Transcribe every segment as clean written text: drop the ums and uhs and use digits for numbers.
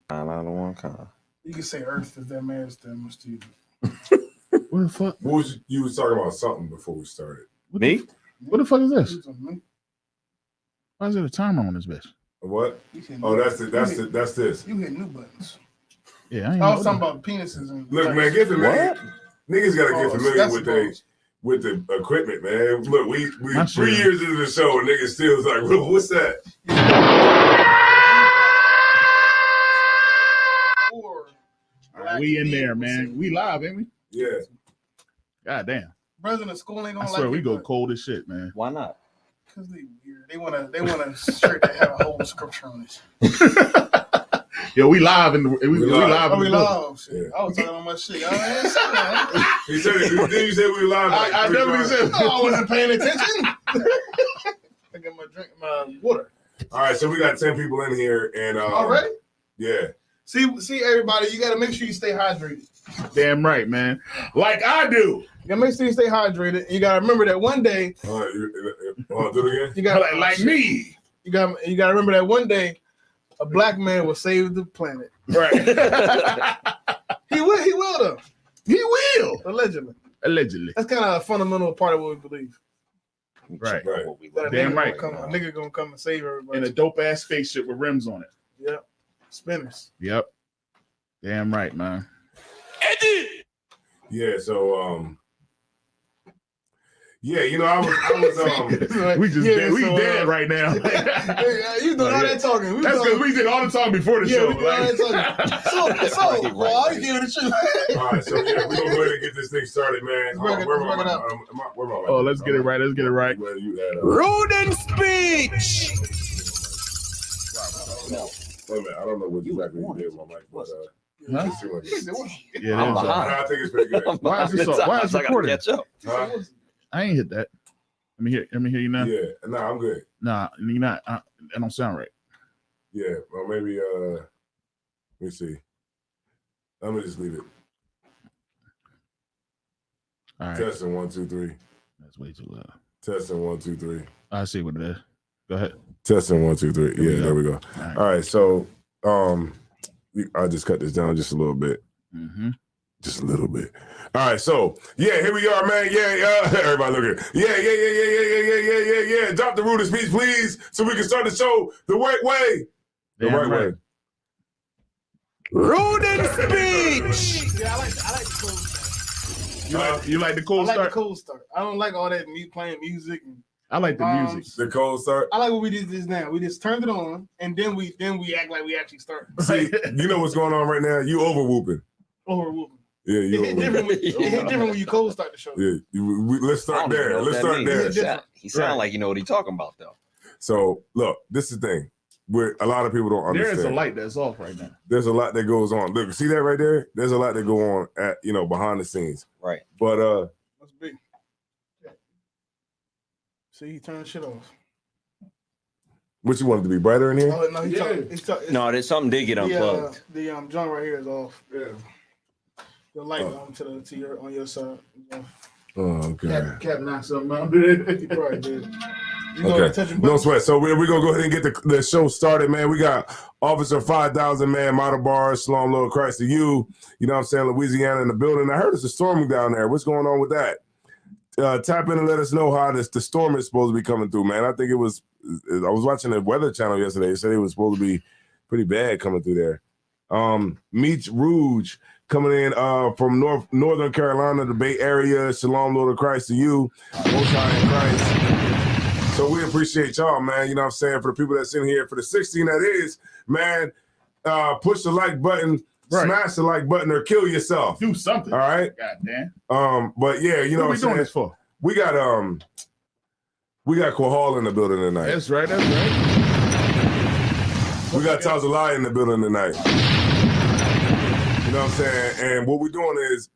Kind out of one kind. You can say Earth if that matters that much to you. What the fuck? What was you was talking about something before we started? Me? What the fuck is this? Use on me. Why is there a timer on this bitch? What? You hitting Oh, new- that's it. That's you it. That's this. hit- You hit new buttons. Yeah, I ain't I was know talking that. about penises and Look, man, get familiar. Niggas gotta get Oh, familiar that's with balls. with the equipment, man. Look, we My 3 shit. years into the show, and niggas still was like, what's that? Or All right, we in there, man. We live, ain't we? Yeah. God damn. President of school ain't I gonna swear like we it, go but- cold as shit, man. Why not? Cause they weird. They want a shirt that have a whole scripture on it. Yo, we live in the we live Oh, in we the building. love shit. Yeah. I was talking on my shit. Y'all ain't saying that. He said, did you say we were live? Like I three definitely times? said No, I wasn't paying attention. I got my water. All right, so we got 10 people in here, and Already? yeah. See, everybody, you gotta make sure you stay hydrated. damn right, man. Like I do. You gotta make sure you stay hydrated. You gotta remember that one day. Do it again. You gotta Like me. You gotta remember that one day, a black man will save the planet. Right. He will though. He will. Allegedly. Allegedly. That's kind of a fundamental part of what we believe. Right. Right. That a Damn nigga right. gonna come, a nigga gonna come and save everybody. In a dope ass spaceship with rims on it. Yep. Spinners. Yep. Damn right, man. Yeah, so yeah, you know, I was We just Yeah, dead. We so, dead right now. You doing all that talking. That's because we did all the talking before the Yeah, show. we did all that talking. So, well, I give it a shoot. all right, so yeah, we're gonna go ahead and get this thing started, man. Let's work it- Where let's work it out. am I? Oh, let's get it right. Let's get it right. Where you at? Rodent speech. Wait a minute, I don't know what exactly you did with my mic, but Huh? it seemed like it. Yeah, I'm that's behind. I think it's pretty good. Why is this so- why is it I gotta recording? catch up. Huh? I ain't hit that. Let me hear you now. Yeah, no, I'm good. Nah, you're not. That don't sound right. Yeah, well, maybe let me see. Let me just leave it. All right. Testing 1, 2, 3. That's way too loud. Testing 1, 2, 3. I see what it is. Go ahead. Testing 1, 2, 3. There we Yeah, go. there we go. All right. All right, so I just cut this down just a little bit. Mm-hmm. Just a little bit. All right, so yeah, here we are, man. Yeah, everybody look at it. Yeah. Drop the rude speech, please, so we can start the show the right way. The Damn right way. right. Rodent speech. Yeah, I like the cool start. You like the I cool like start? the cool start. I don't like all that playing music. And, I like the music. The cold start. I like what we did just now. We just turned it on, and then we act like we actually start. See, you know what's going on right now? You over whooping. Over whooping. Yeah, It you hit over different. whooping. It hit different when you cold start the show. Yeah, let's I start don't even know there. what Let's that start means. there. He sound like you know what he's talking about, though. So look, this is the thing. Where a lot of people don't There understand. is a light that's off right now. There's a lot that goes on. Look, see that right there? There's a lot that go on at behind the scenes. Right. But Must be. See, he turned shit off. what you wanted to be brighter in here? Oh no, he's talking. No, there's something did get unplugged. The joint right here is off. Yeah. The light to your on your side. Oh, okay. Cap knocked something out. Did You probably did. You know, Okay. touching No buttons. sweat. So we're gonna go ahead and get the show started, man. We got Officer 5,000 man, Model Bars, Shalom Lord Christ to you. You know what I'm saying? Louisiana in the building. I heard it's a storm down there. What's going on with that? Tap in and let us know how the storm is supposed to be coming through, man. I think I was watching the Weather Channel yesterday. It said it was supposed to be pretty bad coming through there. Meech Rouge coming in from Northern Carolina, the Bay Area. Shalom, Lord of Christ to you. Most High in Christ. So we appreciate y'all, man. You know what I'm saying? For the people that's in here, for the 16 that is, man, push the like button, Right. smash the like button, or kill yourself. Do something. All right. God damn. But yeah, you know What what we I'm doing saying? this for? We got Quahal in the building tonight. That's right. That's right. We got Tazalai in the building tonight. You know what I'm saying? And what we're doing is,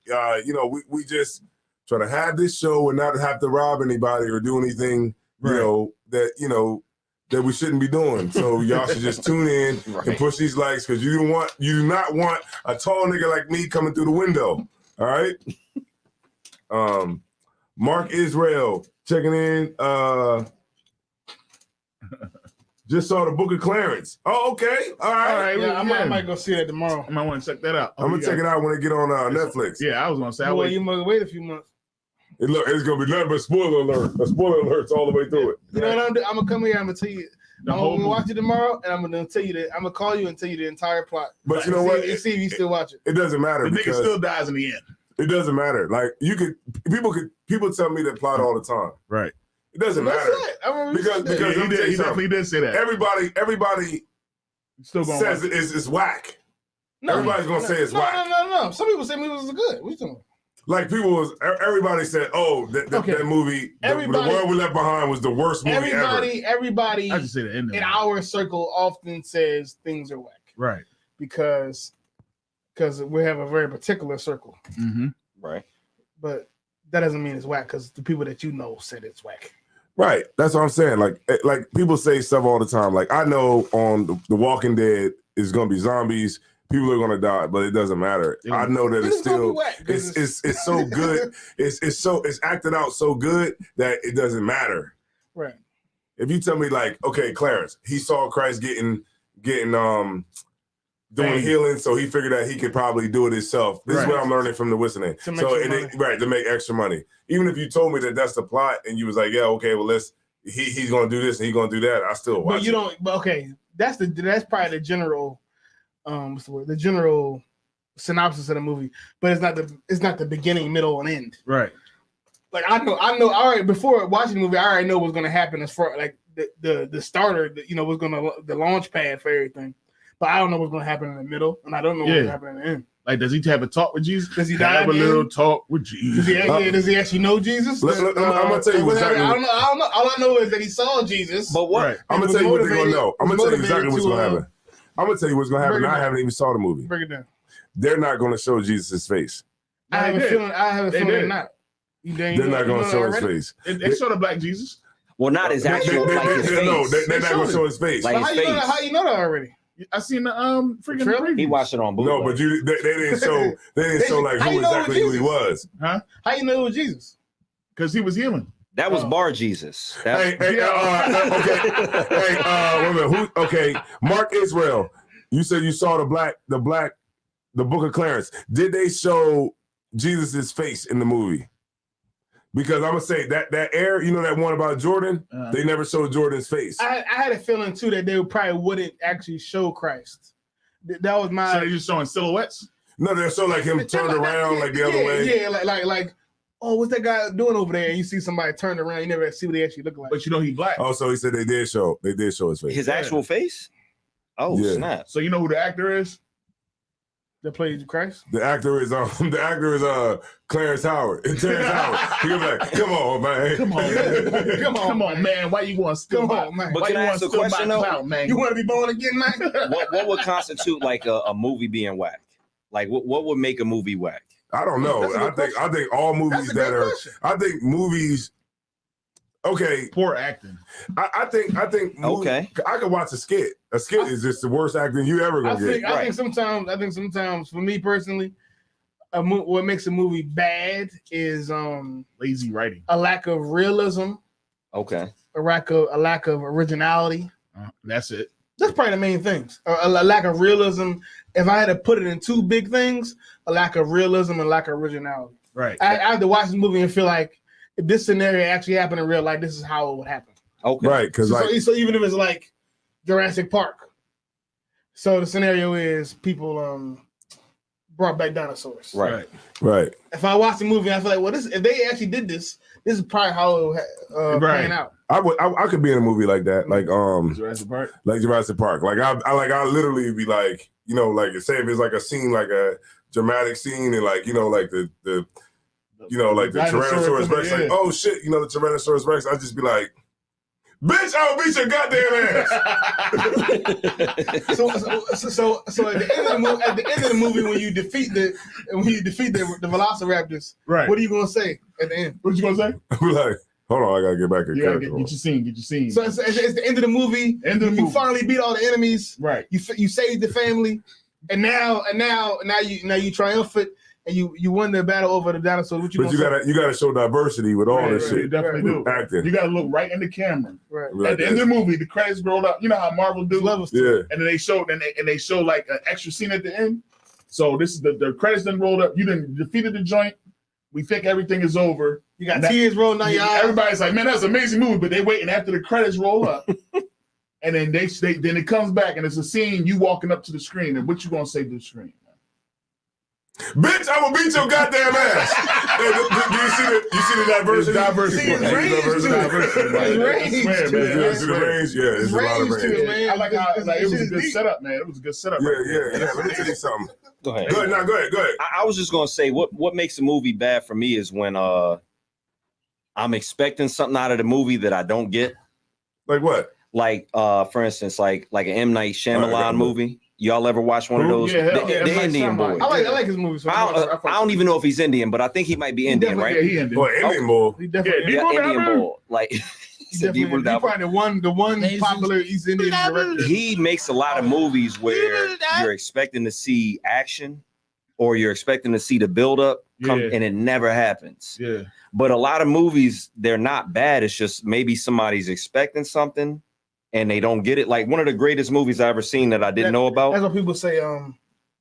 we just try to have this show and not have to rob anybody or do anything, Right. that we shouldn't be doing. So y'all should just tune in and Right. push these likes because you do not want a tall nigga like me coming through the window. All right. Mark Israel checking in. Just saw the Book of Clarence. Oh, okay. All right. Yeah, I might go see that tomorrow. I might want to check that out. I'm gonna check it out when it get on Netflix. Yeah, I was gonna say. Well, you must wait a few months. Look, it's gonna be nothing but spoiler alert. A spoiler alerts all the way through it. You know what I'm doing? I'm gonna come here. I'm gonna tell you. I'm gonna watch it tomorrow, and I'm gonna tell you that. I'm gonna call you and tell you the entire plot. But you know what? See if you still watch it. It doesn't matter. The nigga still dies in the end. It doesn't matter. Like people tell me that plot all the time. Right. It doesn't matter because he definitely did say that. Everybody still gonna says it's whack. Everybody's gonna say it's whack. No. Some people say movies are good. What you talking about? Like everybody said, oh, that movie, the World We Left Behind was the worst movie ever. Everybody I just say the end in our circle often says things are whack. Right. Because we have a very particular circle. Mm-hmm. Right. But that doesn't mean it's whack because the people that you know said it's whack. Right. That's what I'm saying. Like people say stuff all the time. Like I know on The Walking Dead is gonna be zombies. People are gonna die, but it doesn't matter. I know that it's still it's so good. It's acted out so good that it doesn't matter. Right. If you tell me like, okay, Clarence, he saw Christ getting doing healing, so he figured that he could probably do it himself. This is what I'm learning from the whistling. To make extra money. Even if you told me that that's the plot, and you was like, yeah, okay, well he's gonna do this and he's gonna do that, I still watch. But you don't. But okay, that's probably the general. What's the word? The general synopsis of the movie, but it's not the beginning, middle, and end. Right. Like I know. All right, before watching the movie, I already know what's going to happen as far like the starter. What's going to the launch pad for everything. But I don't know what's going to happen in the middle, and I don't know what's going to happen in the end. Like, does he have a talk with Jesus? Does he have a little talk with Jesus? Does he actually know Jesus? I'm gonna tell you exactly. I don't know. All I know is that he saw Jesus. But what? Right. I'm gonna tell you what they're gonna know. I'm gonna tell you exactly what's gonna happen. I'm gonna tell you what's gonna happen. I haven't even saw the movie. Break it down. They're not gonna show Jesus' face. I have a feeling they're not. They're not gonna show his face. They showed the black Jesus. Well, not his actual his face. No, they're not gonna show his face. Like his face. How you know that already? I seen the freaking preview. He watched it on bootleg. No, but they didn't show. They didn't show like who he was. Huh? How you know it was Jesus? Because he was healing. That was Bar Jesus. Okay. Hey, wait a minute. Okay, Mark Israel. You said you saw the Book of Clarence. Did they show Jesus' face in the movie? Because I'm gonna say that air, that one about Jordan, they never showed Jordan's face. I had a feeling too that they probably wouldn't actually show Christ. That was my. So they're just showing silhouettes. No, they'll show like him turned around like the other way. Yeah, like. Oh, what's that guy doing over there? And you see somebody turned around, you never see what they actually look like. But he black. Oh, so he said they did show his face. His actual face? Oh, snap. So you know who the actor is? That plays Christ? The actor is Clarence Howard. Terrence Howard. He was like, come on, man. Come on, man. Why you want to steal my man? But can I ask a question though? Man? You want to be born again, man? What would constitute like a movie being whack? Like what would make a movie whack? I don't know. I think all movies I think movies. Okay, poor acting. I think movies, I could watch a skit. A skit is just the worst acting you ever gonna get. I think sometimes for me personally, what makes a movie bad is lazy writing, a lack of realism. Okay. A lack of originality. That's it. That's probably the main things. A lack of realism. If I had to put it in two big things, a lack of realism and lack of originality. Right. I have to watch the movie and feel like if this scenario actually happened in real life, this is how it would happen. Okay. Right. Because so even if it's like Jurassic Park, so the scenario is people brought back dinosaurs. Right. If I watch the movie, I feel like, well, if they actually did this is probably how it would pan out. I could be in a movie like that, like Jurassic Park. Like Jurassic Park. Like I literally be like, like say if it's like a scene, like a dramatic scene, and like like the like the Tyrannosaurus Rex, like oh shit, the Tyrannosaurus Rex, I'd just be like, bitch, I'll beat your goddamn ass. So at the end of the movie, when you defeat the Velociraptors, right? What are you gonna say at the end? What you gonna say? I'm like, hold on, I gotta get back in character. Get your scene. So it's the end of the movie. You finally beat all the enemies. Right. You saved the family, and now you triumphant. and you won the battle over the dinosaurs. What you But gonna you gotta show diversity with all Right, this right, shit. you definitely do. Acting. You got to look right in the camera. Right. At the end of the movie, the credits roll up. You know how Marvel do. Levels to Yeah. And then they show like an extra scene at the end. So this is the credits done rolled up. You done defeated the joint. We think everything is over. You got That- tears rolling down your eyes. Everybody's like, man, that's an amazing movie. But they waiting after the credits roll up. And then then it comes back and it's a scene you walking up to the screen. And what you gonna say to the screen? Bitch, I will beat your goddamn ass. Hey, you see the diversity? It's diversity. See, it's It's range diversity. to it. Diversity. It's range I swear, to man. it. Yeah, see the range? Yeah, it's a lot of range to range. it, man. I like how it was a It's good deep. setup, man. It was a good setup. Yeah, right yeah, there. yeah. Let me tell you something. Go ahead. Go ahead. I was just gonna say what makes a movie bad for me is when I'm expecting something out of the movie that I don't get. Like what? Like for instance, like an M. Night Shyamalan movie. Y'all ever watch one of Who? those? Yeah, hell the yeah, M. Night Indian boy. Shyamalan. I like his movies. So I don't even know if he's Indian, but I think he might be Indian, Yeah, right? he ended. Boy, Indian boy. He definitely. Yeah, Yeah, Indian Deepu boy. Like He Deepu definitely. He Davur. probably the one popular East Indian director. He makes a lot of movies where you're expecting to see action or you're expecting to see the buildup come, Yeah. and it never happens. Yeah. But a lot of movies, they're not bad. It's just maybe somebody's expecting something and they don't get it. Like one of the greatest movies I ever seen that I didn't know about. That's what people say.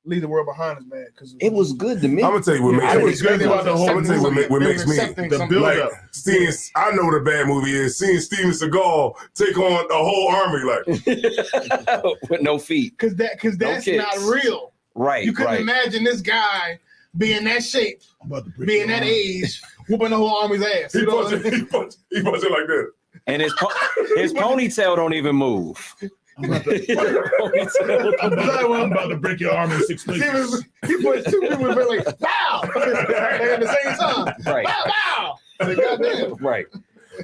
Leave the world behind is bad because It was good to me. I'm gonna tell you what I makes was me. good about the whole I'm gonna tell you what makes me. The build Like up. seeing, I know what a bad movie is. Seeing Steven Seagal take on the whole army, like with no feet. because that's kids. not real. Right. You couldn't right. imagine this guy being that shape, I'm about to break being your that arm. age, whooping the whole army's ass. he You know what I punches, mean? he punches like that. And his ponytail don't even move. I'm about to- His ponytail I'm about to break your arm in 6 places. He puts two people in bed like pow at the same time. Right. Pow pow. Like, goddamn. Right.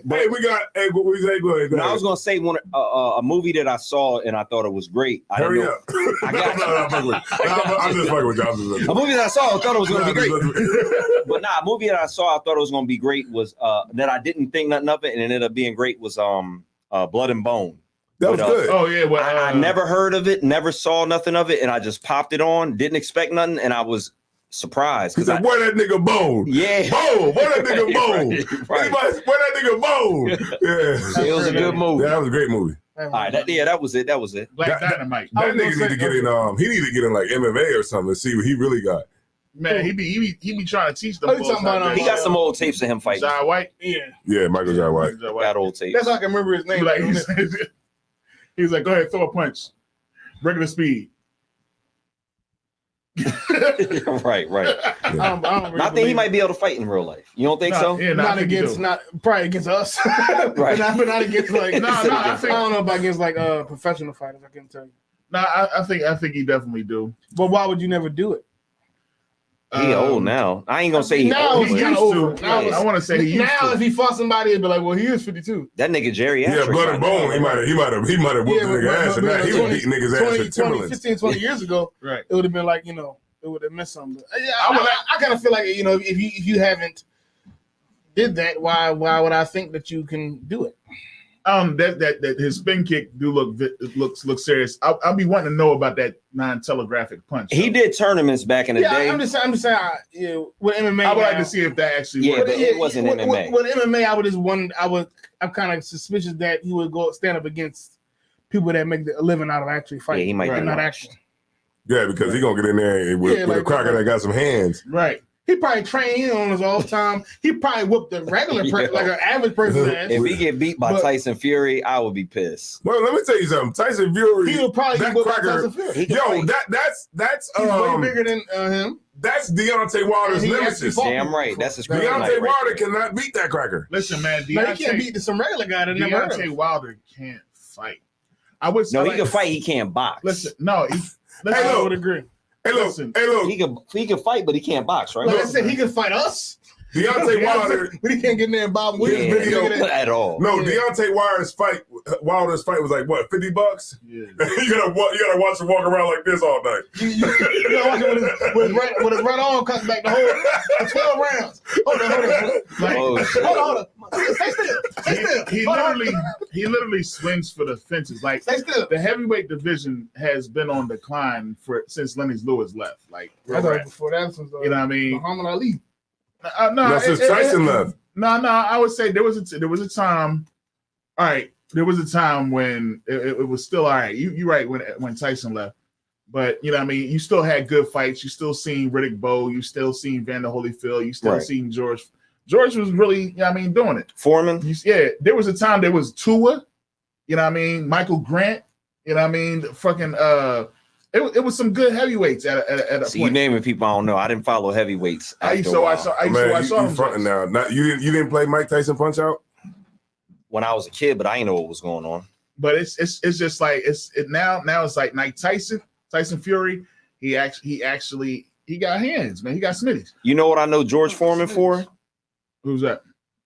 Hey, we got. Hey, what we say? Go ahead. Go No, I ahead. was gonna say one a movie that I saw and I thought it was great. I didn't Hurry know- up. I got I'm fucking with you. I'm just fucking with you. I'm just A movie that I saw, I thought it was gonna be great. great. But nah, a movie that I saw, I thought it was gonna be great was that I didn't think nothing of it, and it ended up being great was Blood and Bone. That was But, good. Oh yeah, well, I never heard of it, never saw nothing of it, and I just popped it on, didn't expect nothing, and I was surprised He because said, "Where that nigga Bone? yeah, Bone? Where that nigga Bone? right. Anybody- Where that nigga Bone? Yeah, It was a good movie. yeah, that was a great movie. All right, that was it. That was it. Black that- Dynamite. I That was gonna nigga need say- to get in. He need to get in like MMA or something to see what he really got. Man, he be trying to teach them. Oh, you talking about, He got some old tapes of him fighting. Jai White. Yeah. Yeah, Michael Jai White. Jai Got old tapes. That's how I can remember his He name. like he's like, go ahead, throw a punch, regular speed. right. I don't really I think he believe might be able to fight in real life. You don't think so? Yeah, not I think he against, do. not probably against us, Right. but not against like. I think- I don't know about against like professional fighters. I can tell you. No, I think he definitely do. But why would you never do it? He old now. I ain't gonna say he Now old. he's He but kinda used over. to. Now I want to say he used Now, to. if he fought somebody, it'd be like, well, he is 52. that nigga Jerry. Yeah, Blood and Bone. He might have whooped the nigga ass. And that he was beating niggas ass with 20, Timberlands. 15, 20 years ago, Right. it would have been like, you know, it would have missed something. But, yeah, I I kind of feel like, you know, if you haven't did that, why would I think that you can do it? That his spin kick looks serious. I'll be wanting to know about that non-telegraphic punch. He did tournaments back in the day. I'm just saying, you know, with MMA, I would like now- to see if that actually Yeah, works. but it wasn't MMA. With MMA, I'm kind of suspicious that he would go stand up against people that make a living out of actually fighting. Yeah, he might and be not wrong. action. Yeah, because he gonna get in there with, Yeah, with a like- cracker that got some hands. Right. He probably trained on us all the time. He probably whooped the regular person, Yeah. like an average person's ass. If he get beat by But- Tyson Fury, I would be pissed. Well, let me tell you something. Tyson Fury, He would probably that get whooped by cracker- Tyson Fury. He can yo, fight. that's He's way bigger than him. that's Deontay Wilder's And he nemesis. actually fought Damn people right. before. That's his Deontay kryptonite Deontay right Wilder there. cannot beat that cracker. Listen, man. No, he can't beat some regular guy that never heard of Deontay him. Wilder can't fight. I would No, say he can fight. He can't box. Listen, no. Hey, I look. would agree. Hey, look. Listen. Hey, look. he can fight, but he can't box, right? Like I said, he can fight us. Deontay Wilder. But he can't get in there and Bob Williams Yeah, video. at all. No, Yeah. Deontay Wilder's fight was like what, $50? Yeah. you gotta watch him walk around like this all night. You gotta watch it with his right arm comes back the whole 12 rounds. Hold on. Like, Oh, shit. hold on. Stay still. Stay still. He literally swings for the fences. Like Stay still. the heavyweight division has been on decline since Lennox Lewis left. Like I thought before that was you know what I mean? Muhammad Ali. No, since Tyson left. No, I would say there was a time. All right, there was a time when it was still all right. You right when Tyson left, but you know what I mean. You still had good fights. You still seen Riddick Bowe. You still seen Vander Holyfield. You still Right. seen George. George was really, you know what I mean, doing it. Foreman. Yeah, there was a time there was Tua. You know what I mean? Michael Grant. You know what I mean? Fucking it was some good heavyweights at a See, you point. naming people I don't know. I didn't follow heavyweights. I used to watch Man, you them. fronting now. Not, you didn't play Mike Tyson Punch Out? when I was a kid, but I didn't know what was going on. But it's just like now it's like Tyson Fury. He got hands, man. He got smitties. You know what I know George Foreman for? Who's that?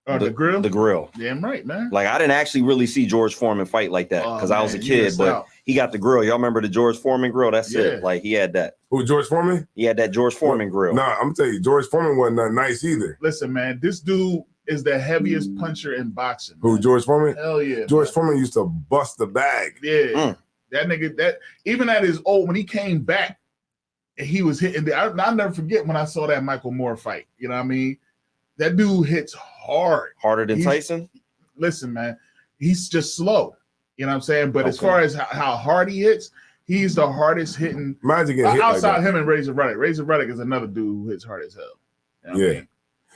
The grill. The grill. Damn right, man. Like I didn't actually really see George Foreman fight like that because I was a man, you kid, missed but out. he got the grill. Y'all remember the George Foreman grill? That's Yeah. it. Like he had that. Who, George Foreman? He had that George Foreman grill. Nah, I'm gonna tell you, George Foreman wasn't that nice either. Listen, man, this dude is the heaviest puncher in boxing. Who, man. George Foreman? Hell yeah. George man. Foreman used to bust the bag. Yeah. Mm. That nigga, that even at his old, when he came back, he was hitting. I'll never forget when I saw that Michael Moore fight. You know what I mean? That dude hits hard. Harder than He's- Tyson? Listen, man, he's just slow. You know what I'm saying? But as Okay. far as how hard he hits, he's the hardest hitting. Imagine getting hit like Outside that. him and Razor Ruddock. Razor Ruddock is another dude who hits hard as hell. You know what I Yeah. mean?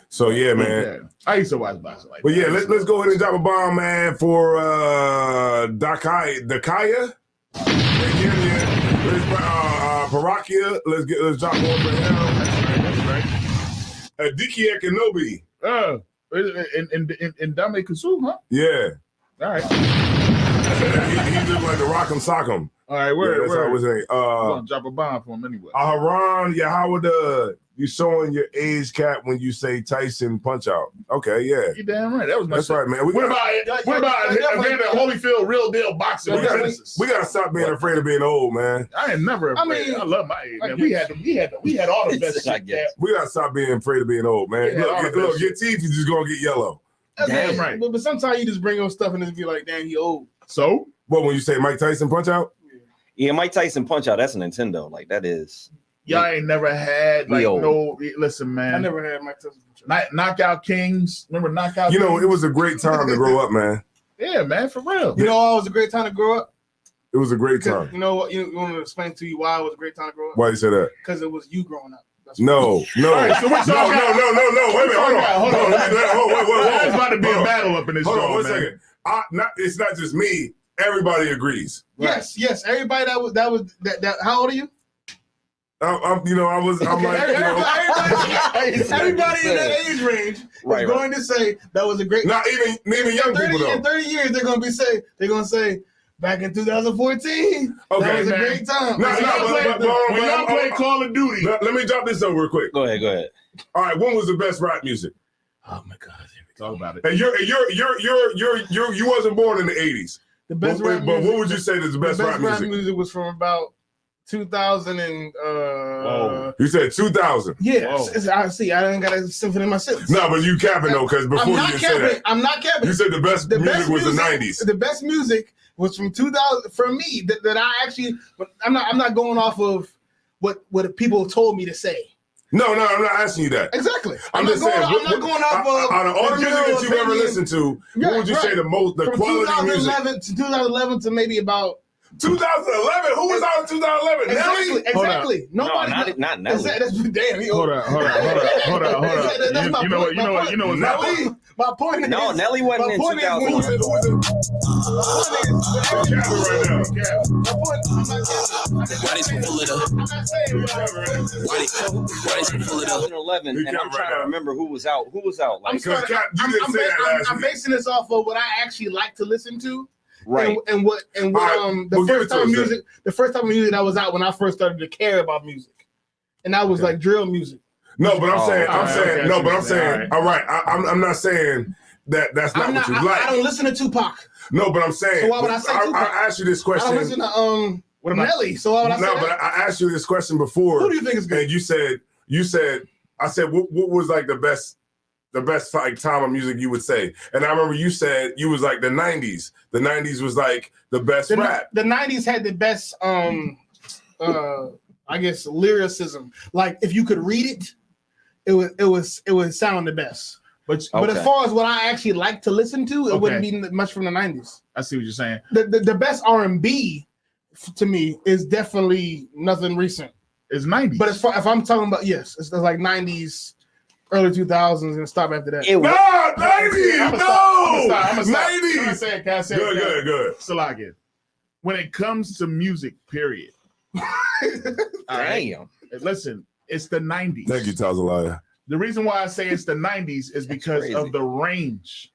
So yeah, man. Yeah. I used to watch boxing like But that. yeah, let's go ahead and drop a bomb, man, for Dakaya. Parakia. Let's drop one for him. That's right. Adikia Kenobi. Oh, in Dame Kasu, huh? Yeah. All right. he looked like the Rock'em Sock'em. All right, Yeah, where that's how I was saying. I'm gonna drop a bomb for him anyway. Haran Yahawada. You showing your age cap when you say Tyson Punch Out. Okay, yeah. You damn right. That was my That's shit. right, man. What about Evander Holyfield, real deal boxing? We gotta stop being afraid of being old, man. I ain't never afraid. I love my age, man. We had all the best I shit. guess. We gotta stop being afraid of being old, man. Yeah, all the Look, best your teeth is just gonna get yellow. Damn right. But sometimes you just bring up stuff and just be like, damn, he old. So What, when you say Mike Tyson Punch Out? Yeah, Mike Tyson Punch Out. That's a Nintendo. Like that is. y'all ain't never had like Yo. no. Listen, I man. never had Mike Tyson. Knockout Kings. Remember Knockout? You know, Kings? it was a great time to grow up, man. Yeah, man, for real. You know, it was a great time to grow up. It was a great time. You know what? You want to explain to you why it was a great time to grow up? Why you say that? Because it was you growing up. That's No. All right, so what No. y'all got? Wait a minute. Hold on. There's about to be a battle up in this Hold show, on, 1 man. second. It's not just me. Everybody agrees. Yes. Everybody that was. How old are you? I'm like, you know, Everybody in that age range is Right. going to say that was a great. not even young people In though. 30 years, they're going to say back in 2014. Okay, that was man. a great time. No, When y'all play Call of Duty, Let me drop this over real quick. Go ahead. All right, when was the best rap music? Oh my God. talk about it. And you wasn't born in the 80s. The best But rap what music- would you say is the best rap music? was from about 2000 and You said 2000. yeah. Whoa. I see. I didn't got a symphony in my sentence. No, but you capping though, because before I'm you not didn't say capping. that. I'm not capping. You said the best music was the 90s. The best music was from 2000 for me. That I actually. But I'm not going off of what people told me to say. No, I'm not asking you that. Exactly. I'm just saying, I'm not going off of out of all the music that you've ever opinion. listened to, what would you say the From quality music? 2011 to maybe about 2011? Who was out in 2011? Nelly? exactly. Nobody. not Nelly. That's damn. Hold on. That's my You know point. what? You know what's Nelly. My point is. No, Nelly wasn't my in point is when 2000. Why they so full of the? Why they so full of the? 2011, and I'm trying to remember who was out. Who was out? Like, Because Cap, you didn't say that last I'm week. basing this off of what I actually like to listen to, right. and what All right, well, give it to us, the first time of music that was out when I first started to care about music, and that was like drill music. No, but I'm Oh, saying, all I'm right, saying, okay, no, I see but I'm what you're saying. saying, all right, I'm not saying that's not I'm what not. you I like. don't listen to Tupac. No, but I'm saying, So why would I say Tupac? I asked you this I question. don't listen to What about- Nelly. So why would I say No, that? but I asked you this question before. Who do you think is good? And you said, I said, what was like the best like time of music you would say? And I remember you said you was like the 90s. The 90s was like the best rap. The 90s had the best I guess lyricism. Like if you could read it, it would sound the best. But Okay. as far as what I actually like to listen to, it Okay. wouldn't be much from the 90s. I see what you're saying. The best R&B to me is definitely nothing recent. It's 90s. But if I'm talking about, yes, it's like 90s, early 2000s, and stop after that. It No, 90s, I'm no, gonna 90s. say it. Can I say it? Good. Salakia. When it comes to music, period. All right? damn. Listen, it's the 90s. Thank you, Tazalaya. The reason why I say it's the 90s is because crazy. of the range.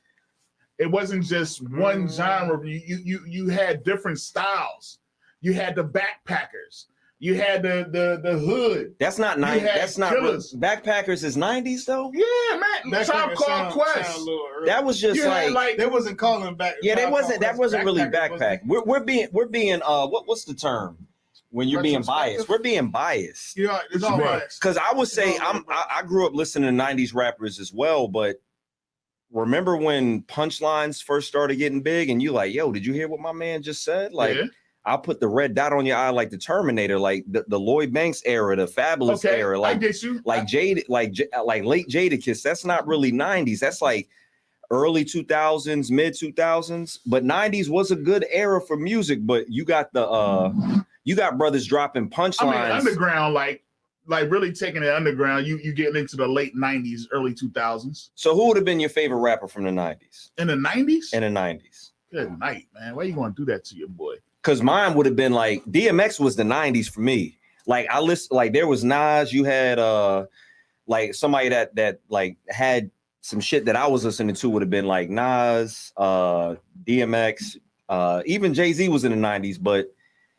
It wasn't just one genre. You had different styles. You had the backpackers. You had the hood. That's not You 90. had That's not killers. Backpackers is 90s though. Yeah, man. Tribe Called Quest. That was just You had like They wasn't calling back. yeah, that wasn't really Backpackers, backpack. We're being what's the term when you're being biased? We're being biased. You know, it's all Right. biased. Because I would say I grew up listening to 90s rappers as well, but remember when punchlines first started getting big and you like, yo, did you hear what my man just said? Like Yeah. I'll put the red dot on your eye like the Terminator, like the Lloyd Banks era, the Fabulous Okay, era, I like get you. like Jade, like late Jadakiss. That's not really 90s. That's like early 2000s, mid 2000s. But 90s was a good era for music. But you got you got brothers dropping punchlines. I mean, underground, like really taking it underground. You getting into the late 90s, early 2000s. So who would have been your favorite rapper from the 90s? In the 90s? In the 90s. Good night, man. Why you going to do that to your boy? Because mine would have been like DMX was the 90s for me. Like I listened, like there was Nas, you had like somebody that like had some shit that I was listening to would have been like Nas, DMX, even Jay-Z was in the 90s, but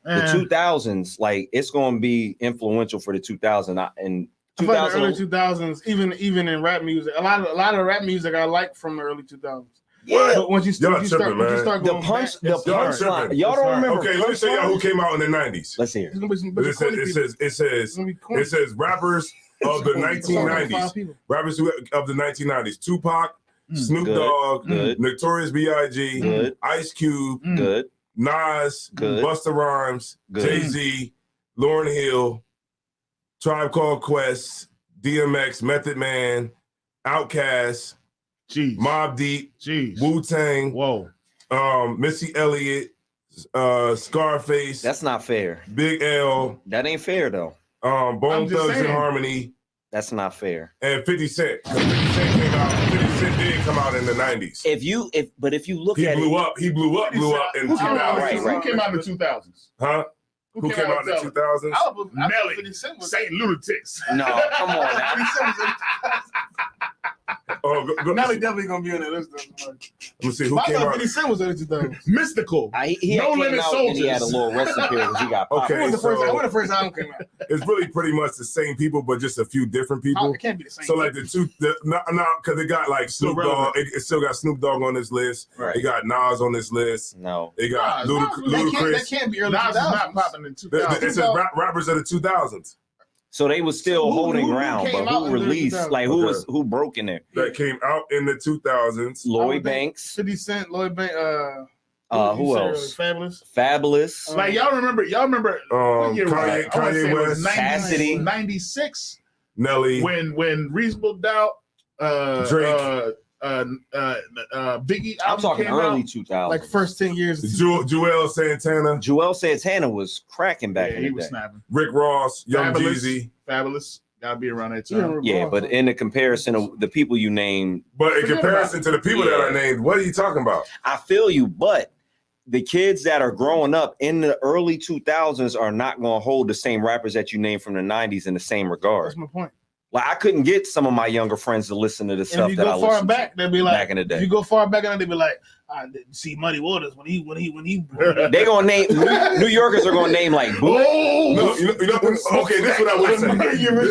the 2000s, like it's gonna be influential for the 2000s. And I feel like the early 2000, 2000s, even in rap music, a lot of rap music I like from the early 2000s. yeah, But once you Y'all tripping, man. start the going punch, back, the y'all punchline. tripping. Y'all don't It's hard. remember? Okay, let me tell y'all who came out in the 90s. Let's hear. it's gonna be some It says it says rappers of the 1990s. Rappers of the 1990s. Tupac, Snoop Good, Dogg, good. Notorious B.I.G., Good. Ice Cube, Good. Nas, Good. Busta Rhymes, Good. Jay-Z, Lauryn Hill, Tribe Called Quest, DMX, Method Man, Outkast, Jeez. Mobb Deep, Jeez. Wu-Tang, Whoa. Missy Elliott, Scarface, That's not fair. Big L, That ain't fair though. I'm Bone just Thugs and saying. Harmony, That's not fair. and 50 Cent. 50 Cent did come out in the 90s. If you look He at blew it, up. He blew up in Who 2000. came out, Right, who right. came out in the 2000s? Huh? Who came out in the 2000s? Nelly. Saint Lunatics. no, come on now. Oh, go, Nelly definitely gonna be on that list. let me see who I came thought out. 50 Cent was early 2000s. Mystical. He No came Limit out and he had a Soldiers. little resting period because he got popped. Okay. When the so- first album came out? It's really pretty much the same people, but just a few different Oh, people. it can't be the same. So like no, because it got like Snoop Dogg. It still got Snoop Dogg on this list. Right. It got Nas on this list. No. It got Nas, that Ludacris. can't be early Nas is 2000s. not popping in It 2000s. says rappers of the 2000s So they was still Who- holding who ground, came but out who in the released? 2000s? Like who broke in there? that came out in the 2000s. Lloyd Banks. 50 Cent, Lloyd Banks. Who else? Fabulous. Fabulous. Uh, Y'all remember what year was Kanye, that? I wanna say Kanye it was West, 90 Cassidy. 96 Nelly, when Reasonable Doubt, Drake. Biggie. I'm album talking came early out. 2000s. like first 10 years. Joel Santana, Joel Santana was cracking back Yeah, in he the was day. snapping. Rick Ross, Young Fabulous. Jeezy. Fabulous. Gotta be around that Yeah, time. Yeah, but in the comparison of the people you named, But in Forget comparison to the people that Yeah. I named, what are you talking about? I feel you, but the kids that are growing up in the early 2000s are not going to hold the same rappers that you named from the 90s in the same regard. That's my point. Like I couldn't get some of my younger friends to listen to the And stuff if you that I go far listened back, they'll be like, back in the day. If you go far back, they'll be like, I didn't see Muddy Waters when he. to. They gonna name New Yorkers are gonna name like Boo. Oh, No, okay, this is what I would say.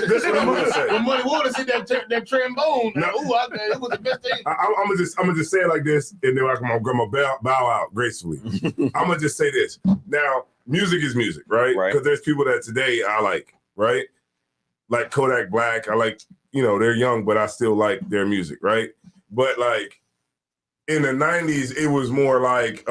This is what I would say. When Muddy Waters hit that trombone, No. it was the best thing. I'm gonna just say it like this, and then I'm gonna bow out gracefully. I'm gonna just say this. Now, music is music, right? Right. Because there's people that today I like, right? Like Kodak Black. I like, they're young, but I still like their music, right? But like in the 90s, it was more like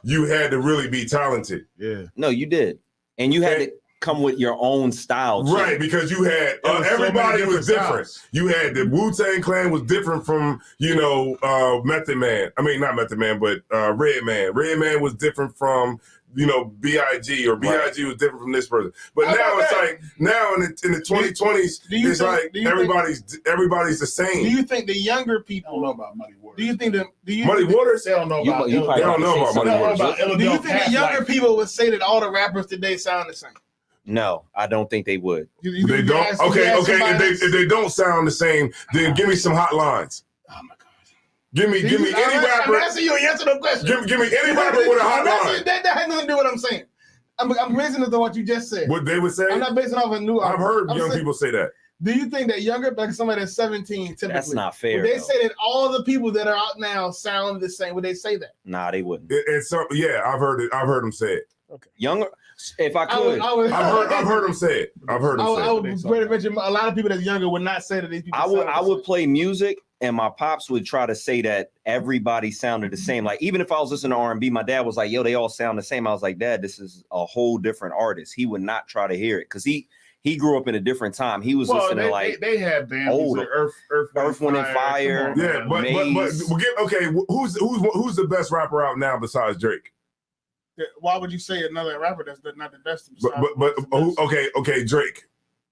you had to really be talented. yeah. No, you did, and you had to come with your own style, too. Right, because you had There was so many everybody was different. styles. You had the Wu-Tang Clan was different from Method Man. I mean, not Method Man, but Redman. Redman was different from B.I.G. or B.I.G. was different from this person. But How now about it's that? like now in the 2020s, do you it's think- like do you everybody's the Do same. you think the younger I don't know people? about Muddy Waters. Do you think that? Do you Muddy think Waters? They don't know You- about you probably They don't know about say Muddy something. Waters. about do you think the Past younger Life. people would say that all the rappers today sound the same? No, I don't think they would. You They think don't. you ask- you Okay, ask okay. somebody- If they don't sound the same, then give me some hot lines. Oh my God. Give me any I'm rapper. asking you a yes or no question. Give me any rapper with a hot line. That has nothing to do with what I'm saying. I'm basing it on what you just said. What they would say? I'm not basing off a new. I've heard I'm young saying- people say that. Do you think that younger, like somebody that's 17, typically, That's not fair. would they though. say that all the people that are out now sound the same? Would they say that? Nah, they wouldn't. It's something. Yeah, I've heard it. I've heard them say it. Younger, if I could, I've heard them say it. I've heard them I say it. would great mention a lot of people that's younger would not say that these people. I would sound the I would same. play music, and my pops would try to say that everybody sounded the same. Like even if I was listening to R&B, my dad was like, "Yo, they all sound the same." I was like, "Dad, this is a whole different artist." He would not try to hear it because he grew up in a different time. He was listening to like they had bands old- like Earth, Wind and Fire. Come on, Yeah, man. but Maze. we'll get okay. Who's the best rapper out now besides Drake? Why would you say another rapper that's not the best? Okay, Drake.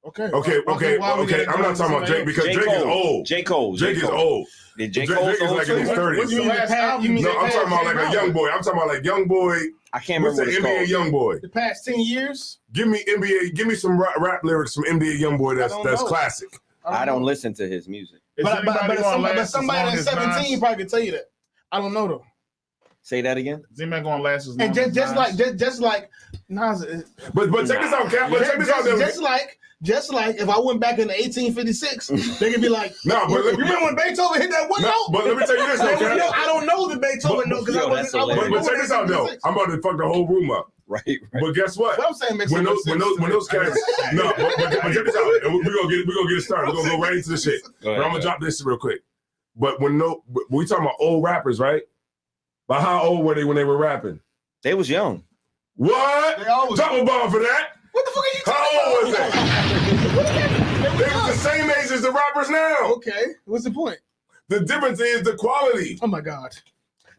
Okay. I'm not talking about Drake because J. Drake is Cole. old. J. Cole. Drake is old. Did J. Drake Cole's is old like in his too? 30s. What's the last album? No, I'm talking about like a young boy. I'm talking about like young boy. I can't What's remember the what it's NBA called. young boy? The past 10 years? Give me NBA. Give me some rap lyrics from NBA young boy. That's I don't know. classic. I don't know. listen to his music. Is But anybody gonna somebody last as long that's as 17 Nas? probably could tell you that. I don't know though. Say that again. Is anybody gonna last as long And as Nas? just like Nas, But check this out, Cap. But check this out. just like if I went back into 1856, they could be like, No, but you remember when Beethoven hit that one No, note? but let me tell you this, though, Cap. I don't know the Beethoven note because I Yo, wasn't. that's I wasn't hilarious. But check this out, though. I'm about to fuck the whole room up. Right. But guess what? What I'm saying makes When so those much sense. when those cats no, but check this out. And we're gonna get it started. We're gonna go right into the shit. But I'm gonna drop this real quick. But we talking about old rappers, right? But how old were they when they were rapping? They was young. What? They always- Drop a bomb for that. What the fuck are you How talking old was about? they? They was the same age as the rappers now. Okay, what's the point? The difference is the quality. Oh my God.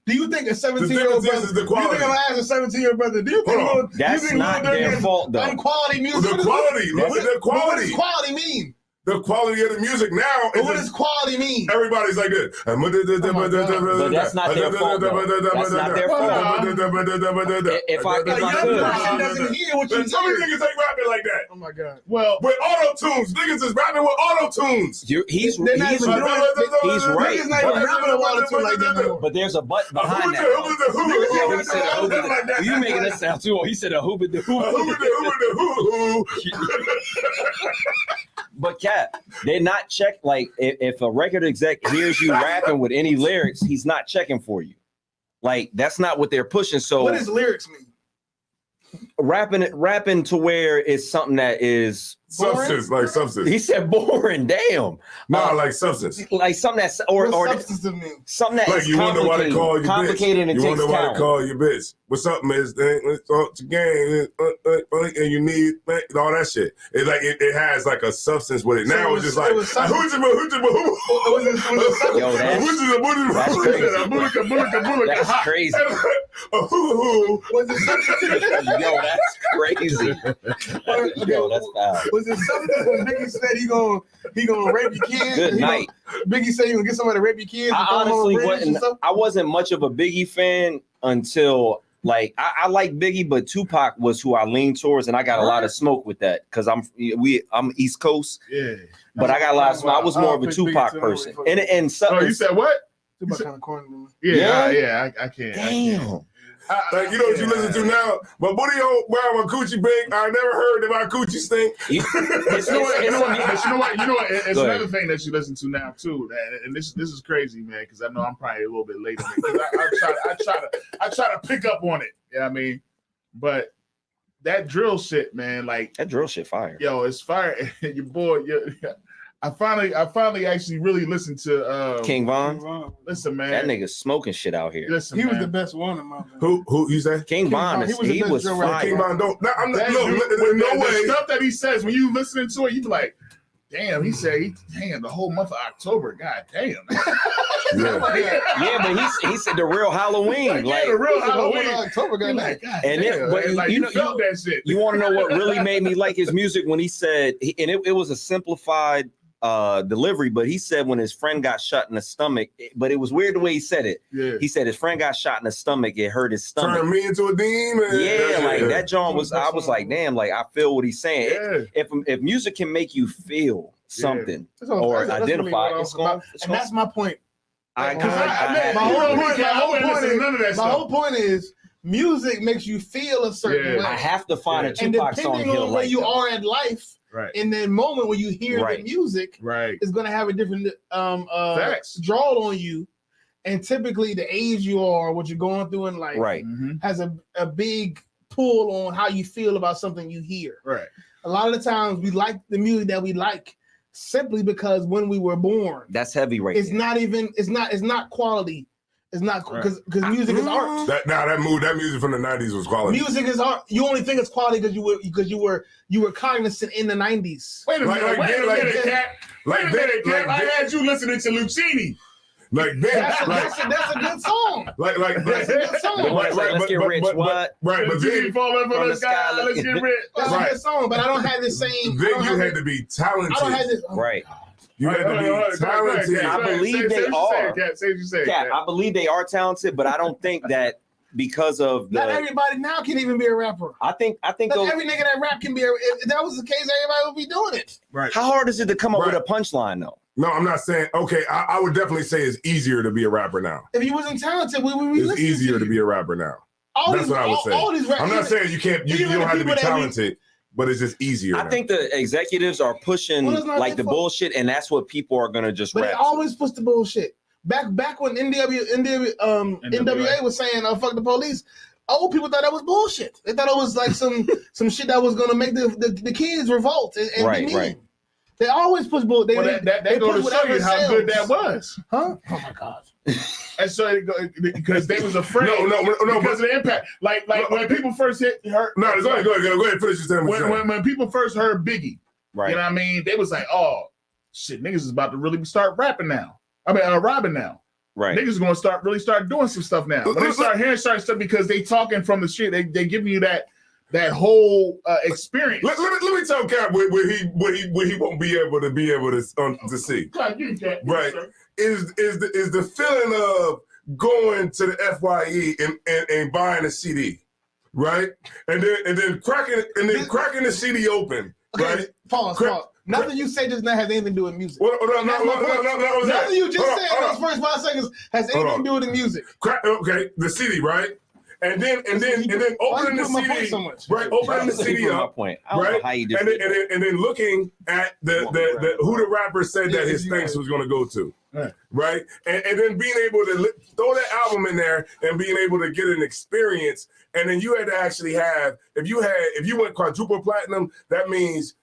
Do you think a The 17-year-old difference brother? is the Do you quality. think I'm gonna ask a 17-year-old brother? Do you think Hold on. Lil- That's you think not Lil Durk their has fault, though. unquality music? The quality. Look at the What quality. does quality mean? The quality of the music now. But what does quality mean? Everybody's like this. But that's not their fault, though. That's not their fault. If A I young could. person doesn't hear what you So many hear. niggas ain't rapping like that. Oh my God. Well, With auto tunes. Niggas is rapping with auto tunes. He's They're not he's even doing it. he's right. Niggas not even rapping about it too like that no more. But there's a but behind that. Yo, he said a hoobie. You making us sound too old. He said a hoobie the hoobie. But Cat, they're not check like if a record exec hears you rapping with any lyrics, he's not checking for you. Like that's not what they're pushing. So What does lyrics mean? rapping to where it's something that is Substance, like substance. he said boring. Damn. Nah, like substance. Like something that's or What or substance mean? something that Like is you wonder why they call you complicated bitch. and You takes wonder why they talent. call you bitch. What's up, miss? Let's talk to game. And you need all that shit. It's like it has like a substance with it. So Now it it's just was- like it was something- who's Yo, that's crazy. That's crazy. Was it something? Yo, that's crazy. Yo, that's foul. Was it something when Biggie said he gonna rape your kids? Good He night. Biggie said he gonna get somebody to rape your kids. and I throw them on honestly bridges and wasn't. stuff? I wasn't much of a Biggie fan until Like I like Biggie, but Tupac was who I leaned towards, and I got a lot of smoke with that because I'm East Coast, Yeah. but I got a lot of smoke. I was more of a Pick Biggie Tupac too. person, and Oh, something. you said what? Tupac kind of corny to me. Yeah. I can't. Damn. Like, you know what you listen to now? My booty hole, wow, my coochie big. I never heard that my coochie stink. You know what? It's Go another ahead. thing that you listen to now too, and this is crazy, man, because I know I'm probably a little bit late on it. 'Cause I try to pick up on it. You know what I mean? But that drill shit, man, like That drill shit fire. yo, it's fire. Your boy, I finally actually really listened to King Von, Listen, man, that nigga's smoking shit out here. Listen, He was man. the best one in my opinion. Who you say? King Von, Von, he was the he best was drill rapper. fire. King Von don't. No, I'm not. That No, dude, no the way. stuff that he says when you listening to it, you be like, damn. He said, damn, the whole month of October. God damn. Yeah. Yeah, but he said the real Halloween, like, the real Halloween. Halloween. October, You're got like, God And it- damn. but And, like, you you know- felt that shit. you want to know what really made me like his music when he said, and it was a simplified delivery, but he said when his friend got shot in the stomach, but it was weird the way he said it. Yeah. He said his friend got shot in the stomach, it hurt his stomach. Turn me into a demon. Yeah, like Yeah. that John was. I was like, damn, like I feel what he's saying. Yeah. If music can make you feel something So or that's identify, really what it's I'm about. going. And that's my point. I Because had my whole You know, point- we my can't- whole I don't point listen to is- none of that My stuff. whole point is music makes you feel a certain Yeah. way. I have to find a And And Tupac song depending he'll on where like you that. are in life, Right. in that moment when you hear Right. the music, Right. is going to have a different Facts. draw on you. And typically, the age you are, what you're going through in life, Right. Mhm. has a big pull on how you feel about something you hear. Right. A lot of the times, we like the music that we like simply because when we were born, That's heavy right it's there. not even it's not quality. It's not because music is art. That music from the 90s was quality. Music is art. You only think it's quality because you were cognizant in the 90s. Wait a Like- minute. like Wait a that- minute, Cat. like Wait a minute, that- Cat. like I that- had you listening to Lucini. Like that, That's a good song. like That's a good song. Let's get rich, what? Right, but Lucini then, falling from from the the sky. sky, Let's get rich. That's Right. a good song, but I don't have the same. then you had to be talented. I don't have this. Oh, Right. You had to be talented. I believe they are. Say what you say. Yeah, Cat. I believe they are talented, but I don't think that because of Not the. everybody now can even be a rapper. I think Not those. every nigga that rap can be. If that was the case, everybody would be doing it. Right. How hard is it to come up Right. with a punchline though? No, I'm not saying. Okay, I would definitely say it's easier to be a rapper now. If he wasn't talented, we would be It's listening easier to you. be a rapper now. All That's these, what I would all, say. all these rap, I'm not saying you can't. You even don't the have to be people that we- talented, but it's just easier. I now. think the executives are pushing Well, it's not like their the fault. bullshit, and that's what people are gonna just But rap. they to. always push the bullshit. Back when NWA was saying fuck the police, old people thought that was bullshit. They thought it was like some shit that was gonna make the kids revolt and Right, be mean. right. They always push bull. They, Well, they that goes push to show you whatever how good sells. that was. Huh? Oh my god. And so because they was afraid. No, because of the impact. Like when people first heard. No, go ahead. Finish your statement. When people first heard Biggie, Right. you know what I mean? They was like, oh shit, niggas is about to really start rapping now. I mean, robbing now. Right. Niggas gonna really start doing some stuff now. When they start hearing certain stuff because they talking from the street, they giving you that whole experience. Let me tell Cap what he won't be able to see. Right. Is the feeling of going to the FYE and buying a CD, right? And then cracking the CD open, Okay, right? pause. Nothing you say just now has anything to do with music. No. Nothing you just said in those first 5 seconds has anything to do with the music. Okay, the CD, right? And then opening the put my point CD, so much? right? Opening the CD my up, point. I don't know right? how you And did then looking at the who the rapper said that his thanks was going to go to, right? And then being able to throw that album in there and being able to get an experience. And then you had to actually have if you went quadruple platinum, that means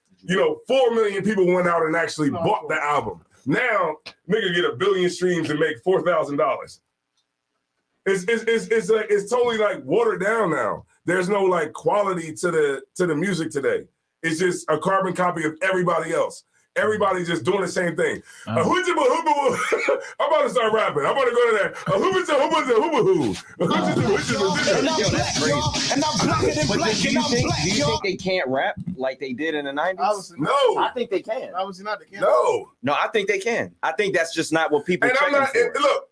4 million people went out and actually bought the album. Now nigga get 1 billion streams and make $4,000. It's totally like watered down now. There's no like quality to the music today. It's just a carbon copy of everybody else. Everybody's just doing the same thing. I'm about to start rapping. I'm about to go to that. And I'm blacker than But black, do and you I'm think black, y'all. they can't rap like they did in the 90s? Obviously not. No, I think they can. Obviously not. They can't. no. No, I think they can. I think that's just not what people And I'm checking not. for. Look,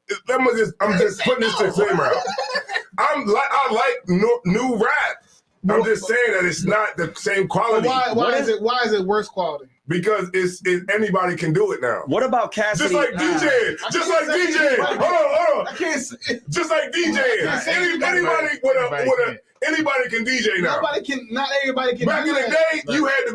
I'm just putting this disclaimer out. I like new rap. I'm just saying that it's not the same quality. Why is it worse quality? Because it's anybody can do it now. What about Cassidy? Just like DJ. Just like DJ. Hold on. I can't say. Just like DJ. Anybody can DJ now. Not everybody can. Back in the day, you had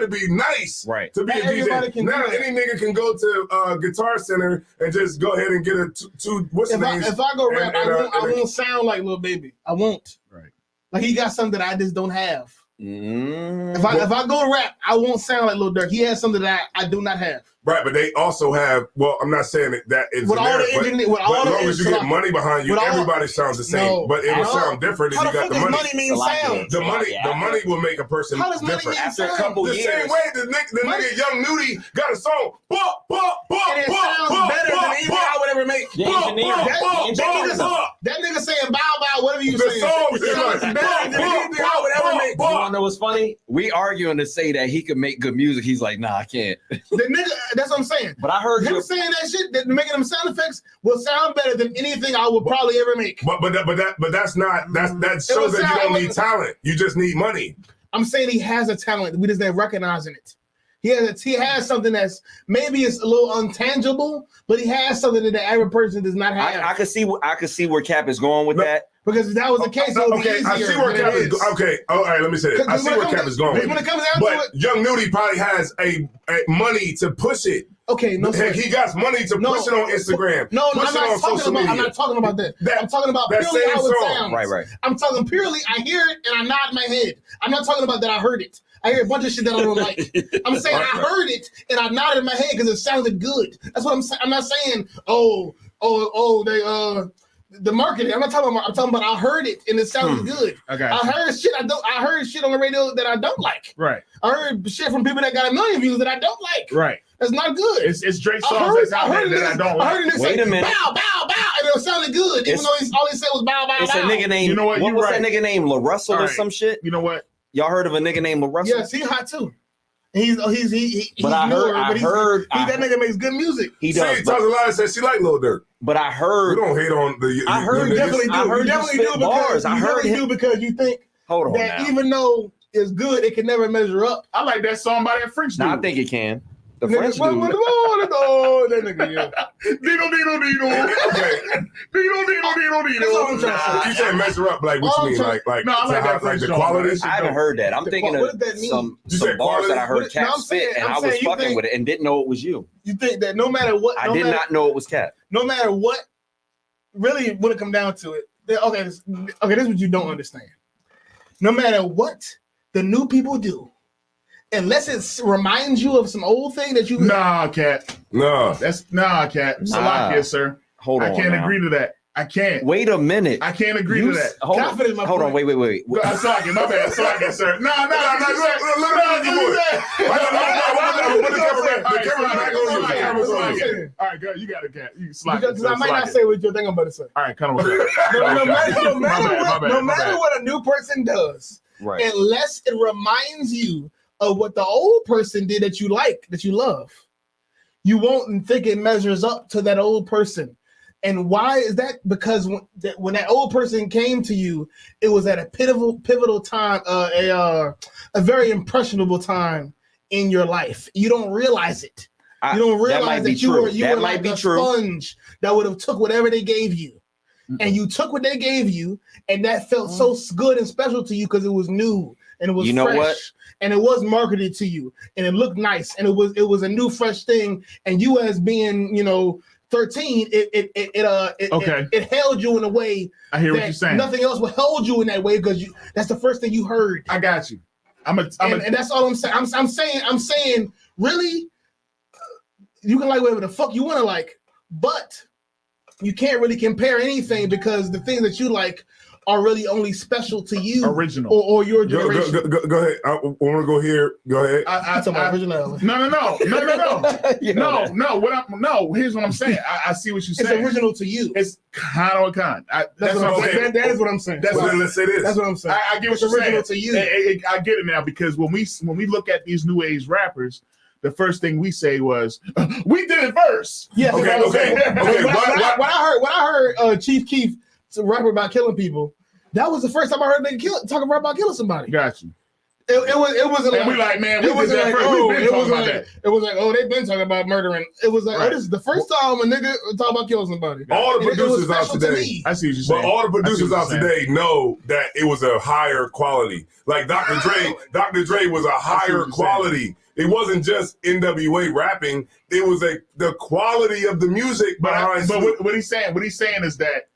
to be nice, right, to be a DJ. Now any nigga can go to Guitar Center and just go ahead and get a two. What's the name? If I go rap, I won't sound like Lil Baby. I won't. Right. Like he got something that I just don't have. Mm. If I go rap, I won't sound like Lil Durk. He has something that I do not have. Right, but they also have. Well, I'm not saying that is with all the engineering, but as long as you get money behind you, everybody sounds the same. No, but it will sound different if you got the money. Money means sound. The money will make a person different. After a couple the years, same way the nigga Young Nudie got a song. And it sounds better than anything I would ever make. That nigga saying bow bow, whatever you saying. The song is better than anything I would ever make. You wanna know what's funny? We arguing to say that he could make good music. He's like, nah, I can't. The nigga, that's what I'm saying. But I heard him saying that shit, that making them sound effects will sound better than anything I would probably ever make. But that's not that shows that you don't need talent. You just need money. I'm saying he has a talent. We just not recognizing it. He has something that's maybe it's a little untangible, but he has something that the average person does not have. I can see where Cap is going with that. Because if that was the case, it would be easier. I see where Cap is going. Okay, all right, let me say this. I see where Cap is going. When it comes down but to it, Young Nudie probably has a money to push it. Okay, no, he got money to push it on Instagram. No, I'm not talking about that. I'm talking about purely how it sounds. Right. I'm talking purely. I hear it and I nod my head. I'm not talking about that. I heard it. I hear a bunch of shit that I don't like. I'm saying I heard it and I nodded my head because it sounded good. That's what I'm saying. I'm not saying the marketing. I'm talking about I heard it and it sounded good. Okay. I heard shit on the radio that I don't like. Right. I heard shit from people that got 1 million views that I don't like. Right. That's not good. It's Drake songs that's out there that I don't like. I heard it Wait a minute. Bow, bow, bow, and it sounded good, even though all he said was bow, bow, It's bow. a nigga named. You know what? What was that nigga named? La Russell or some shit? You know what? Y'all heard of a nigga named La Russell? Yes, he hot too. He's But that nigga makes good music. He does. She talks a lot and says she like Lil Durk. But I heard. We don't hate on the. I heard You definitely do. I heard You definitely do bars. I heard him. because you think Hold on that now. even though it's good, it can never measure up. I like that song by that French dude. Nah, I think it can. The Nigga, French dude. that nigga, yeah. Diddle. Okay. Diddle. That's all I'm trying to say. You say measure up, like what you mean, like No, I like that like the song, quality. man. I haven't heard that. I'm thinking What of does that mean? some You said bars that I heard quality? Cap No, I'm spit, saying- and I'm I was saying you fucking think- with it and didn't know it was you. You think that no matter what, I did not know it was Cap. no matter what, really, when it come down to it, okay, this is what you don't understand. No matter what the new people do, unless it reminds you of some old thing that you Nah, Cat. No. That's Cat. Salakia, sir. Hold on. I can't now. agree to that. I can't. Wait a minute. I can't agree You to that. Hold Confident in my on. Hold on. point. Wait. Salakia, my bad. Salakia, sir. No. All right, girl, you got it, Cat. You slide. because I might not say what you think I'm about to say. All right, come on. No matter My bad. what a new person does, Right. unless it reminds you of what the old person did that you like, that you love, you won't think it measures up to that old person. And why is that? Because when that old person came to you, it was at a pivotal time, a very impressionable time in your life. You don't realize it. You don't realize that you were like a sponge that would have took whatever they gave you. And you took what they gave you, and that felt so good and special to you because it was new and it was fresh, what? and it was marketed to you, and it looked nice, and it was a new fresh thing. And you, as being 13, it held you in a way. I hear what that you're saying. Nothing else will hold you in that way because that's the first thing you heard. I got you. And that's all I'm saying. I'm saying, really, you can like whatever the fuck you want to like, but you can't really compare anything because the things that you like are really only special to you, original, or your generation. Go ahead. I want to go here. Go ahead. I talk about originality. No. Here's what I'm saying. I see what you're saying. It's original to you. It's kind of a con. That's what I'm saying. That is what I'm saying. Let's say this. That's what I'm saying. I get what It's you're original saying. to you. I get it now because when we look at these new age rappers, the first thing we say was, "We did it first." Yeah. Okay. When I heard Chief Keef rapper about killing people, that was the first time I heard nigga talking about killing somebody. Got you. It wasn't And like, we like, man, we it wasn't did that like, first. oh, We've been it talking was about like, that. it was like, oh, they've been talking about murdering. It was like, Right. oh, this is the first time a nigga talk about killing somebody. All the And it was producers out special to today. me. I see what you're saying. But all the producers I out see what you're today know that it was a higher quality. Like Dr. Dre was a what higher you're saying. quality. It wasn't just NWA rapping. It was the quality of the music behind. But what he's saying is that.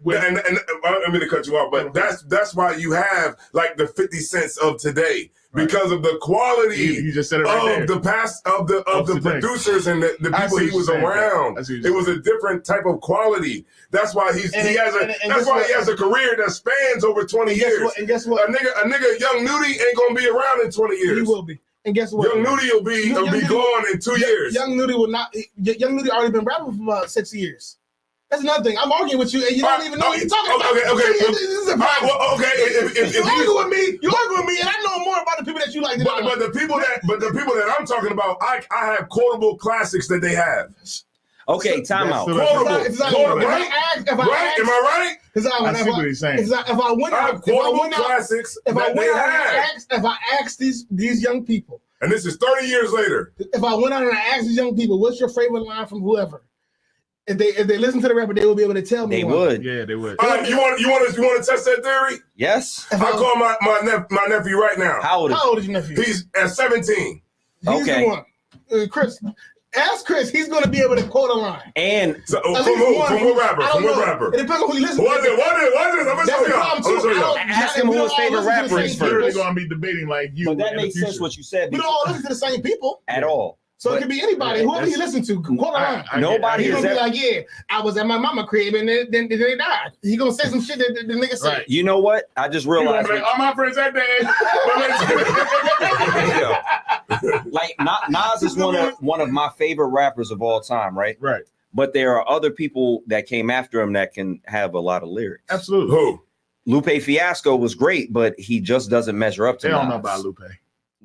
And I don't mean to cut you off, but that's why you have like the 50 Cents of today because of the quality You just said it right of there. the past of the today. producers and the I people see he what was you're saying, around. I see what It you're was a different type of quality. That's why he has a career that spans over 20 years. And guess what? A nigga, Young Nudie ain't gonna be around in 20 years. He will be. And guess what? Young Nudie will be gone in 2 years. Young Nudie will not. Young Nudie already been rapping for about 6 years. That's another thing. I'm arguing with you, and you don't even know what you're talking about. Okay. This is a All right, problem. well, okay. If You argue with me. You argue with me, and I know more about the people that you like than I But like. the people that I'm talking about, I have quotable classics that they have. Okay, time out. Quotable, It's not- quotable, if I right? ask- if I Right? ask- Am I right? Because I see what he's saying. If I went I out, have quotable classics if I that they went out and have. if I asked these young people, And this is 30 years later. if I went out and I asked these young people, what's your favorite line from whoever? If they listen to the rapper, they will be able to tell me. They one. would. Yeah, they would. All right, you want to test that theory? Yes. If I call my nephew right now. How old is How old is your nephew? He's at 17. He's Okay. the one. Chris, ask Chris. He's going to be able to quote a line. And So, At from least who? one. From what rapper? I don't From what know. rapper? It depends on who you listen What to. is it? What is it? That's the I'm problem, gonna show too. y'all. Ask him We who don't his all favorite listen to the rapper same is people. You're really first. going to be debating like you. But that in the makes sense future. what you said We don't all listen to the same people. at all. So But it could be anybody. Yeah, Whoever you listen to, quote a line. Nobody He's is gonna be ever- like, yeah, I was at my mama crib and then they died. He gonna say some shit that the nigga said. Right. You know what? I just You gonna realized, be like, all my friends that day. like Nas is one of my favorite rappers of all time, right? Right. But there are other people that came after him that can have a lot of lyrics. Absolutely. Who? Lupe Fiasco was great, but he just doesn't measure up to They don't Nas. know about Lupe.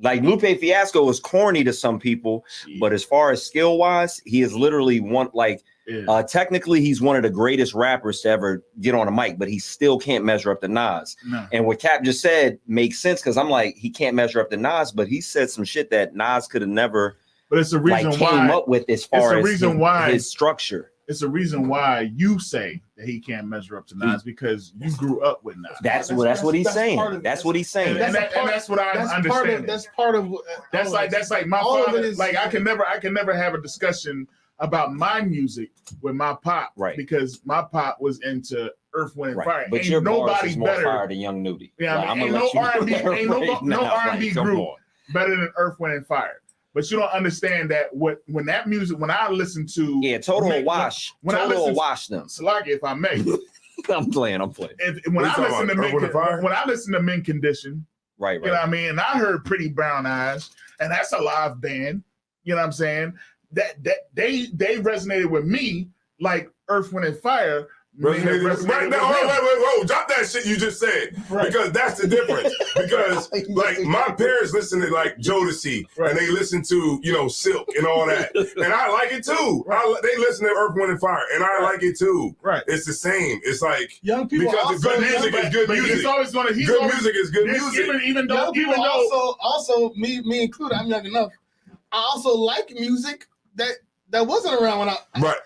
Like Lupe Fiasco is corny to some people, but as far as skill wise, he is literally one. Like Yeah. technically, he's one of the greatest rappers to ever get on a mic, but he still can't measure up to Nas. No. And what Cap just said makes sense because I'm like, he can't measure up to Nas, but he said some shit that Nas could have never But it's the reason like came why. up with as far the as reason why- his structure. It's the reason why you say that he can't measure up to Nas because you grew up with Nas. That's what he's that's saying. part of- That's what he's saying. And that's what I understand. That's part of. That's like my all of father. it is- Like I can never have a discussion about my music with my pop, Right. Because my pop was into Earth, Wind, and Right. Fire. But Ain't your bars nobody is more better. fire than Young Nudie. Yeah, Like, I mean, I'ma ain't let no you R&B, know ain't right no now, R&B like, come group on. better than Earth, Wind, and Fire. But you don't understand that when that music, when I listen to Yeah, Total will wash. when I Total will listen- wash them. Salaki, if I may, I'm playing. when What I you talking listen to about, Earth, Wind, and Fire? when I listen to Men Condition, Right, you know what right. I mean, and I heard Pretty Brown Eyes, and that's a live band. You know what I'm saying? That they resonated with me like Earth, Wind, and Fire. Right now, with wait, them. drop that shit you just said. Right. Because that's the difference. Because like my parents listen to like Jodeci Right. and they listen to, Silk and all that. And I like it too. They listen to Earth, Wind and Fire and I like it too. Right. It's the same. It's like Young people because also, the good music is good But he's music. always gonna. He's Good always, music is good this- music. Even though, young people also me included. I'm young enough. I also like music that wasn't around when I.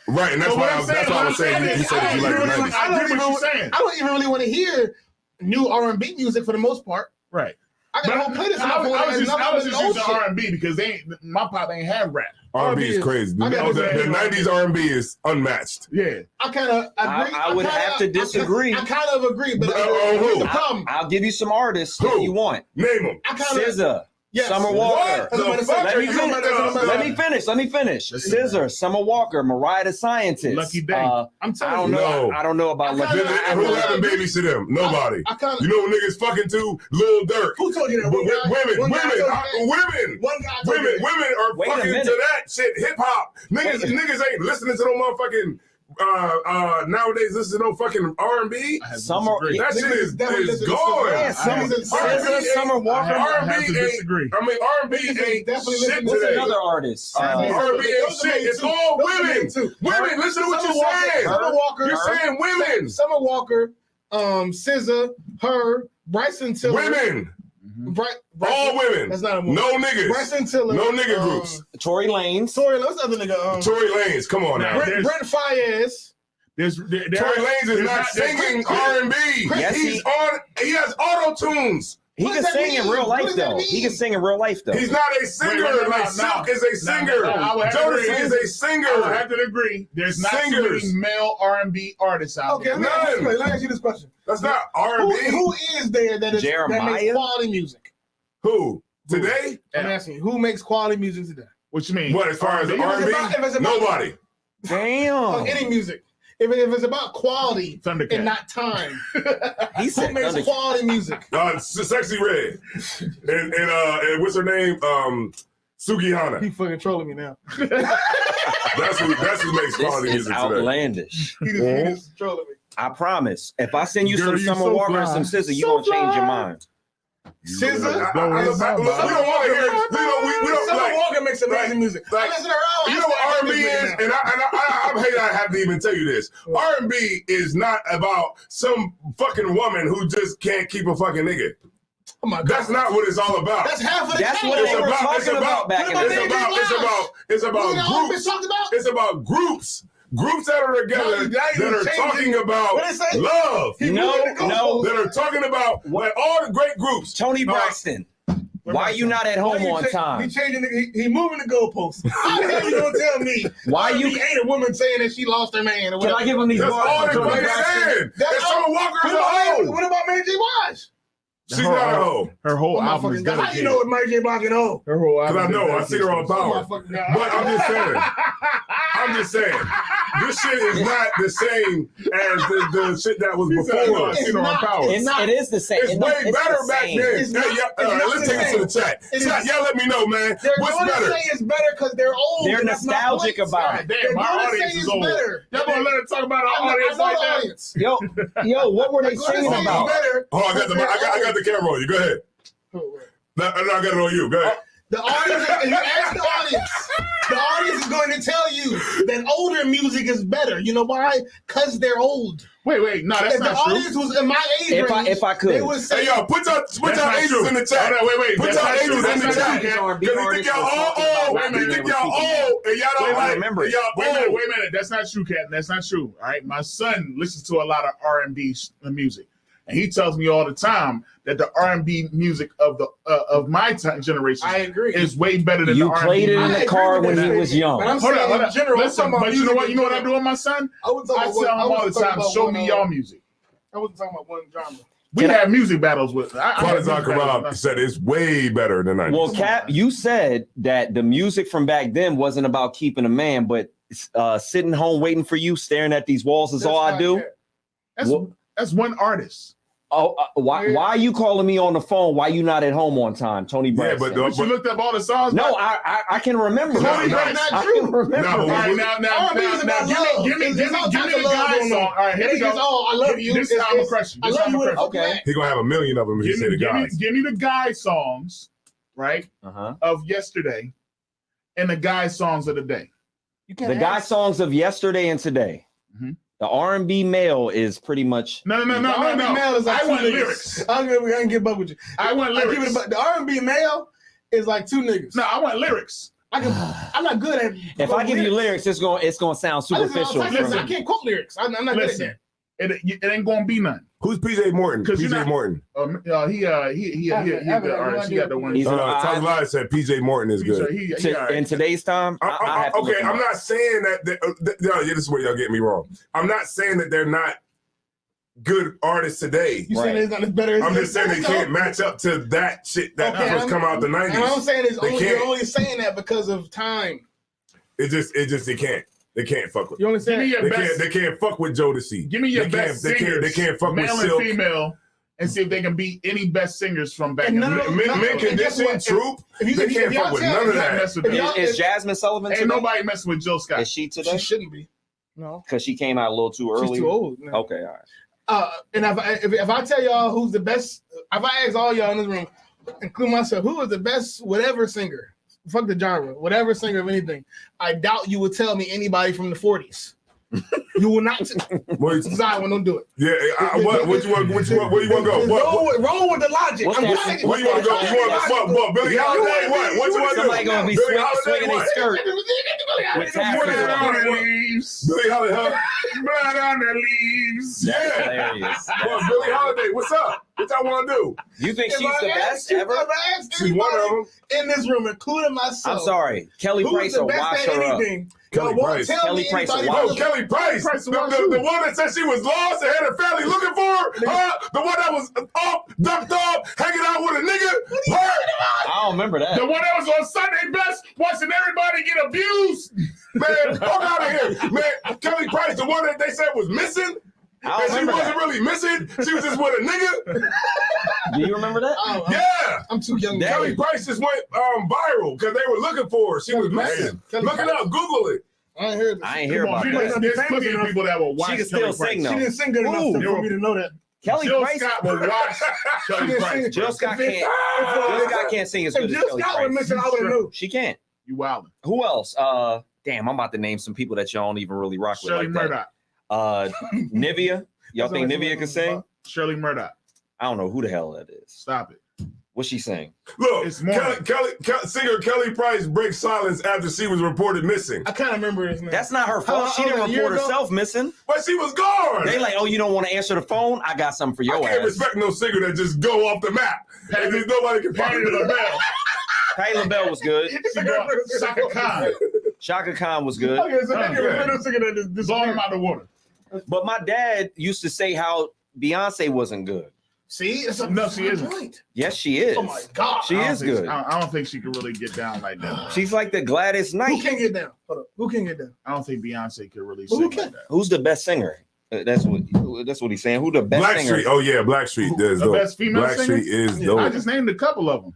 Right. And that's But why what I I'm was saying you said that you like the 90s. I get what you're saying. I don't even really want to hear new R&B music for the most part. Right. I got a whole playlist. I was just old using shit. R&B because my pop ain't have rap. R&B is crazy. I got The this- 90s R&B is unmatched. Yeah. I kind of agree. I would have to disagree. I kind of agree, but Oh, here's who? the problem. I'll give you some artists Who? that you want. Name them. I kind of SZA, yes. Summer Walker. What the fuck Let are me you finish. talking Let me finish. SZA, Summer Walker, Mariah the Scientist. Lucky Day. I'm I telling don't you. know. No. I don't know about I Lucky kinda- Day. Who having babies to them? Nobody. I kind You of. know who niggas fucking to? Lil Durk. Who told you that? Women One guy told you that. Women One guy told you that. are Wait a fucking minute. to that shit. Hip hop. Niggas ain't listening to no motherfucking nowadays listen to no fucking R&B. Summer, That shit is gone. yeah, Summer Walker. R&B disagree. I mean, R&B ain't definitely shit What's today. another artist? R&B ain't shit. It's all women. Women, listen to what you're saying. Summer Walker. You're saying women. Summer Walker, SZA, her, Bryson Tiller. Women. Bryson, All women. That's not a woman. No niggas. Bryson Tiller. No nigga groups. Tory Lanez. Tory, what's the other nigga? Tory Lanez, come on now. There's- Brent Fayez. Tory Tory Lanez is not singing R&B. Yes, He has auto tunes. He What can does that sing in mean? real What life does that though. He mean? can sing in real life though. He's not a singer. Wait, like no. Silk is a singer. No, I would have to Jonas agree. is a singer. I have to agree. There's not Singers. too many male R&B artists out Okay, there. let me ask you this question. That's not R&B. Who is there that makes Jeremiah? quality music? Who? Today? I'm asking you, who makes quality music today? What you mean? What, as far as R&B? R&B? if it's about- Nobody. Damn. Any music. If it's about quality Thundercat. and not time, He who said makes Thundercat. quality music? Sexy Red. and what's her name? Sugihana. He fucking trolling me now. That's who makes This quality is music today. outlandish. He just trolling me. I promise. If I send you Girl, some you Summer so Walker and fly. some SZA, you So gonna change your fly. mind. SZA? We don't want to hear. We don't Summer like. Walker makes amazing music. like- I listen to her all. You know what R&B is, and I hate I have to even tell you this. R&B is not about some fucking woman who just can't keep a fucking nigga. Oh my God. That's not what it's all about. That's half of the That's time. what they were talking about back in the day. It's about What the groups. talked about? It's about groups that are together Now you that are changing- talking about What they say? love. No. That are talking about like all the great groups. Tony Braxton. Why you not at home on He time? changing he moving the goalposts. How the hell you gonna tell me? Why you- ain't a woman saying that she lost her man or Can whatever? I give him these That's bars all from they Tony fucking Braxton? saying. And Summer Walker is a hoe. What about Mary J. Blige? She's not a hoe. Her whole Oh my album is fucking God. How you dedicated. know what Mary J. Blige and hoe? Her whole album. Because I know, I see her on Oh my power. fucking God. But I'm just saying, this shit is not the same as the shit that was before. It's not. Power. It's not. It is the same. It's It- way it's better the back same. then. It's not- Let's take it to the chat. It Chat, is- y'all let me know, man. They're What's going better? to say it's better because they're old. They're and that's my nostalgic point. about it. They're Damn, my going to audience say is it's old. better. Y'all gonna let her talk about our I audience know like the that? audience. Yo, what were they They're gonna singing say it's about? better Oh, I got the camera on you. Go ahead. No, I got it on you. Go ahead. The audience, if you ask the audience is going to tell you that older music is better. You know why? Because they're old. Wait, no, that's If the not true. audience was in my age If I- range, if I could. they would say, Hey, y'all, put y'all That's not angels in the true. chat. Hold on, wait. Put That's y'all not true. angels in That's the not chat. true. Because you think y'all all old. Wait a minute, You think y'all old and y'all don't Wait, like remember it. y'all Wait a old. minute. That's not true, Captain. That's not true. All right, my son listens to a lot of R&B music, and he tells me all the time that the R&B music of my generation I agree. is way better than You the R&B. played it in I the agree car with when that he was statement. young. But I'm Hold saying on. in general, Listen, I'm talking about but you know music what? in I do with my son? I wasn't I talking tell him all the wasn't talking time, about "Show one, me y'all music." I wasn't talking about one genre. We Can I- have music battles with. I have Father music battles Rob with- said it's way better than 90s. Well, Cap, you said that the music from back then wasn't about keeping a man, but sitting home waiting for you, staring at these walls is all I do. That's one artist. Oh, why are you calling me on the phone? Why you not at home on time, Tony Yeah, Braxton? But you looked up all the songs. No, I can remember. No, that. no, I can remember. No, All right, that. now, R&B is about give love. me There's all the types of love guy going song. on. All right, here we It's just, go. oh, I love you. This is how I'm a question. I love you with a Okay. He gonna have a million of them if he say the guys. Give me the guy songs, right, of yesterday, and the guy songs of the day. The guy songs of yesterday and today. Mhm. The R&B male is pretty much. No. R&B male is like I two want niggas. lyrics. I'm gonna get buck with you. I want I give it lyrics. a buck. The R&B male is like two niggas. No, I want lyrics. I'm not good at. If I give you lyrics, it's gonna sound I listen to all superficial. types of- Listen. I can't quote lyrics. I'm not good at Listen, that. it ain't gonna be none. Who's PJ Morton? 'Cause you're PJ not- Morton. He the artist. He got the one. He's Tony Lyle said PJ Morton is good. In today's time, I have to look Okay, him I'm up. not saying that. Yeah, this is where y'all get me wrong. I'm not saying that they're not good artists today. You saying Right. it's not as better as I'm just saying they so- can't match up to that shit that Okay, first come out the And I'm 90s. saying it's They only, can't. you're only saying that because of time. They can't. They can't fuck with. You only Give saying me your best. They can't fuck with Jodeci. Give me your They best can't- singers. They can't fuck with male Silk. and female, and see if they can beat any best singers from back And in none the of day. those- Men and guess Condition, what? Troop. If you- They if can't y'all fuck with tell none me of Not that. mess with If them. y'all- Is Jasmine Sullivan Ain't today? nobody messing with Jill Scott. Is she today? she shouldn't be. No, Because she came out a little too early. she's too old. No. Okay, all right. And if I tell y'all who's the best, if I ask all y'all in this room, include myself, who is the best whatever singer? Fuck the genre, whatever singer of anything. I doubt you would tell me anybody from the 40s. You will not. Zion, don't do it. Yeah, what you want? Where you want to go? Roll with the logic. What's that? Where you want to go? You want what? Billie Holiday? What you want to do? Somebody gonna be Billie Holiday, swinging their what? skirt. With tassels Blood on. on the leaves. Billie Holiday, huh? Blood on the leaves. Yeah. Hilarious. Well, Billie Holiday, what's up? What y'all want to do? You think If she's I the ask best you- ever? if I ask She's one of anybody them. in this room, including myself. I'm sorry. Kelly Who's Price the will best wash at her up. anything? Kelly Y'all won't Price. tell Kelly me Price will anybody wash Oh, from- Kelly Price, the one that said she was lost and had her family looking for her, the one that was off, ducked off, hanging out with a nigga, her. I don't remember that. The one that was on Sunday Best watching everybody get abused. Man, fuck out of here, man. Kelly Price, the one that they said was missing, I and don't she remember wasn't that. really missing. She was just with a nigga. Do you remember that? Yeah. I'm too young. That- Kelly Price just went viral because they were looking for her. She was missing. Kelly Look it Price. up. Google it. I ain't heard this. I ain't hear Come on, about people, that. there's plenty of people that will watch She can Kelly still sing Price. though. She didn't sing good enough Ooh. for me to know that. Kelly Jill Price. Scott will watch Kelly didn't Price. sing- Jill Scott can't. Jill Scott can't sing as If good as Jill Kelly Scott would Price. mention, I would have knew. She can't. You wildin'. Who else? Damn, I'm about to name some people that y'all don't even really rock with Shirley like that. Murdoch. Nivea. Y'all think That's Nivea can sing? Shirley Murdoch. I don't know who the hell that is. Stop it. What's she sing? Look, It's more. singer Kelly Price breaks silence after she was reported missing. I kind of remember his name. That's not her fault. She didn't a year report ago? herself missing. But she was gone. They like, oh, you don't want to answer the phone? I got something for I your can't ass. respect no singer that just go off the map. And just nobody can Patti find it. LaBelle. Patti LaBelle was good. She brought Shaka Khan. Shaka Khan was good. Okay, so Oh, that good. was singing that this Blow him out of the water. But my dad used to say how Beyonce wasn't good. See, it's a No, she isn't. point. Yes, she is. Oh my god, She I don't is think good. I don't think she could really get down like that. She's like the Gladys who Knight. can get down? Hold up, who can get down? I don't think Beyonce could really Well, sing who can? like that. Who's the best singer? That's what he's saying. Who the best singer? Blackstreet. Oh yeah, Blackstreet. There's The dope. best female singer? Blackstreet is Yeah, dope. I just named a couple of them.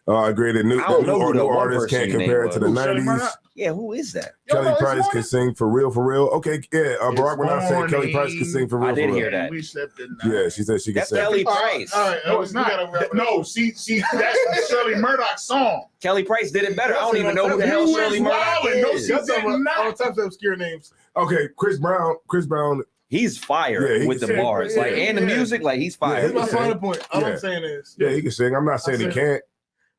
I agree. The new, I don't know who new the one artists person can't you compare it named to the was. Shirley 90s. Murdoch? Yeah, who is that? Yo, Kelly no, it's Price more can than- sing for real, for real. Okay, yeah. Barack said Kelly morning. Price can sing for real. I did for hear real. that. We slept in Yeah, she said she can That's sing. Kelly All right, Price. all right. No, it's not. No, see, that's Shirley Murdoch's song. Kelly Price did it better. I don't even know who the hell You Shirley is Murdoch wildin'. No, is. she That's all did not. all types of obscure names. Okay, Chris Brown. He's fire Yeah, he with the can sing. bars, like and the Yeah. music, like he's Yeah, fire. Here's my Okay. final point. All Yeah. I'm saying is, Yeah, he can sing. I'm not saying he can't,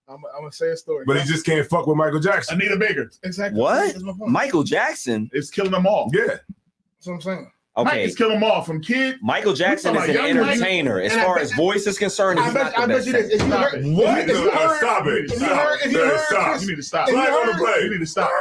I'm gonna say a story. but he just can't fuck with Michael Jackson. Anita Baker. exactly What? That's my point. Michael Jackson. It's killing them all. Yeah, That's what I'm saying. Mike Okay, is killing them all from kid. Michael Jackson is an talking about young entertainer. As And I far bet- as voice is concerned, I he's bet, not the I bet best you this. singer. If you Stop heard, it. what? if you heard- Stop it! if you Stop. heard- if you Yeah, heard stop. Chris- You need to stop. if you Flag on the heard- play. You need to stop.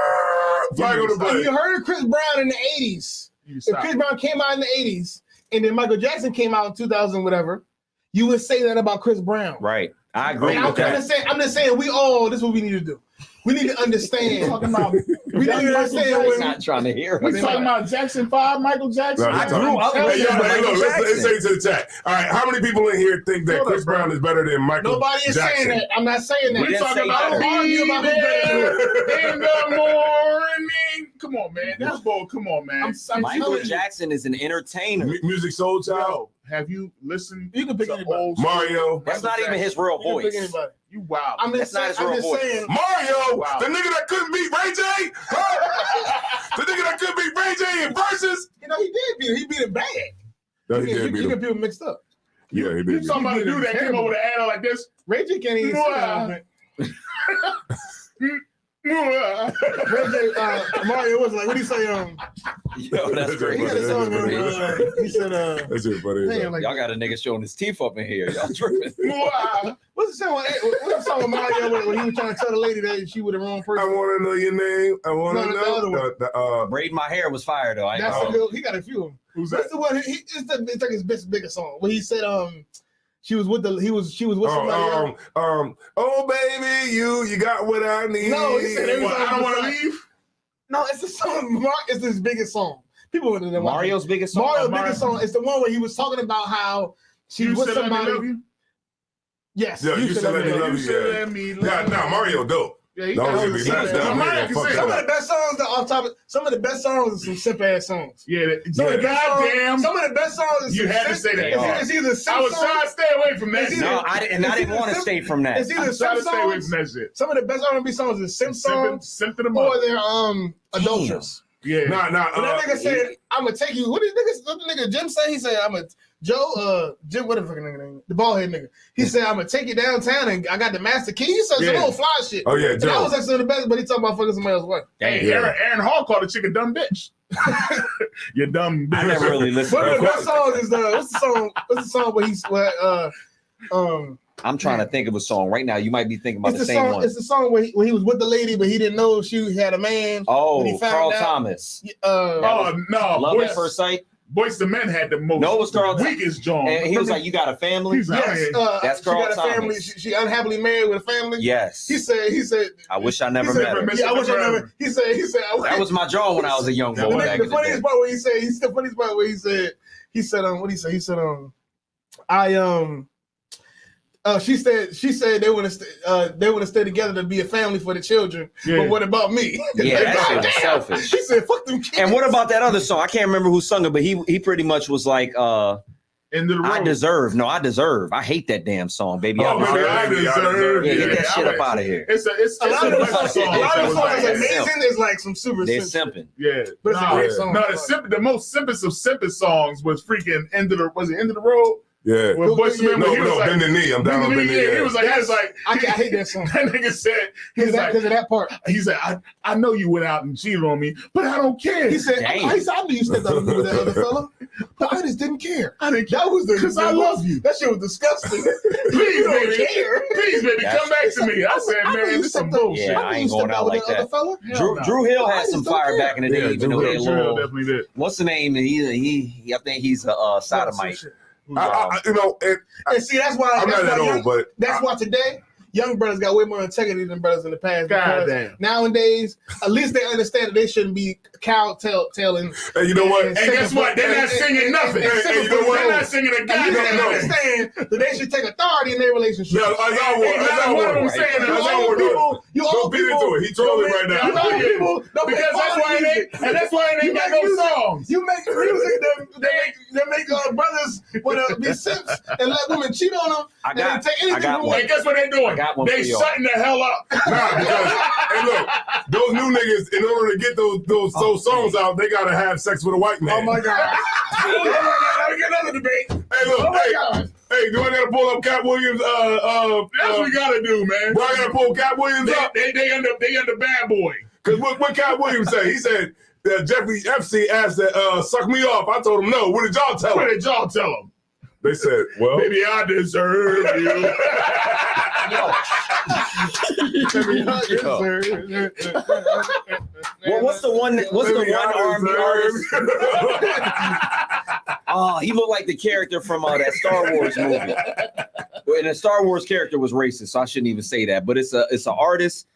Flag on the if play. you heard Chris Brown in the '80s, You need to if stop. Chris Brown came out in the '80s, and then Michael Jackson came out in 2000, whatever, you would say that about Chris Brown. Right, I agree And with that. I'm just saying, this is what we need to do. We need to understand. Talking about We need to understand. He's when- not trying to hear we us. talking about Jackson 5, Michael Jackson. No, I he's grew up Hey, listening yo, to hey, Michael look, let's Jackson. say to the chat. All right, how many people in here think that Hold Chris up, bro. Brown is better than Michael Nobody is Jackson? saying that. I'm not saying that. We We didn't talking say about that. argue about who's better. in the morning. Come on, man. That's bold. Come on, man. I'm Michael telling you. Jackson is an entertainer. Music Soul Child, Yo, have you listened? You can pick to anybody. old Mario, That's not even his real You can pick voice. anybody. You wild. I'm just That's not saying. his I'm real just voice. saying. Mario, Wow. the nigga that couldn't beat Ray J, the nigga that couldn't beat Ray J in verses. You know, he did beat it. He beat it bad. No, You he did beat get him. people mixed up. Yeah, he You did. talking about a dude that came over the ad like this? Ray J can't even Wow. sing. Ray J, Mario was like, what do you say? Yo, that's He great. got a song where he said, That's it, buddy. damn, like, Y'all got a nigga showing his teeth up in here. Y'all tripping. what's the song? What's the song with Mario when he was trying to tell the lady that she was the wrong I person? want to know your name. I want to No, the other know. one. Braid my hair was fire though. I ain't That's gonna- a good. He got a few of them. Who's That's that? the one. It's like his biggest song. When he said, she was with somebody. Oh baby, you got what I need. No, he said every What, I don't want to leave. No, it's the song. It's his biggest song. People would have Mario's biggest song. Mario's Mario. biggest song is the one where he was talking about how she You was said let me somebody. love you. Yes, Yeah, you said let me love You you. said Yeah. let me Nah, love you. Mario dope. Yeah, he Don't got give me that. Mariah Mariah can fuck sing. that Some of up. the best songs that off topic. Some of the best songs are some simp ass songs. Yeah, Some of the best songs. goddamn. Some of the best songs. Is You some had to simp- say that. They are. It's either simp I was songs- trying to stay away from that. It's shit. No, I didn't want to stay from that. It's I'm either trying simp to stay away songs. from that shit. Some of the best R&B songs is simp songs Simp to the or mother. they're adulterous. Yeah. Nah, But that nigga said, "I'm gonna take you." What did the nigga Jim say? He said, "I'm a Jim. What the fucking nigga name? The bald head nigga." He said, "I'm gonna take you downtown and I got the master key." He said some Yeah. old fly shit. Oh, yeah, And that Joe. was actually the best. But he talking about fucking somebody else's wife. Hey, Damn. Aaron Hall called the chick a dumb bitch. You dumb bitch. I never really listened. One of to the it. best songs is what's the song where he's I'm trying to think of a song right now. You might be thinking about it's the the same song. one. It's the song where he was with the lady, but he didn't know she had a man. When Oh, he found Carl out- Thomas. Oh no, Love Boys, at First Sight. Boys the Men had the most. No, it was Carl Thomas. weakest John. And he was like, "You got a family?" He's like, Yes, That's she Carl got a family. Thomas. She unhappily married with a family. Yes. He said. I wish I never he said, met her. Yeah, I wish I never. He said. That was my jaw when I was a young the, boy. back the in the day. funniest part where he said. He's the funniest part where he said. What did he say? He said she said they want to stay together to be a family for the children. Yeah. But what about me? Yeah, that shit was Damn. selfish. He said, "Fuck them kids." And what about that other song? I can't remember who sung it, but he pretty much was like, End of the road. I deserve. No, I deserve. I hate that damn song, baby. Oh, I baby, deserve. I deserve. Yeah, get that shit I up out of here. It's a lot of the the best songs, song. a lot of the songs Yeah. is amazing. Is like some super. They're simp. simping. Yeah, But it's a great song. No, the most simplest of simplest songs was freaking End of the Road? Yeah. When Boyz II Men, No, when he was no, like, bend the knee. I'm down on bend the knee. He was like, I hate that song. that nigga said, Because of that part. he's like, I know you went out and cheated on me, but I don't care. He said, Damn. I knew you stepped out with that other fella, but I just didn't care. I didn't That was because I love you. That shit was disgusting. Please, You don't baby, care. please, baby, That's- come back to me. I said, I knew man, you this some stepped out- bullshit. Yeah, I I knew ain't you going stepped out with like that other that. fella. Hell no. Drew Hill I had some just don't fire care. back in the day, Yeah, even though Drew they Drew Hill little. definitely did. What's the name? He I think he's a sodomite. You know, And see, that's why. I'm not that old, but That's why today young brothers got way more integrity than brothers in the past. God because damn. nowadays, at least they understand that they shouldn't be cowtailing. hey, you know what? And guess what? They're not singing nothing. Hey, you know what? They're not singing a At least they goddamn thing. understand that they should take authority in their relationship. Yeah, as I Ain't not one of them would. saying that. You That's all old we're doing. people, you Don't old beat people, into it. He trolling right Yeah, you now. old people, don't Because make that's why it ain't got no songs. You make music that make brothers want to be simps and let women cheat on them. I and got- they take anything I got from one. And guess what they're doing? I got one They for y'all. shutting the hell up. Nah, because hey, look, those new niggas, in order to get those songs out, they gotta have sex with a white man. Oh my God. Oh my God, we get another debate. Hey, look, Oh my hey, God. hey, do I gotta pull up Cat Williams? That's what we gotta do, man. Do I gotta pull Cat Williams up? They end up bad boy. Because what Cat Williams said? He said that Jeffrey Epstein asked that suck me off. I told him no. What did y'all tell What him? did y'all tell them? They said, well, Baby, I deserve you. Well, what's the one? What's the Baby, one I R&B deserve- artist? Oh, he looked like the character from that Star Wars movie. And the Star Wars character was racist, so I shouldn't even say that. But it's an artist.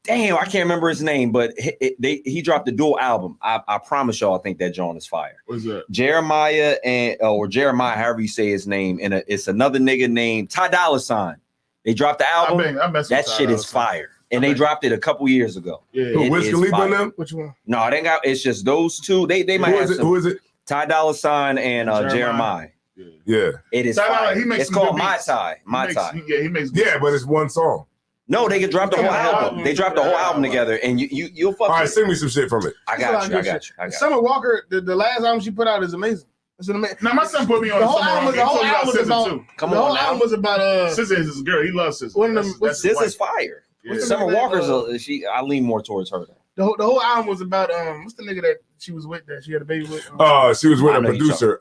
Damn, I can't remember his name, but he dropped a dual album. I promise y'all, I think that John is fire. What's that? Jeremiah or Jeremiah, however you say his name, and it's another nigga named Ty Dolla $ign. They dropped the album. I mess with That Ty shit Dolla is $ign. fire, and they dropped it a couple years ago. Yeah. Who, It Wiz is Khalifa and fire. them? Which one? No, they got. It's just those two. They might Who have is it? some. Who is it? Ty Dolla $ign and Jeremiah. Jeremiah. Yeah. It is Ty Dolla, fire. he makes It's some called good My beats. Tie. My Tie. He makes. Yeah, but it's one song. No, they could drop the whole Yeah, album. They dropped the whole album yeah. together, and you'll fuck. All right, with it. sing me some shit from it. I got you. Summer Walker, the last album she put out is amazing. It's an amazing. Now my son put me on The whole album was about. Come The on whole now. album was about SZA is his girl. He loves SZA. One of them- That's his This wife. is fire. Yeah. Summer Walker's I lean more towards her. The whole album was about what's the nigga that she was with that she had a baby with? She was with I a know you producer.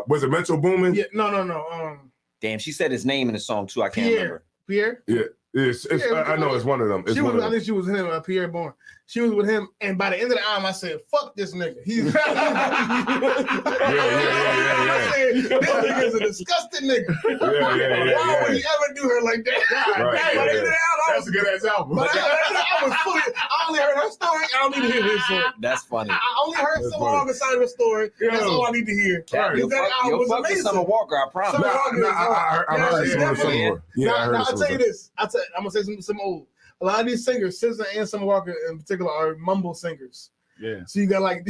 Was it Metro Boomin? Yeah, no. Damn, she said his name in the song too. I can't Pierre. remember. Pierre. I know it's one of them. It's She one was. of I them. think she was him. Pierre Bourne. She was with him, and by the end of the album, I said, "Fuck this nigga." He's. Yeah. I said, "This nigga is a disgusting nigga. Why would he ever do her like that?" Right, By the end of yeah. the album, That's a good ass album. But I was fully. I only heard her story. I don't need to hear his story. That's funny. I only heard That's Summer funny. Walker's side of the story. That's all I need to hear. You'll That album fuck was with amazing. Summer Walker. I promise. Summer Walker is I heard Yeah, some of definitely. it. Yeah, I heard I'll some tell you of it. this. I'm gonna say some old. a lot of these singers, SZA and Summer Walker in particular, are mumble singers. Yeah. So you got like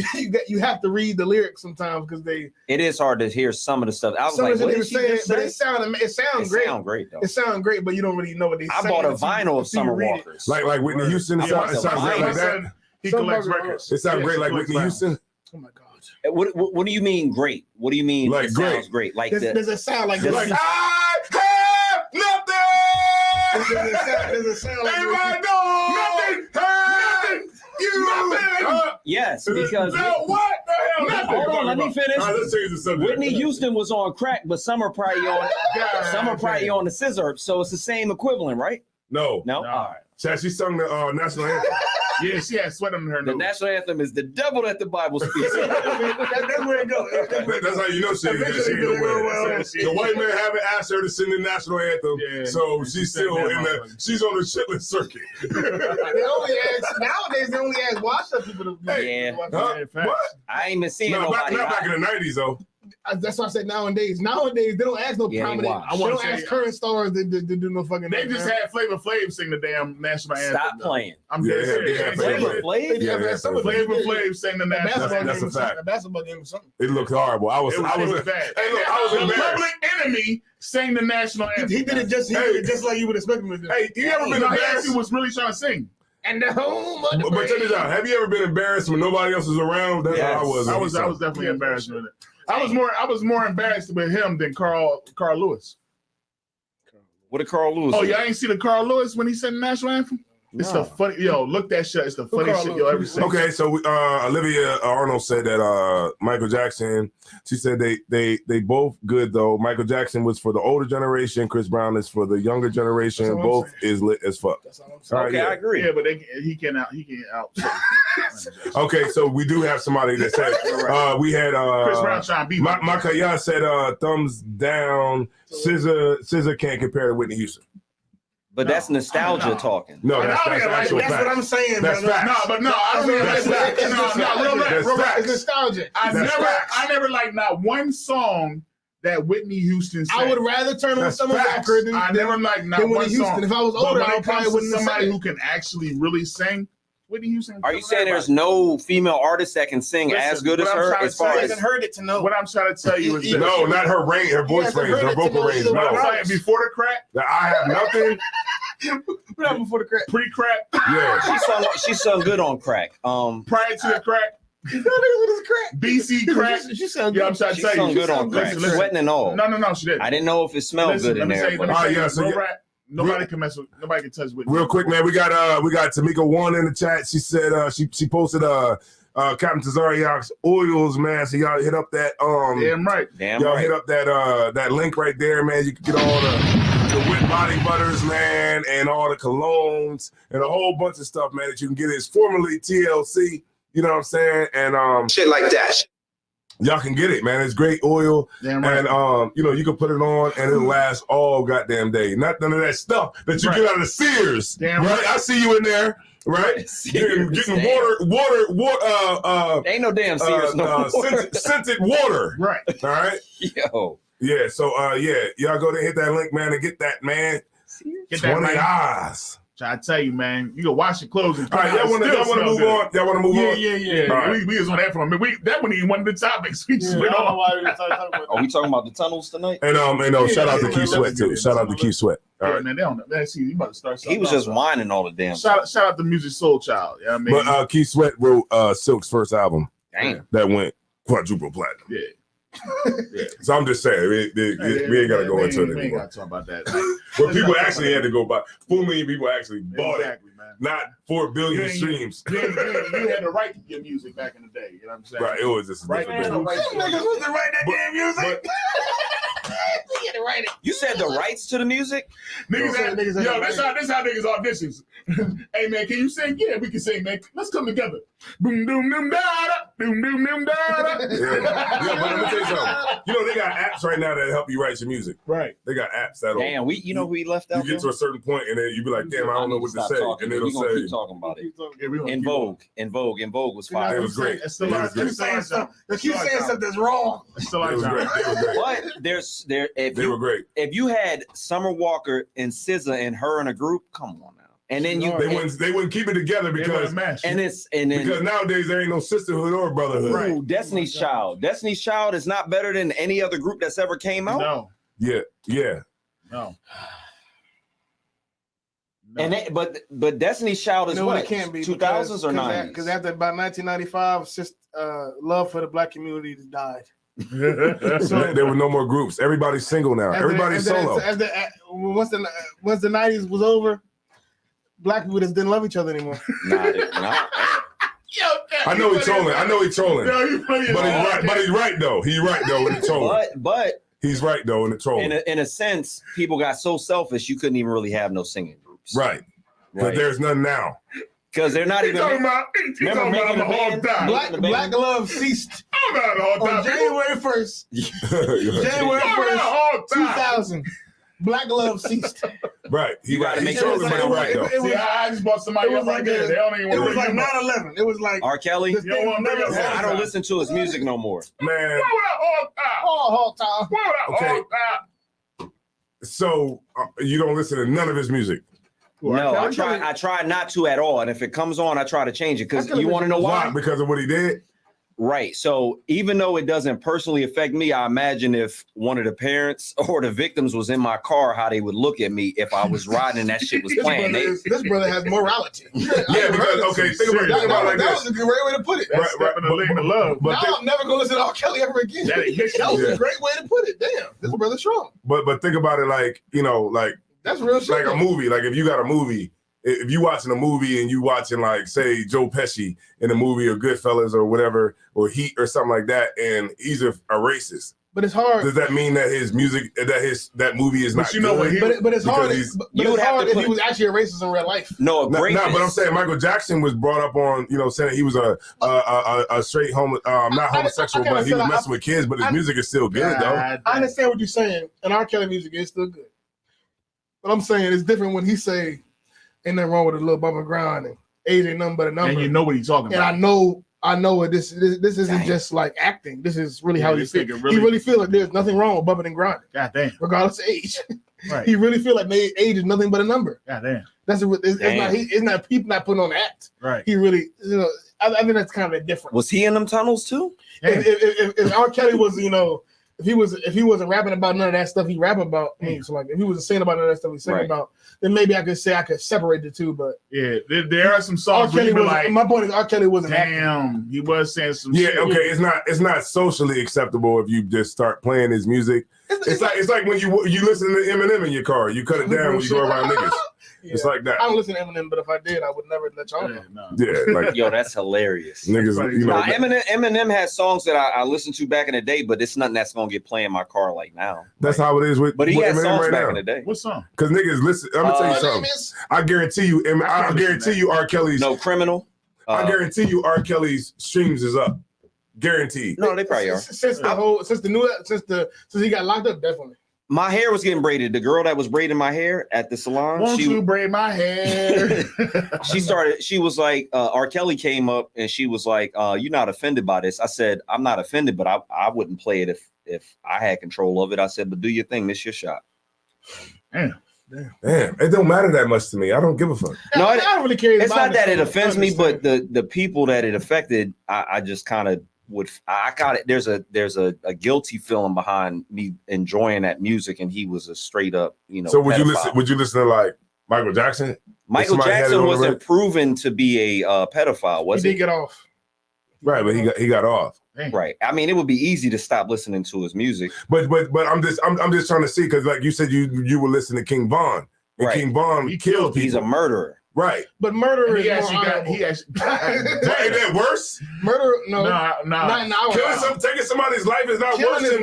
you have to read the lyrics sometimes because It is hard to hear some of the stuff. I was some like, of it what they were did she saying, just but say? it sounds great. Sound great though. It sounds great, but you don't really know what they. I saying bought a until you- vinyl of until you Summer read it. Walker's. Like Whitney Houston. It Yeah, sounds great like that. He Some collects records- records. It sounds Yeah, great he like collects Whitney records. Houston. Oh my god! What do you mean great? What do you mean Like it great. sounds great? Like Does it sound like Does like? it- I have nothing. Does it sound like? If I don't nothing. You yes, because no, what the hell? hold on, let me finish. All right, let's change the subject. Whitney Houston was on crack, but Summer probably on on the scissor, so it's the same equivalent, right? No. No, No. all right. Chad, she sung the national anthem. Yeah, she had sweat on her The nose. national anthem is the devil that the Bible speaks. That's where it goes. That's how you know she ain't well. The white man haven't asked her to sing the national anthem, Yeah, so and she's she sang still that in the. motherfucker. She's on the shitless circuit. They only ask nowadays. They only ask washed up people to do Yeah. watch Huh? it. Facts. What? I ain't been seeing No, nobody. not back in the '90s though. That's why I said nowadays. Nowadays they don't ask no Yeah, they prominent. washed. They wanna don't say- ask current stars to do no fucking. They just had Flavor Flav sing the damn national anthem. Stop playing. I'm Yeah, dead they serious. had Flavor Flavor Flav? Yeah, Flavor Flav sang the The national basketball anthem. That's game a was something. fact. The basketball game was something. It looked horrible. I was It was bad. Hey, look, I was The embarrassed. Public Enemy sang the national anthem. He did it just. He Hey. did it just like you would expect him to do. Hey, you ever been He embarrassed? actually was really trying to sing. And the home of the But check this out. Have you ever been embarrassed when nobody else is around? That's how I was. I was definitely embarrassed with it. I was more embarrassed with him than Carl Lewis. What did Carl Lewis? Oh, do? y'all ain't see the Carl Lewis when he sang the national anthem? It's the funny, look that shit. It's the funniest shit you'll ever see. Okay, so Olivia Arnold said that Michael Jackson. She said they both good though. Michael Jackson was for the older generation. Chris Brown is for the younger generation. That's all I'm Both is lit as fuck. That's all I'm saying. All right, Okay, I yeah. agree. Yeah, but he can't out. Okay, so we do have somebody that said we had Chris Brown trying to beat Makaya said thumbs down. SZA can't compare to Whitney Houston. But that's nostalgia No. talking. No, I that's don't think I like actual it. That's what I'm fact. saying, That's brother. facts. No, I don't think That's facts. No, real rap, That's real rap. facts. It's nostalgia. That's facts. I never liked not one song that Whitney Houston sang. I would rather turn on That's Summer facts. Walker than I never liked not than one Whitney Houston. song. If I was But older, when I it probably comes to wouldn't have somebody said who it. can actually really sing, Whitney Houston. Are you saying there's no female artist that can sing Listen, as good as what I'm her? trying to As far say I as haven't heard it to know. What I'm trying to tell you is this. No, not her range, her voice hasn't range, heard her it to vocal know range. either What I'm No, saying, before the crack, that I have nothing. What happened before the crack? pre-crack, Yeah, she sung good on crack. prior to the crack, You know niggas with his crack. BC crack. She sound Yeah, good. I'm trying to She tell sung you. good on crack, Listen, listen. sweating and all. No, she didn't. I didn't know if it smelled Listen, good in let me there. say, but- let me say, yeah, so real yeah. rap, nobody can mess with, nobody can touch Whitney. real quick, man. We got Tamika One in the chat. She said she posted Captain Tazariak's oils, man. So y'all hit up that Damn right. Damn y'all right. hit up that link right there, man. You can get all the wet body butters, man, and all the colognes and a whole bunch of stuff, man, that you can get. It's formerly TLC, you know what I'm saying? And Shit like that. y'all can get it, man. It's great oil. Damn right. And you can put it on and it'll last all goddamn day. Not none of that stuff that you Right. get out of Sears. Damn right? right. I see you in there, right? Sears, Getting damn. water, Ain't no damn Sears no more. scented water. Right. All right. Yo. Yeah. So y'all go there, hit that link, man, and get that, man. Get that 20 right. eyes. I tell you, man, you can wash your clothes and All right, y'all want to move on? Y'all want to move on? Yeah. All right. We was on that for a minute. That wasn't even one of the topics. We just went on. Are we talking about the tunnels tonight? And shout out to yeah, Keith Sweat let's get too. it. Shout out to Keith Sweat. All Yeah, right. man, they don't know. Man, see, you about to start something. He was just else. whining all the damn. Shout out to Music Soul Child. You know what I mean? But Keith Sweat wrote Silk's first album Damn. that went quadruple platinum. yeah. So I'm just saying, we ain't got to go into it We ain't anymore. got to talk about that. But people actually had to go buy. 4 million people actually bought it, Exactly, man. not 4 billion Yeah, streams. You had the right to your music back in the day. You know what I'm saying? Right, it was just a Right, different man. business. Right. Niggas was to write that But- damn music. but- He had to write it. You said the rights to the music? Niggas, Niggas this had how niggas auditions. Hey man, can you sing? Yeah, we can sing, man. Let's come together. Boom, doom, doom, da, da. Boom, doom, doom, da, da. Yeah, but let me tell you something. You know, they got apps right now that help you write your music. Right. They got apps that'll Damn, we left you out. get to a certain point and then you be like, damn, I don't know what to Stop say. talking. And it'll We gonna say, keep talking about it. Yeah, we gonna In keep on. Vogue was It fire. was great. It's still It our was great. You saying something? You saying something that's wrong. It's still It our was time. great. It was great. But if They were great. you had Summer Walker and SZA and her in a group, come on now. And then you They wouldn't keep it together because because nowadays there ain't no sisterhood or brotherhood. Ooh, Destiny's Child. Destiny's Child is not better than any other group that's ever came out. No. Yeah. No. And but Destiny's Child is what? It can't be 2000s or 90s? Because after about 1995, love for the black community died. So there were no more groups. Everybody's single now. Everybody's solo. Once the 90s was over, black people just didn't love each other anymore. I know he's trolling. No, But he's right though. He's right though in the trolling. But he's right though in the trolling. In a sense, people got so selfish you couldn't even really have no singing groups. Right. Because there's none now. Because they're not even. Black love ceased on January 1st. January 1st, 2000. Black love ceased. Right. You got to make sure sure it's right though. I just bought somebody else right there. They don't even it was like 9/11. It was like R. Kelly. I I don't listen to his music no more. Man. Okay. So you don't listen to none of his music? No, I try not to at all. And if it comes on, I try to change it. Because you want to know why? Because of what he did? Right. So even though it doesn't personally affect me, I imagine if one of the parents or the victims was in my car, how they would look at me if I was riding and that shit was playing. This brother has morality. Yeah, because think about it like that this. was a great way to put it. But I'm never gonna listen to R. Kelly ever again. That was a great way to put it. Damn, this brother's strong. But think about it like, that's real shit. Like a movie. Like if you got a movie, if you watching a movie and you watching like say Joe Pesci in a movie or Goodfellas or whatever or Heat or something like that, and he's a racist. But it's hard. Does that mean that his music, that movie is not good? But it's hard. You would have to if he was actually a racist in real life. No, but I'm saying Michael Jackson was brought up on, saying he was a straight not homosexual, but he was messing with kids. But his music is still good, though. I understand what you're saying, and R. Kelly music is still good. But I'm saying it's different when he say, "Ain't nothing wrong with a little bump and grind, and age ain't nothing but a number." And you know what he's talking about. And I know it. This isn't just like acting. This is really how he feels. He really feel like there's nothing wrong with bumping and grinding. God damn. Regardless of age. Right. He really feel like age is nothing but a number. God damn. That's it's not people not putting on the act. Right. He really, I think that's kind of different. Was he in them tunnels too? If R. Kelly was, if he wasn't rapping about none of that stuff he rap about, so like if he wasn't saying about none of that stuff he sang about, then maybe I could say I could separate the two. But yeah, there are some songs where my point is R. Kelly wasn't damn, he was saying some shit. Okay, it's not socially acceptable if you just start playing his music. It's like when you listen to Eminem in your car, you cut it down when you go around niggas. Yeah. It's like that. I don't listen to Eminem, but if I did, I would never let y'all know. Yeah, like yo, that's hilarious. Niggas, Eminem has songs that I listened to back in the day, but it's nothing that's gonna get played in my car like now. That's how it is with. But he has Eminem songs back now. in the day. What song? Because niggas listen. I'm gonna tell you something. I guarantee you, R. Kelly's No Criminal. I guarantee you, R. Kelly's streams is up. Guaranteed. No, they probably are. Since he got locked up, definitely. My hair was getting braided. The girl that was braiding my hair at the salon. Won't you braid my hair? She was like, R. Kelly came up and she was like, you're not offended by this. I said, I'm not offended, but I wouldn't play it if I had control of it. I said, but do your thing. This your shot. Damn, it don't matter that much to me. I don't give a fuck. No, I don't really care. It's not that it offends me, but the people that it affected, I just kind of I got it. There's a guilty feeling behind me enjoying that music, and he was a straight up, So would pedophile. you listen to like Michael Jackson? Michael Jackson wasn't proven to be a pedophile, was he? He did get off. Right, but he got off. Right. I mean, it would be easy to stop listening to his music. But I'm just trying to see, because like you said, you were listening to King Von, and King Von he killed people. He's a murderer. Right, but murder is he actually ain't that worse? Murder, no, taking somebody's life is not worse than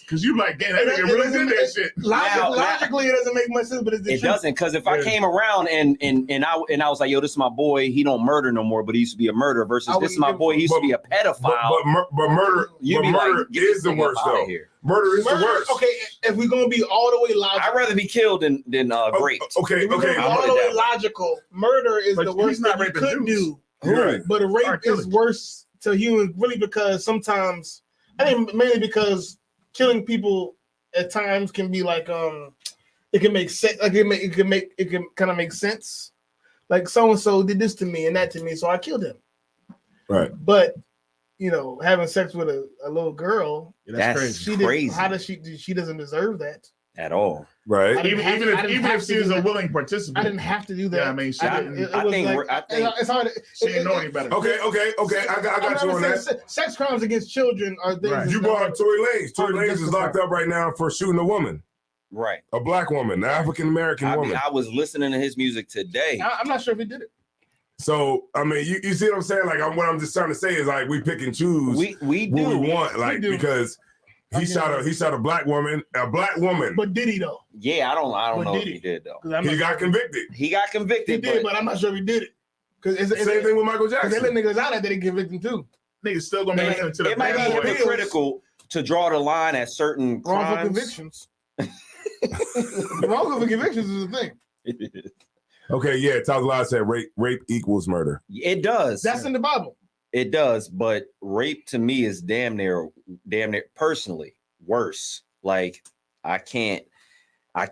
because you like, damn, that nigga really did that shit. Logically, it doesn't make much sense, but it doesn't, because if I came around and I was like, yo, this is my boy, he don't murder no more, but he used to be a murderer, versus this is my boy, he used to be a pedophile. But murder is the worst though. Murder is the worst. Okay, if we're gonna be all the way logical, I'd rather be killed than raped. Okay. All the way logical. Murder is the worst thing you could do. Right. But a rape is worse to humans, really, because sometimes, I think mainly because killing people at times can be like it can make sense. Like it can kind of make sense. Like so and so did this to me and that to me, so I killed him. Right. But having sex with a little girl, That's she crazy. how does she doesn't deserve that At all. Right. Even if she is a willing participant. I didn't have to do that. Yeah, I mean, she didn't. I think it's hard. She didn't know any better. Okay. I got you on that. Sex crimes against children are things. Right. You brought up Tory Lanez. Tory Lanez is locked up right now for shooting a woman, Right. a black woman, an African American woman. I was listening to his music today. I'm not sure if he did it. So I mean, you see what I'm saying? Like what I'm just trying to say is like we pick and choose We what do. we want, like do. because he shot a black woman, But did he though? Yeah, I don't But know did if he? he did though. 'Cause I'm He not got sure. convicted. He got He convicted. did, but I'm not sure if he did it. Because Same thing with Michael they let Jackson. niggas out that they convict him too. Niggas still gonna make it to the It might be bad boy. hypocritical to draw the line at certain Wrongful crimes. convictions. Wrongful convictions is the thing. Okay, yeah, Tyler Lyle said rape equals murder. It does. That's in the Bible. It does, but rape to me is damn near personally worse. Like I can't. Yeah,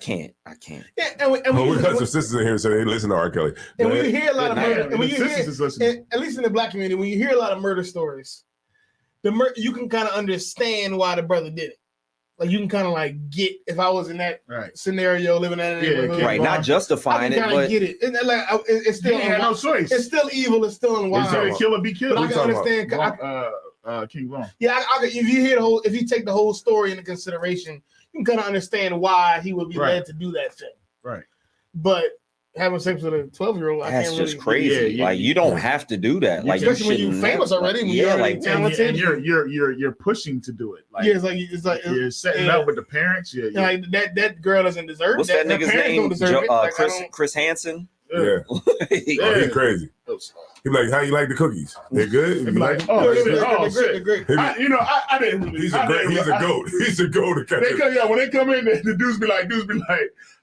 and we We got some sisters in here, so they listen to R. Kelly. when you hear a lot of Good murder, night. and when The you hear, sisters is listening. at least in the black community, when you hear a lot of murder stories, you can kind of understand why the brother did it. Like you can kind of like get if I was in that Right. scenario, living in that Yeah, neighborhood, Right, not I justifying can it, kind of but get it. And it's He still ain't had no choice. it's still evil. It's still He's unwise. gonna kill or be killed. But I What can you talking understand. King Von. Yeah, if you hear if you take the whole story into consideration, you can kind of understand why he would be Right. led to do that thing. Right. But having sex with a 12-year-old, I that's can't just really. crazy. Yeah, like you don't have to do that. Like you Especially when you shouldn't famous have- already, when Yeah, you're like already talented. And you're pushing to do it. Like Yeah, it's like you're setting yeah. up with the parents. Yeah, yeah. like that girl doesn't deserve what's that. that Her nigga's parents name? don't deserve it. Like, Chris Hansen. Yeah. Oh, Yeah. he crazy. He be like, how you like the cookies? They're good? They You be like like, them? oh, they're shit. great, shit. they're great. I didn't really. He's I a didn't- goat. He's a goat. They come, when they come in, the dudes be like,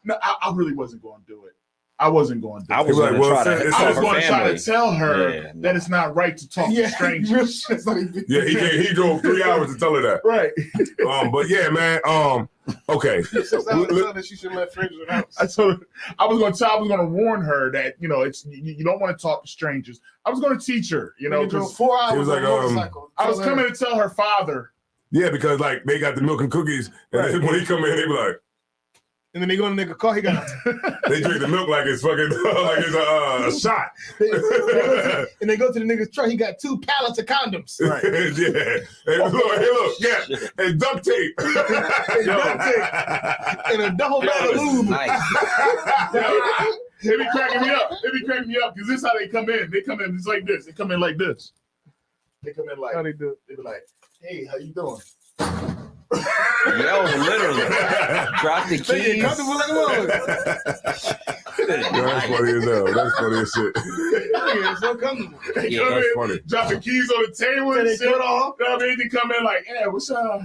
no, I really wasn't going to do it. I wasn't going to do it. I was like, going to well, try it's- to I tell was her going to try family. to tell her Yeah, no. that it's not right to talk to strangers. Yeah, he drove 3 hours to tell her that. Right. But yeah, man. Okay. She should let strangers in the house. I told her I was going to warn her that it's you don't want to talk to strangers. I was going to teach her, Drove because 4 hours He was on like, a motorcycle. I was coming to tell her father. Yeah, because like they got the milk and cookies, and Right. then when he come in, they be like, and then they go in the nigga car. He got. they drink the milk like it's fucking like it's a shot. and they go to the nigga's truck. He got 2 pallets of condoms. Right. Yeah. Hey, look, yeah, and duct tape. And a double bag of lube. Nice. They be cracking me up. Because this is how they come in. They come in just like this. They come in like this. They come in like How they do it? they be like, hey, how you doing? Yo, literally. Drop the They get keys. comfortable like a mother. That's funny as hell. That's funny as shit. Yeah, it's so comfortable. They Yeah, come that's in, funny. drop the keys on the table And and they shit. cut off. You know what I mean? They come in like, yeah, what's up?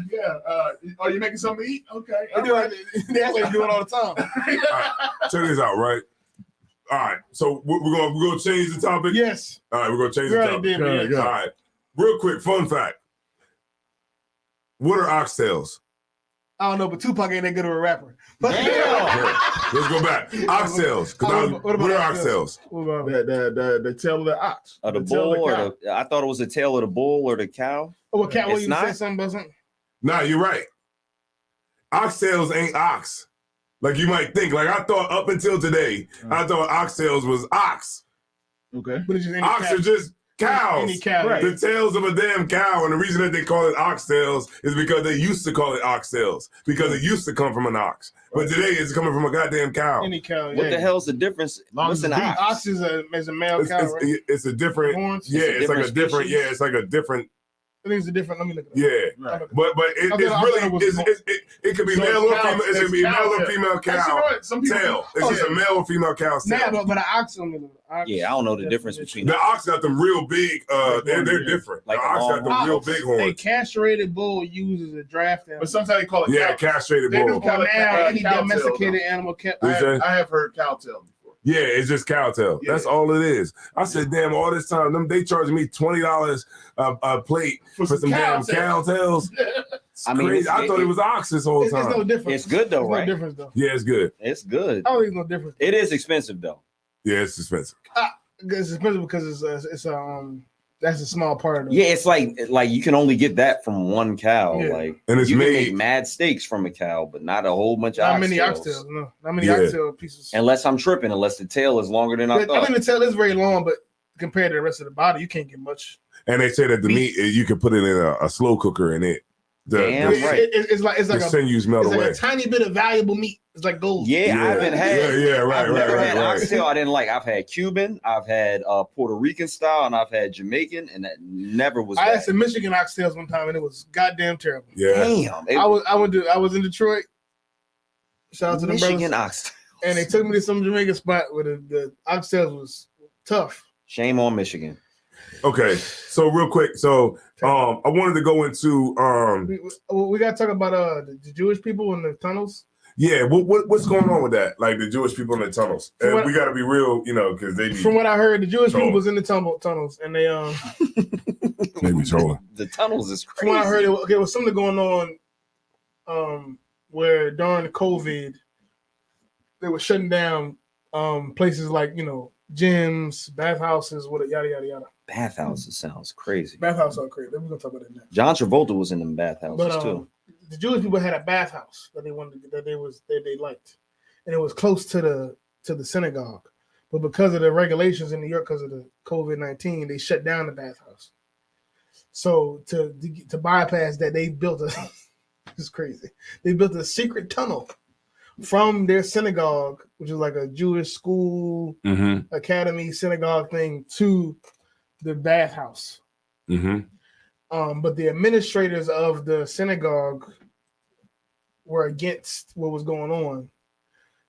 Are you making something to eat? Okay. They do it. They act like they do it all the time. Check this out, right? All right. So we're gonna change the topic. Yes. All right, we're gonna change We the already topic. did, man. Yeah. All right. Real quick, fun fact. What are oxtails? I don't know, but Tupac ain't that good of a rapper. But Damn. Let's go back. Oxtails. What about What are oxtails? oxtails? What about it? The tail of the ox. Or the tail of bull, cow. or I thought it was the tail of the bull or the cow. Oh, what Cat It's Williams said not? something about something? Nah, you're right. Oxtails ain't ox. Like you might think. Like I thought up until today, I thought oxtails was ox. Okay. But it's just any Ox cat. are just cows. Any cow. Right. The tails of a damn cow, and the reason that they call it oxtails is because they used to call it oxtails because it used to come from an ox, but today it's coming from a goddamn cow. Any cow. What Yeah. the hell's the difference? Long What's as an it's ox? Ox is a male cow, right? It's a different. Horns. Yeah, It's a it's like a different different. species? Yeah, it's like a different. I think it's a different. Let me look at it. Yeah, Right. but I it's thought really it was it could be So male it's or cow- female. It it's could be cow male or tail. female Actually, you know cow what? Some people tail. It's Oh, just a male or female cow's Nah, tail. but an ox on the ox. Yeah, I don't know the difference between The ox got them real big. They're Yeah. different. Like the a ox got them long real ox. big A horns. castrated bull uses a draft animal. But sometimes they call it Yeah, cow. castrated They do bull. call Or it now any cow tail, domesticated animal kept. What'd you say? I have heard cow tail before. Yeah, it's just cow tail. Yeah. That's all it is. I said, damn, all this time, they charging me $20 a plate for some damn cow tails. I mean, Crazy. I thought it was ox this whole It's time. no difference. It's good though, There's right? No difference though. Yeah, it's good. It's good. I don't think there's no difference. It is expensive though. Yeah, it's expensive. It's expensive because it's that's a small part of it. Yeah, it's like you can only get that from one cow. Yeah. Like, And it's you can made- make mad steaks from a cow, but not a whole bunch of Not many oxtails. oxtails. No, not many Yeah. oxtail pieces. Unless I'm tripping, unless the tail is longer than I I thought. mean, the tail is very long, but compared to the rest of the body, you can't get much. And they say that the meat you can put it in a slow cooker and it Damn the, right. It's like the sinews melt it's away. like a tiny bit of valuable meat. It's like gold. Yeah, I haven't had. Yeah, right, I've never right, had right. oxtail. I didn't like. I've had Cuban, I've had Puerto Rican style, and I've had Jamaican, and that never was. I bad. had some Michigan oxtails one time, and it was goddamn terrible. Yeah. Damn, it, I was in Detroit. Shout out to the Michigan brothers, oxtail. and they took me to some Jamaican spot where the oxtails was tough. Shame on Michigan. Okay. So real quick, so I wanted to go into We got to talk about the Jewish people in the tunnels. yeah, what's going on with that? Like the Jewish people in the tunnels. From And what- we got to be real, because they be From what I heard, the Jewish people Oh. was in the tunnels, and they maybe trolling. The tunnels is from crazy. what I heard, there was something going on, where during the COVID, they were shutting down places like gyms, bathhouses, yada yada yada. Bathhouses sounds crazy. Bathhouses are crazy. We're gonna talk about it now. John Travolta was in them bathhouses But too. the Jewish people had a bathhouse that they wanted that they liked, and it was close to the synagogue. But because of the regulations in New York, because of the COVID-19, they shut down the bathhouse. So to bypass that, they built a it's crazy. They built a secret tunnel from their synagogue, which is like a Jewish school Mm-hmm. academy synagogue thing, to the bathhouse. Mm-hmm. But the administrators of the synagogue were against what was going on.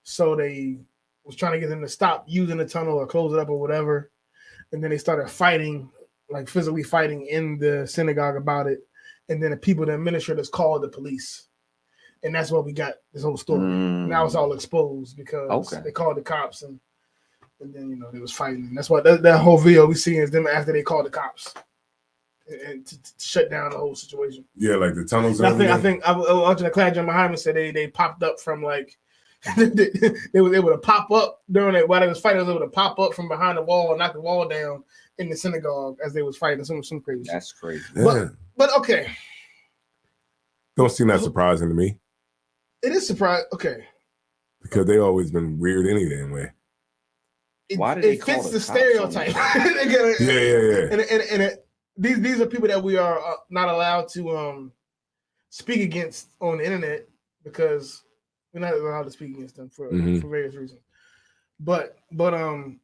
So they was trying to get them to stop using the tunnel or close it up or whatever. And then they started fighting, like physically fighting in the synagogue about it. And then the administrators called the police. And that's why we got this whole story. Now it's all exposed because they called the cops and then they was fighting. And that's why that whole video we see is them after they called the cops and to shut down the whole situation. Yeah, like the tunnels. And I think I was watching the class. John Muhammad said they popped up from like they were able to pop up during it while they was fighting. They was able to pop up from behind the wall and knock the wall down in the synagogue as they was fighting. Some crazy. That's crazy. Yeah. But okay, Don't seem that surprising to me it is surprising. Okay, because they always been weird any damn way. Why did they it call fits the the cops stereotype? Yeah. And these are people that we are not allowed to speak against on the internet because we're not allowed to speak against them for various reasons. But the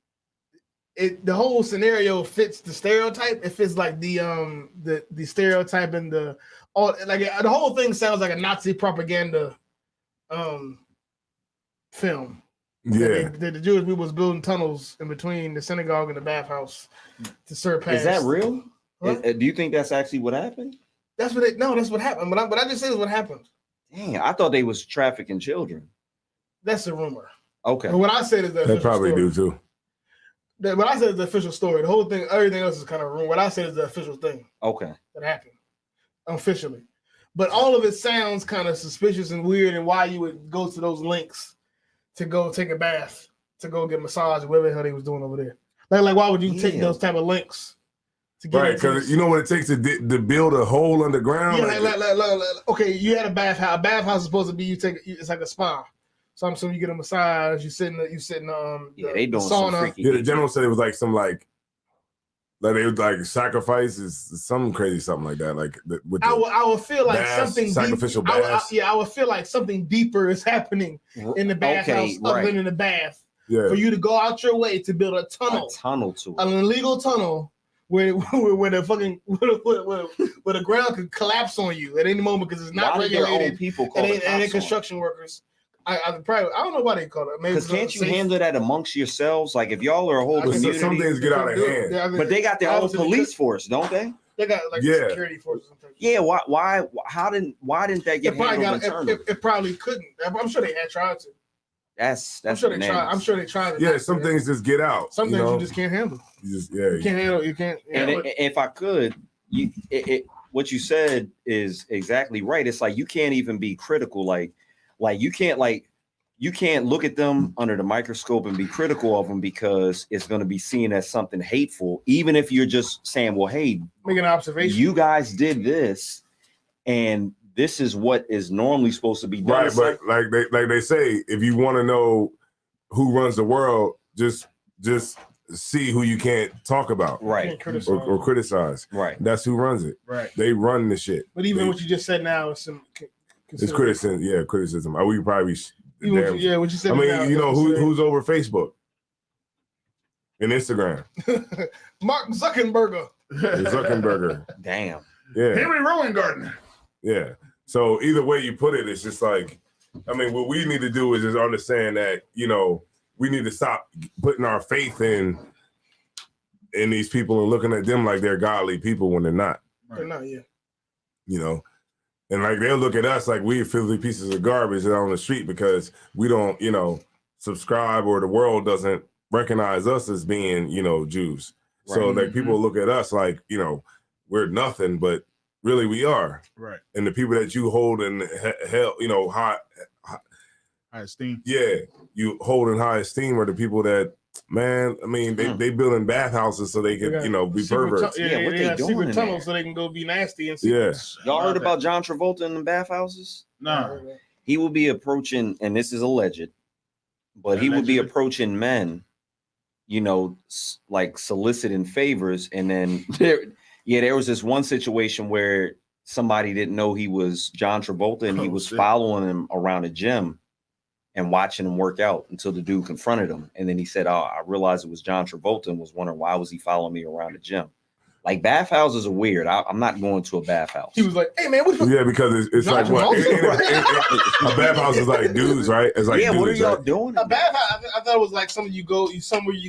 whole scenario fits the stereotype. It fits like the stereotype and the whole thing sounds like a Nazi propaganda film. Yeah. The Jewish people was building tunnels in between the synagogue and the bathhouse to surpass. Is that real? Huh? Do you think that's actually what happened? That's what happened. But I just said is what happened. Dang, I thought they was trafficking children. That's a rumor. Okay. But what I said is the They official probably story. do too. What I said is the official story. The whole thing, everything else is kind of rumor. What I said is the official thing Okay. that happened officially. But all of it sounds kind of suspicious and weird, and why you would go to those links to go take a bath, to go get a massage, or whatever the hell they was doing over there. Like why would you take Yeah. those type of links to get Right, into because this? you know what it takes to build a hole underground. Yeah, okay, you had a bathhouse. A bathhouse is supposed to be it's like a spa. So I'm assuming you get a massage. You sit in Yeah, they doing some sauna. freaky. Yeah, the general said it was like some like they would like sacrifices, some crazy something like that. Like with I would feel like baths, something sacrificial deep, baths. I would feel like something deeper is happening in the bathhouse other than in the bath. Yeah. For you to go out your way to build a tunnel, to it. an illegal tunnel where the fucking where the ground could collapse on you at any moment because it's not Why did their own regulated. people call And the they cops on? construction workers. I don't know why they call it. Maybe Because can't you safe. handle that amongst yourselves? Like if y'all are a whole I guess community, some things get out of hand. Yeah, I mean, but they got their own obviously police force, don't they? They got like Yeah. security forces. And things. Yeah. Why? Why didn't that get handled internally? It probably couldn't. I'm sure they had tried to. That's I'm sure they tried. bananas. I'm sure they tried. Yeah, some things just get out. Some things you just can't handle. You just You can't handle. You can't. And if I could, what you said is exactly right. It's like you can't even be critical. Like you can't look at them under the microscope and be critical of them because it's going to be seen as something hateful. Even if you're just saying, well, hey, Make an observation. you guys did this, and this is what is normally supposed to be done. Right, It's but like they say, if you want to know who runs the world, just see who you can't talk about right, Can't criticize. or criticize. right. That's who runs it. Right. They run the shit. But even They- what you just said now is some it's criticism. Yeah, criticism. We probably. Even damn- what you, what you said. I mean, now you know is who's over Facebook and Instagram. Mark Zuckerberg. Zuckerberger. Damn. Yeah, Henry Rowengarten. yeah. So either way you put it, it's just like, I mean, what we need to do is just understand that, you know, we need to stop putting our faith in these people and looking at them like they're godly people when they're not, No, yeah. you know. And like they'll look at us like we're filthy pieces of garbage out on the street because we don't, you know, subscribe, or the world doesn't recognize us as being, you know, Jews. So Right. like people look at us like, you know, we're nothing, but really we are. Right. And the people that you hold in hell, you know, high, I esteem. yeah, you hold in high esteem are the people that, man, I mean, they building bathhouses so they can, got you know, be secret perverts. Yeah, what they got doing secret in tunnels there? so they can go be nasty and Yeah. Y'all heard about John Travolta in the bathhouses? No. He will be approaching, and this is alleged, but he would be Allegedly. approaching men, you know, like soliciting favors. And then there was this one situation where somebody didn't know he was John Travolta, and he Oh, was shit. following him around a gym and watching him work out until the dude confronted him. And then he said, "Oh, I realized it was John Travolta," and was wondering why was he following me around the gym. Like bathhouses are weird. I'm not going to a bathhouse. He was like, "Hey man, what the Yeah, because it's John like what Travolta? a bathhouse is like dudes, right? It's like yeah, what are dudes, y'all right? doing? A bathhouse? I thought it was like somewhere you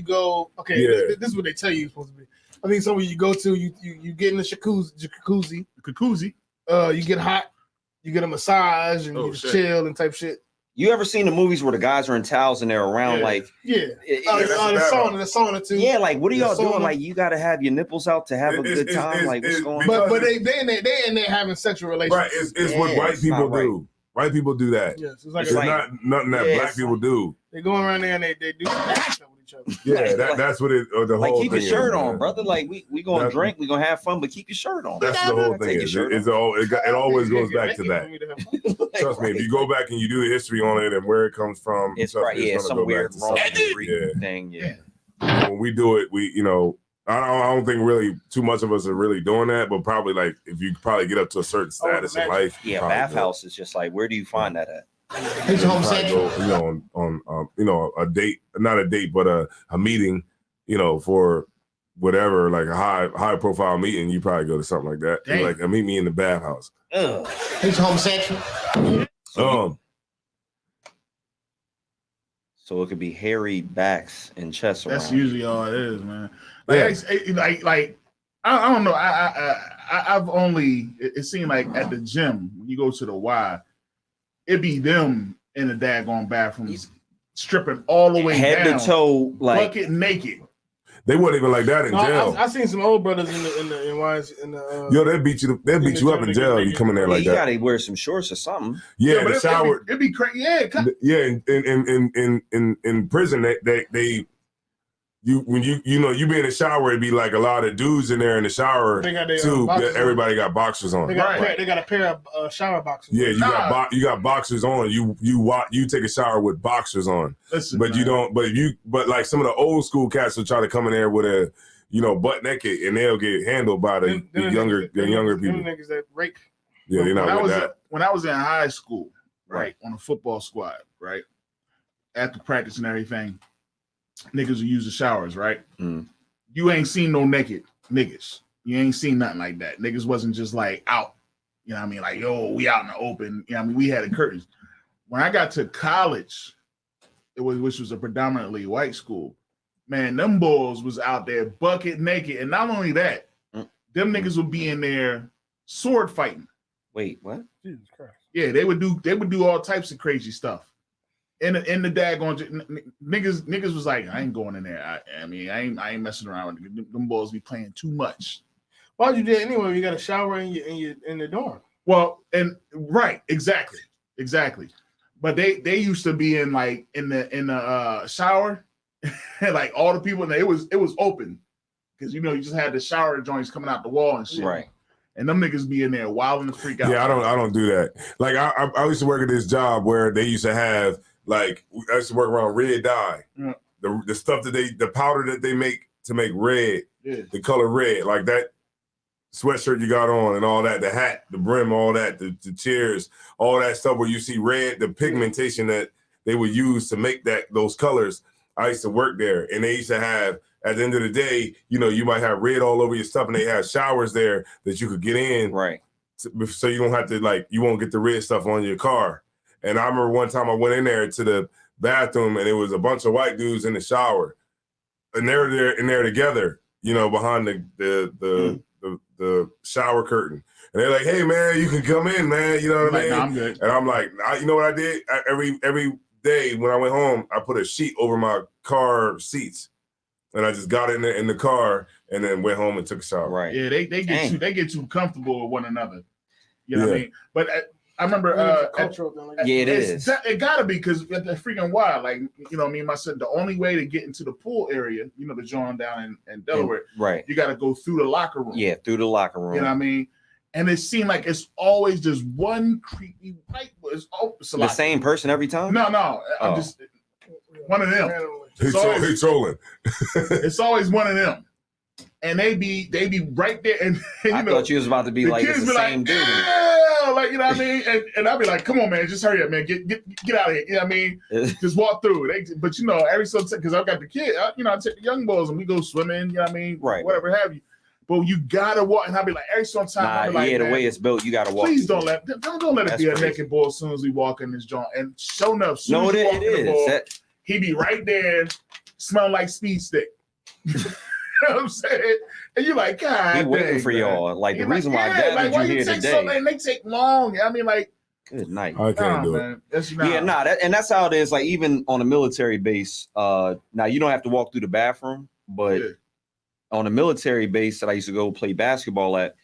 go. Okay, Yeah. this is what they tell you it's supposed to be. I think somewhere you go to, you get in the jacuzzi, Kikuzi. you get hot, you get a massage, and Oh, you just shit. chill and type shit. You ever seen the movies where the guys are in towels and they're around Yeah. like, Yeah. that's a The sauna too. yeah, like what are y'all The sauna. doing? Like you got to have your nipples out to have a It's- good time. it's- Like what's it's- going on? But because they in there having sexual relations. Right, it's what Yeah, white it's people not right. do. White people do that. Yes, it's like It's It's like- not nothing that Yeah, black it's people do. they go around there and they do stuff with each other. Yeah, Like- that's what it. The Like whole keep your thing shirt is, on, man. brother. Like we gonna That's- drink, we gonna have fun, but keep your shirt on. That's the whole Take thing. your Is shirt it's on. all it always goes back to Make it that. for me to have fun. Trust me, if you go back and you do the history on it and where it comes from, It's trust right, me, yeah, gonna some go back weird to Roman something. Greek Yeah. thing. Yeah. When we do it, we, you know, I don't think really too much of us are really doing that, but probably like if you probably get up to a certain status in imagine. life, you Yeah, probably do it. bathhouse is just like, where do you find that at? He's You probably homosexual. go, you know, on you know, a date, not a date, but a meeting, you know, for whatever, like a high profile meeting, you probably go to something like that. Damn. Like meet me in the bathhouse. Ugh. He's homosexual. So it could be hairy backs and chests around. That's usually all it is, man. Like, Yeah. I don't know. I've only it seemed like at the gym when you go to the Y, it be them in the daggone bathrooms stripping all the way head down, to toe, like bucket naked. They weren't even like that in No, jail. I seen some old brothers in the Yo, they beat you. They beat you up in jail. You come in there yeah, like you that. gotta wear some shorts or something. Yeah, but the shower. It'd be crazy. Yeah, Yeah, in prison, they you when you know you be in the shower, it'd be like a lot of dudes in there in the shower They got their, too. boxers on. Everybody got boxers on. They got, Right. they got a pair of shower boxes. Yeah, Nah. you got boxers on. You take a shower with boxers on, listen, but you man. don't. But like some of the old school cats will try to come in there with a, you know, butt naked, and they'll get handled by the younger people. Them niggas that rape. Yeah, they're when not I with was that. when I was in high school, Right. right, on a football squad, right, after practice and everything, niggas would use the showers, right. Mm. You ain't seen no naked niggas. You ain't seen nothing like that. Niggas wasn't just like out. You know what I mean? Like, yo, we out in the open. You know what I mean? We had the curtains. When I got to college, which was a predominantly white school, man, them boys was out there bucket naked. And not only that, them niggas would be in there sword fighting. Wait, what? Jesus Christ. Yeah, they would do all types of crazy stuff. In the daggone niggas was like, I ain't going in there. I mean, I ain't messing around with them boys be playing too much. Why'd you do it anyway? You got a shower in the dorm. Well, and right, exactly. But they used to be in the shower, like all the people, and it was open because you just had the shower joints coming out the wall and shit. Right. And them niggas be in there wilding the freak out. Yeah, I don't do that. Like I used to work at this job where they used to have I used to work around red dye. Yeah. The stuff that the powder that they make to make red, Yeah. the color red, like that sweatshirt you got on and all that, the hat, the brim, all that, the chairs, all that stuff where you see red, the pigmentation that they would use to make those colors. I used to work there, and they used to have, at the end of the day, you might have red all over your stuff, and they have showers there that you could get in, Right. so you don't have to you won't get the red stuff on your car. And I remember one time I went in there to the bathroom, and it was a bunch of white dudes in the shower, and they're there in there together, behind the shower curtain, and they're like, "Hey man, you can come in, man." You know what I mean? No, I'm good. And I'm like, you know what I did? Every day when I went home, I put a sheet over my car seats, and I just got in the car and then went home and took a shower. Right. Yeah, they get too comfortable with one another. You know what I mean? But I remember cultural thing. Yeah, it is. It gotta be because at the freaking wild, me and my son, the only way to get into the pool area, the joint down in Delaware, Right. you got to go through the locker room. Yeah, through the locker room. You know what I mean? And it seemed like it's always just one creepy white boy. It's The same person every time? No, I'm Oh. just one of them. He trolling. It's always one of them. And they be right there, and I thought you was about to be the like, kids it's be the like, same dude. yeah, like, you know what I mean? And I'll be like, come on, man, just hurry up, man, get out of here. You know what I mean? Just walk through. But every so because I've got the kid, I take the young boys and we go swimming. You know what I mean? Right. Whatever have you. But you gotta walk, and I'll be like, every so time, I'll be like, the man, way it's built, you got to walk. please don't let it That's be a crazy. naked boy as soon as we walk in this joint. And sure enough, soon No, as it you walk in the is. ball, he be right there, smelling like speed stick. You know what I'm saying? And you're like, God, He waiting dang, for man. y'all. Like, the You're reason why I yeah, gathered why you here take today. so long? They take long. I mean, like, Good night. I can't do it. man. That's Yeah, and that's how it is. Like, even on a military base, now you don't have to walk through the bathroom, but Yeah. on a military base that I used to go play basketball at,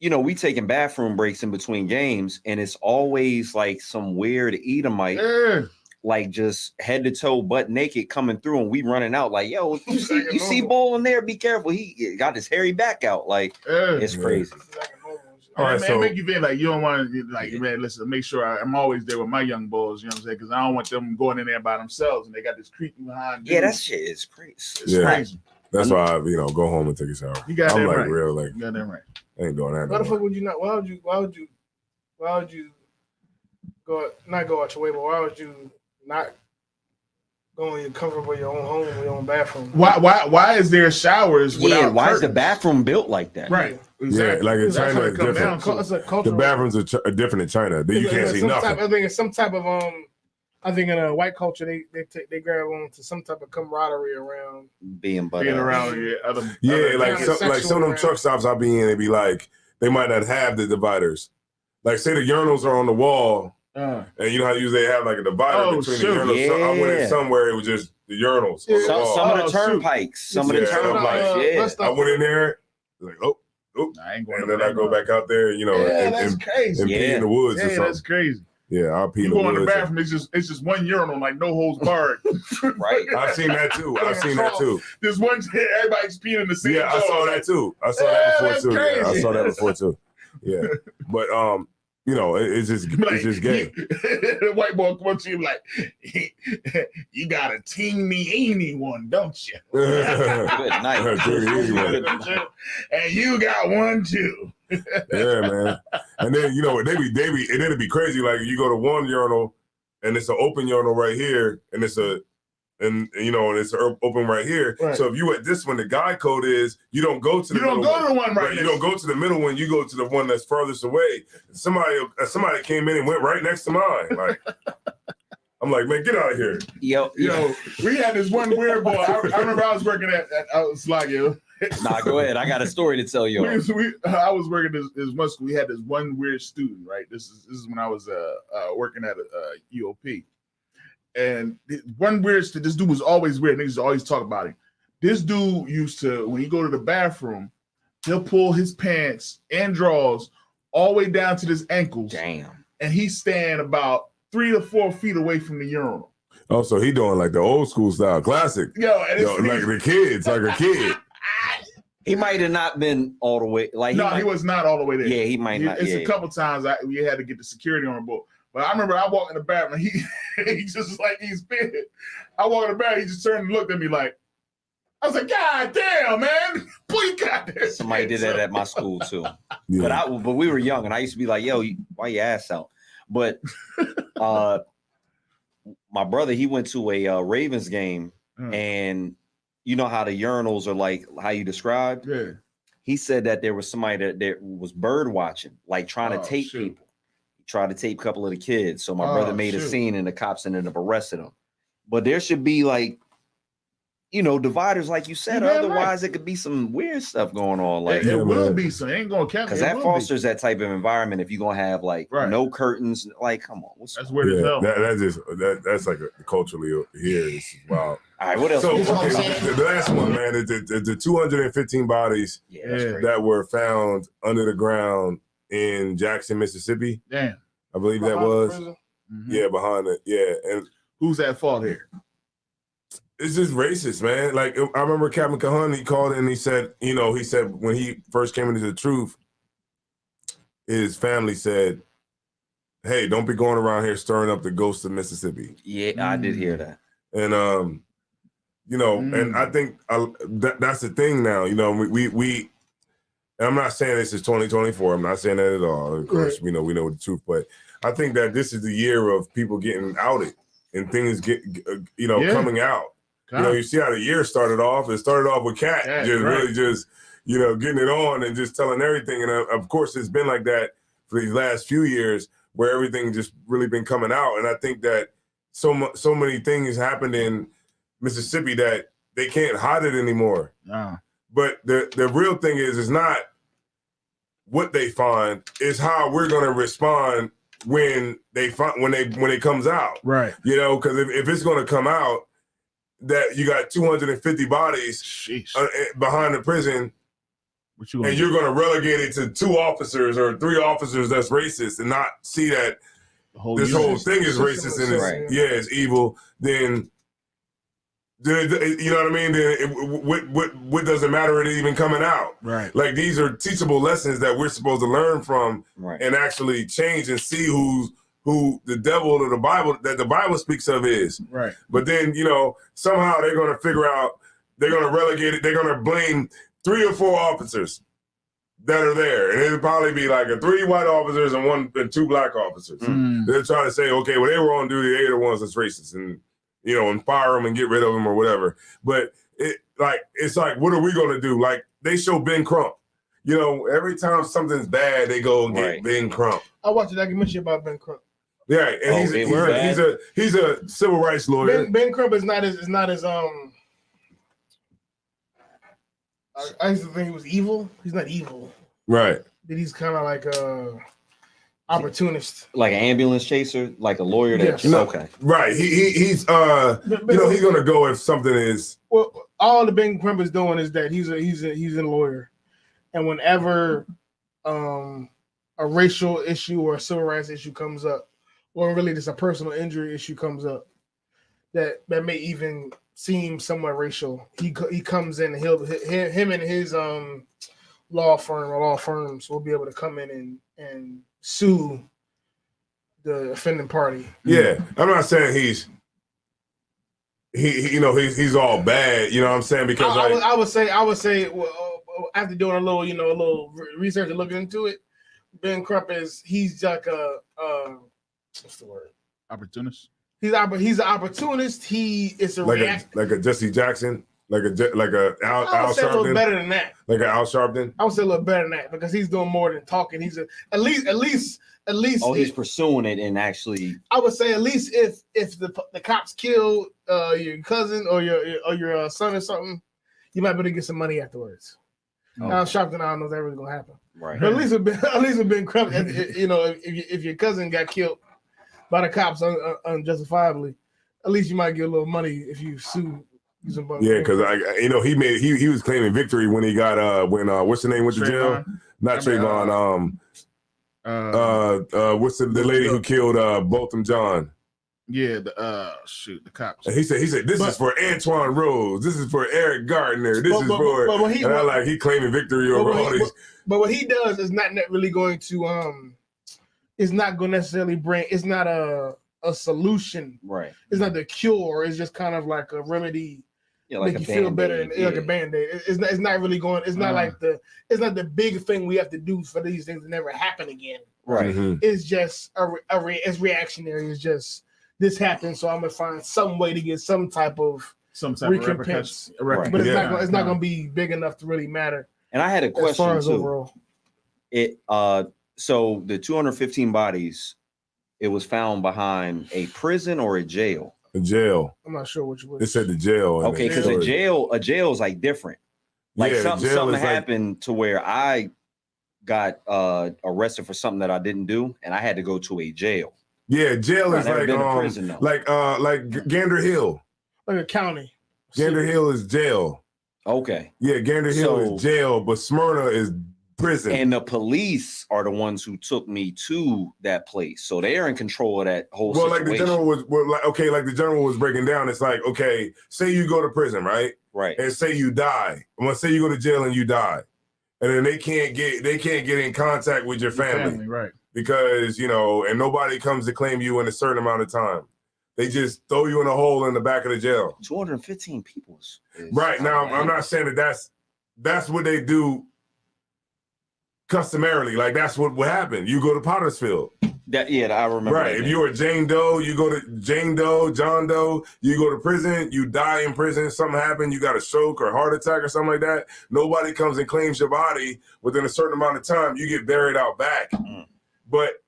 we taking bathroom breaks in between games, and it's always like some weird Edomite, Yeah. like just head to toe, butt naked, coming through, and we running out like, yo, if you see, Like a you see normal. Bull in there, be careful. He got his hairy back out. Like, Yeah. it's Yeah. crazy. All right, man, so- make you feel like you don't want to, like, man, listen, make sure I'm always there with my young boys, you know what I'm saying? Because I don't want them going in there by themselves and they got this creepy behind. Yeah, dude. that shit is crazy. It's Yeah. crazy. That's why I, go home and take a shower. You got I'm that like right. real, like You got that right. I ain't doing that. Why No the fuck more. would you not? Why would you not go out your way? But why would you not go in your comfortable your own home, your own bathroom? Why is there showers without Yeah, why is the curtains? bathroom built like that? Right. Yeah, Exactly. like in That's China, what it it's comes different. down to. It's a The cultural. bathrooms are different in China. You can't see nothing. I think it's some type of I think in a white culture they grab on to some type of camaraderie around. Being Being around other Yeah, like kinda some of sexual them around. truck stops I be in, they be like they might not have the dividers. Like say the urinals are on the wall, and you know how usually they have like a divider Oh, between shoot. the urinals. So I went in Yeah. somewhere it was just the urinals on the Some, wall. some of Oh, the shoot. turnpikes, some of the Yeah, I'm turnpikes, like, yeah. let's I went in there, like I ain't going and to then I go back out there, Yeah, and, that's and, crazy. and pee Yeah. in the woods or Yeah, something. that's crazy. Yeah, I'll pee You in the go in the woods. bathroom, it's just one urinal, like no holds barred. Right. I've seen that too. There's one everybody's peeing in the same. Yeah, I saw that too. I saw Yeah, that that's before too. Yeah, I crazy. saw that before too. Yeah, but it's just gay. The white boy come up to you like, you got a teeny one, don't you? Good night. Teeny weeny one. And you got one too. Yeah, man. And then they be and then it'd be crazy. Like you go to one urinal and it's an open urinal right here, and it's and it's open right here. Right. So if you at this one, the guy code is you don't go to the You don't middle go to the one right You next don't go to the middle one. You go to the one that's furthest away. Somebody came in and went right next to mine. Like I'm like, man, get out of here. Yo, We had this one weird boy. I remember I was working at Slagio. nah, go ahead. I got a story to tell you. I was working this one school. We had this one weird student, right? This is when I was working at UOP. And one weird this dude was always weird. Niggas always talk about him. This dude used to, when he go to the bathroom, he'll pull his pants and drawers all the way down to his ankles. Damn. And he's staying about 3 to 4 feet away from the urinal. Oh, so he doing like the old school style, classic. Yo, and Yo, like the kids, like a kid. He might have not been all the way. Like he was not all the way there. Yeah, he might not. It's yeah. a couple times we had to get the security on board. But I remember I walked in the bathroom. He just like he's been. I walked in the bathroom. He just turned and looked at me like. I was like, God damn, man! Boy, goddamn. Somebody did that at my school too. Yeah. But we were young, and I used to be like, "Yo, why your ass out?" But my brother, he went to a Ravens game, and you know how the urinals are like how you described. Yeah. He said that there was somebody that was bird watching, like trying to tape people. He tried to tape a couple of the kids. So my brother made a scene, and the cops ended up arresting him. But there should be like, you know, dividers, like you said. Otherwise, it could be some weird stuff going on. Like it will be some. Ain't gonna count because that fosters that type of environment. If you're gonna have like no curtains, like come on, that's weird as hell. That's like culturally here. It's wild. All right, what else? So the last one, man, the 215 bodies that were found under the ground in Jackson, Mississippi. Damn, I believe that was. Yeah, behind it. Yeah, and who's at fault here? It's just racist, man. Like I remember Captain Cahan, he called in and he said, he said when he first came into the truth, his family said, "Hey, don't be going around here stirring up the ghosts of Mississippi." Yeah, I did hear that. And and I think that's the thing now. We and I'm not saying this is 2024. I'm not saying that at all. Of course, we know the truth, but I think that this is the year of people getting outed and things coming out. You see how the year started off. It started off with Cat really just getting it on and just telling everything. And of course, it's been like that for these last few years, where everything just really been coming out. And I think that so many things happened in Mississippi that they can't hide it anymore. But the real thing is not what they find, is how we're going to respond when it comes out. Right. Because if it's going to come out that you got 250 bodies behind the prison, and you're going to relegate it to 2 officers or 3 officers that's racist and not see that this whole thing is racist and it's evil, then you know what I mean? Then what does it matter? It even coming out? Right. Like these are teachable lessons that we're supposed to learn from and actually change and see who the devil of the Bible that the Bible speaks of is. Right. But then, somehow they're going to figure out, they're going to relegate it. They're going to blame 3 or 4 officers that are there. And it'll probably be like 3 white officers and 2 black officers. They're trying to say, okay, well, they were on duty. They're the ones that's racist and fire them and get rid of them or whatever. But it's like, what are we going to do? Like they show Ben Crump. Every time something's bad, they go and get Ben Crump. I watched a documentary about Ben Crump. Yeah, and he's a civil rights lawyer. Ben Crump is not as I used to think he was evil. He's not evil. Right. But he's kind of like a opportunist. Like an ambulance chaser, like a lawyer that okay. Right. He's he's gonna go if something is all the Ben Crump is doing is that he's a lawyer. And whenever a racial issue or a civil rights issue comes up, or really just a personal injury issue comes up that may even seem somewhat racial, he comes in and him and his law firm or law firms will be able to come in and sue the offending party. Yeah, I'm not saying he's all bad. You know what I'm saying? Because I would say well, after doing a little research and looking into it, Ben Crump he's like a what's the word? Opportunist. He's an opportunist. He is like a Jesse Jackson, like a Al Sharpton. A little better than that. Like an Al Sharpton. I would say a little better than that because he's doing more than talking. He's at least. Oh, he's pursuing it and actually. I would say at least if the cops kill your cousin or your son or something, you might be able to get some money afterwards. Al Sharpton, I don't know if that's really gonna happen. Right. But at least with Ben Crump, if your cousin got killed by the cops unjustifiably, at least you might get a little money if you sue Yeah, because he was claiming victory when he got what's the name went to jail? Not Trayvon. What's the lady who killed Botham John? Yeah, the cops. And he said this is for Antoine Rose. This is for Eric Gardner. This is for. He claiming victory over all these. But what he does is not really going to it's not going to necessarily bring. It's not a solution. Right. It's not the cure. It's just kind of like a remedy. Yeah, like make you feel better, and like a band-aid. It's not really going. It's not like it's not the big thing we have to do for these things to never happen again. Right. Mm-hmm. It's just it's reactionary. It's just this happened, so I'm gonna find some way to get some type of recompense. Right. But it's not gonna be big enough to really matter. And I had a question as far as too. Overall. So the 215 bodies, it was found behind a prison or a jail. A jail. I'm not sure which was. It said the jail. Okay, because a jail is like different. Like something is happened to where I got arrested for something that I didn't do, and I had to go to a jail. Yeah, jail is I've never been to prison, though. like Gander Hill. Like a county. Gander Hill is jail. Okay. Yeah, Gander Hill is jail, but Smyrna is prison. And the police are the ones who took me to that place, so they're in control of that whole situation. Like the general was like the general was breaking down. It's like, okay, say you go to prison, right? Right. And say you die. Well, say you go to jail and you die, and then they can't get in contact with your family, right? Because and nobody comes to claim you in a certain amount of time. They just throw you in a hole in the back of the jail. 215 people. Right now, I'm not saying that's what they do. Customarily, like that's what would happen. You go to Pottersfield. I remember. Right. If you were Jane Doe, you go to Jane Doe, John Doe, you go to prison, you die in prison, something happened, you got a stroke or heart attack or something like that. Nobody comes and claims your body within a certain amount of time, you get buried out back. But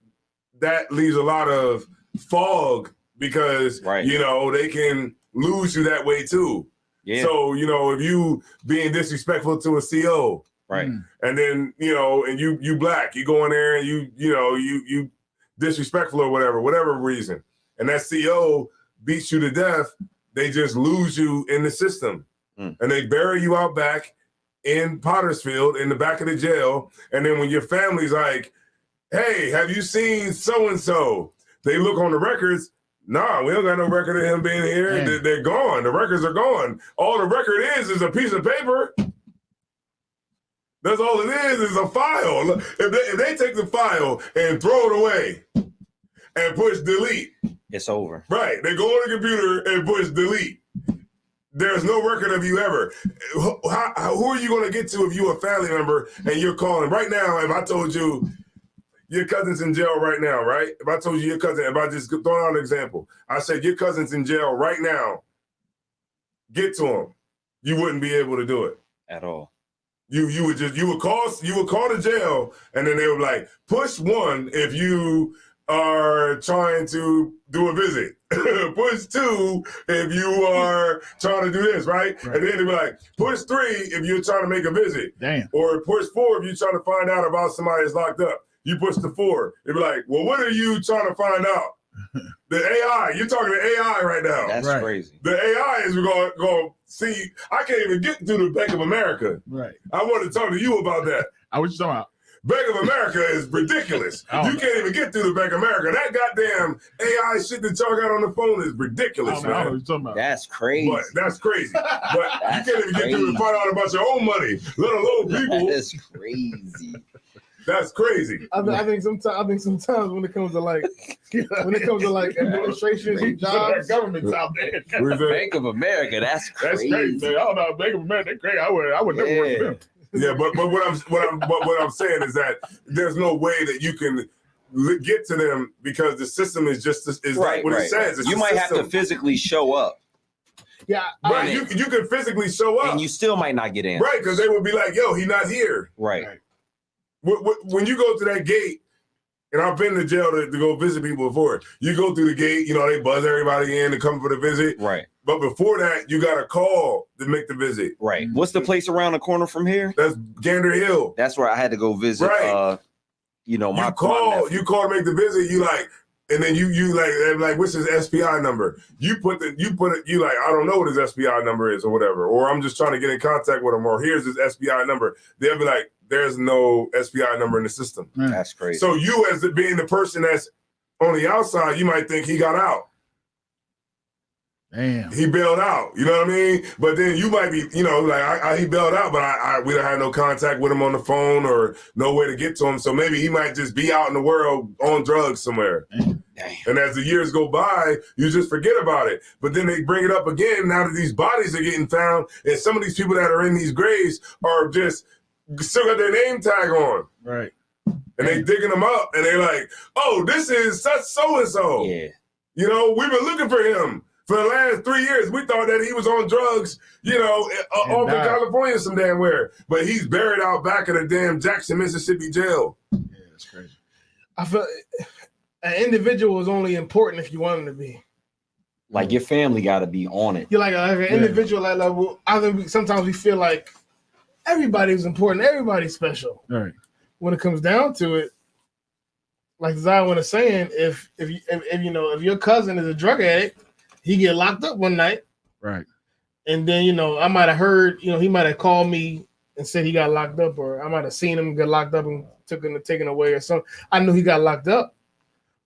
that leaves a lot of fog because they can lose you that way too. Yeah. So, if you being disrespectful to a CO, right. And then, and you black, you go in there and you disrespectful or whatever reason. And that CO beats you to death. They just lose you in the system. And they bury you out back in Pottersfield in the back of the jail. And then when your family's like, hey, have you seen so-and-so? They look on the records. Nah, we don't got no record of him being here. They're gone. The records are gone. All the record is a piece of paper. That's all it is a file. If they take the file and throw it away and push delete. It's over. Right. They go on the computer and push delete. There's no record of you ever. Who are you going to get to if you're a family member and you're calling? Right now, if I told you your cousin's in jail right now, right? If I told you your cousin, if I just throw out an example, I said your cousin's in jail right now, get to him. You wouldn't be able to do it. At all. You would call the jail, and then they would like push 1 if you are trying to do a visit. Push 2 if you are trying to do this, right? And then they'd be like, push 3 if you're trying to make a visit. Damn. Or push 4 if you're trying to find out about somebody that's locked up. You push the 4. They'd be like, well, what are you trying to find out? The AI, you're talking to AI right now. That's crazy. The AI is going to see. I can't even get to the Bank of America. Right. I want to talk to you about that. I was talking about. Bank of America is ridiculous. You can't even get through the Bank of America. That goddamn AI shit that y'all got on the phone is ridiculous, man. I know what you're talking about. That's crazy. But that's crazy. But you can't even get through and find out about your own money, let alone people. That's crazy. That's crazy. I think sometimes when it comes to like administrations and jobs, governments out there. Bank of America, that's crazy. That's crazy. I don't know, Bank of America, that's crazy. I would never work for them. Yeah, but what I'm saying is that there's no way that you can get to them because the system is just like what it says. It's you might have to physically show up. Yeah, right. You can physically show up, and you still might not get in. Right, because they would be like, "Yo, he's not here." Right. When you go to that gate, and I've been to jail to go visit people before. You go through the gate, they buzz everybody in to come for the visit. Right. But before that, you got a call to make the visit. Right. What's the place around the corner from here? That's Gander Hill. That's where I had to go visit. Right. My you call to make the visit. You like, and then you like what's his SPI number? You put it, you like, I don't know what his SPI number is or whatever, or I'm just trying to get in contact with him, or here's his SPI number. They'll be like, there's no SPI number in the system. That's crazy. So you, as being the person that's on the outside, you might think he got out. Damn. He bailed out, you know what I mean? But then you might be, you know, like he bailed out, but we don't have no contact with him on the phone or no way to get to him. So maybe he might just be out in the world on drugs somewhere. Damn. And as the years go by, you just forget about it. But then they bring it up again now that these bodies are getting found, and some of these people that are in these graves are just still got their name tag on. Right. And they digging them up, and they're like, oh, this is such so-and-so. Yeah. You know, we've been looking for him. For the last 3 years, we thought that he was on drugs, you know, off in California some damn where. But he's buried out back in the damn Jackson, Mississippi jail. Yeah, that's crazy. I feel an individual is only important if you want him to be. Like your family got to be on it. You're like an individual at level. I think sometimes we feel like everybody's important, everybody's special. Right. When it comes down to it, like Zion was saying, if you know, if your cousin is a drug addict, he get locked up one night. Right. And then, you know, I might have heard, you know, he might have called me and said he got locked up, or I might have seen him get locked up and taken away or something. I knew he got locked up.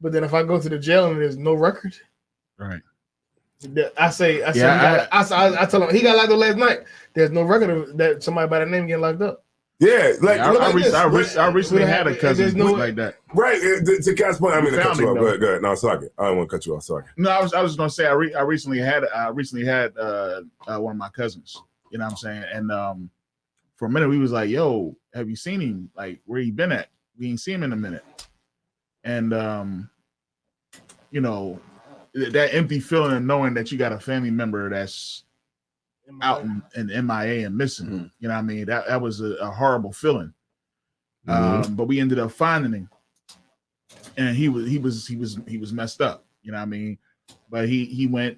But then if I go to the jail and there's no record, right. I tell him he got locked up last night. There's no record of that somebody by the name getting locked up. Yeah, like I recently had a cousin like that. Right, to Cat's point, I mean to cut you off. Go ahead. No, sorry, I don't want to cut you off. Sorry. No, I was gonna say I recently had one of my cousins. You know what I'm saying? And for a minute we was like, "Yo, have you seen him? Like, where he been at? We ain't seen him in a minute." And you know, that empty feeling of knowing that you got a family member that's out in MIA and missing. Mm-hmm. You know what I mean? That was a horrible feeling. Mm-hmm. But we ended up finding him, and he was messed up. You know what I mean? But he went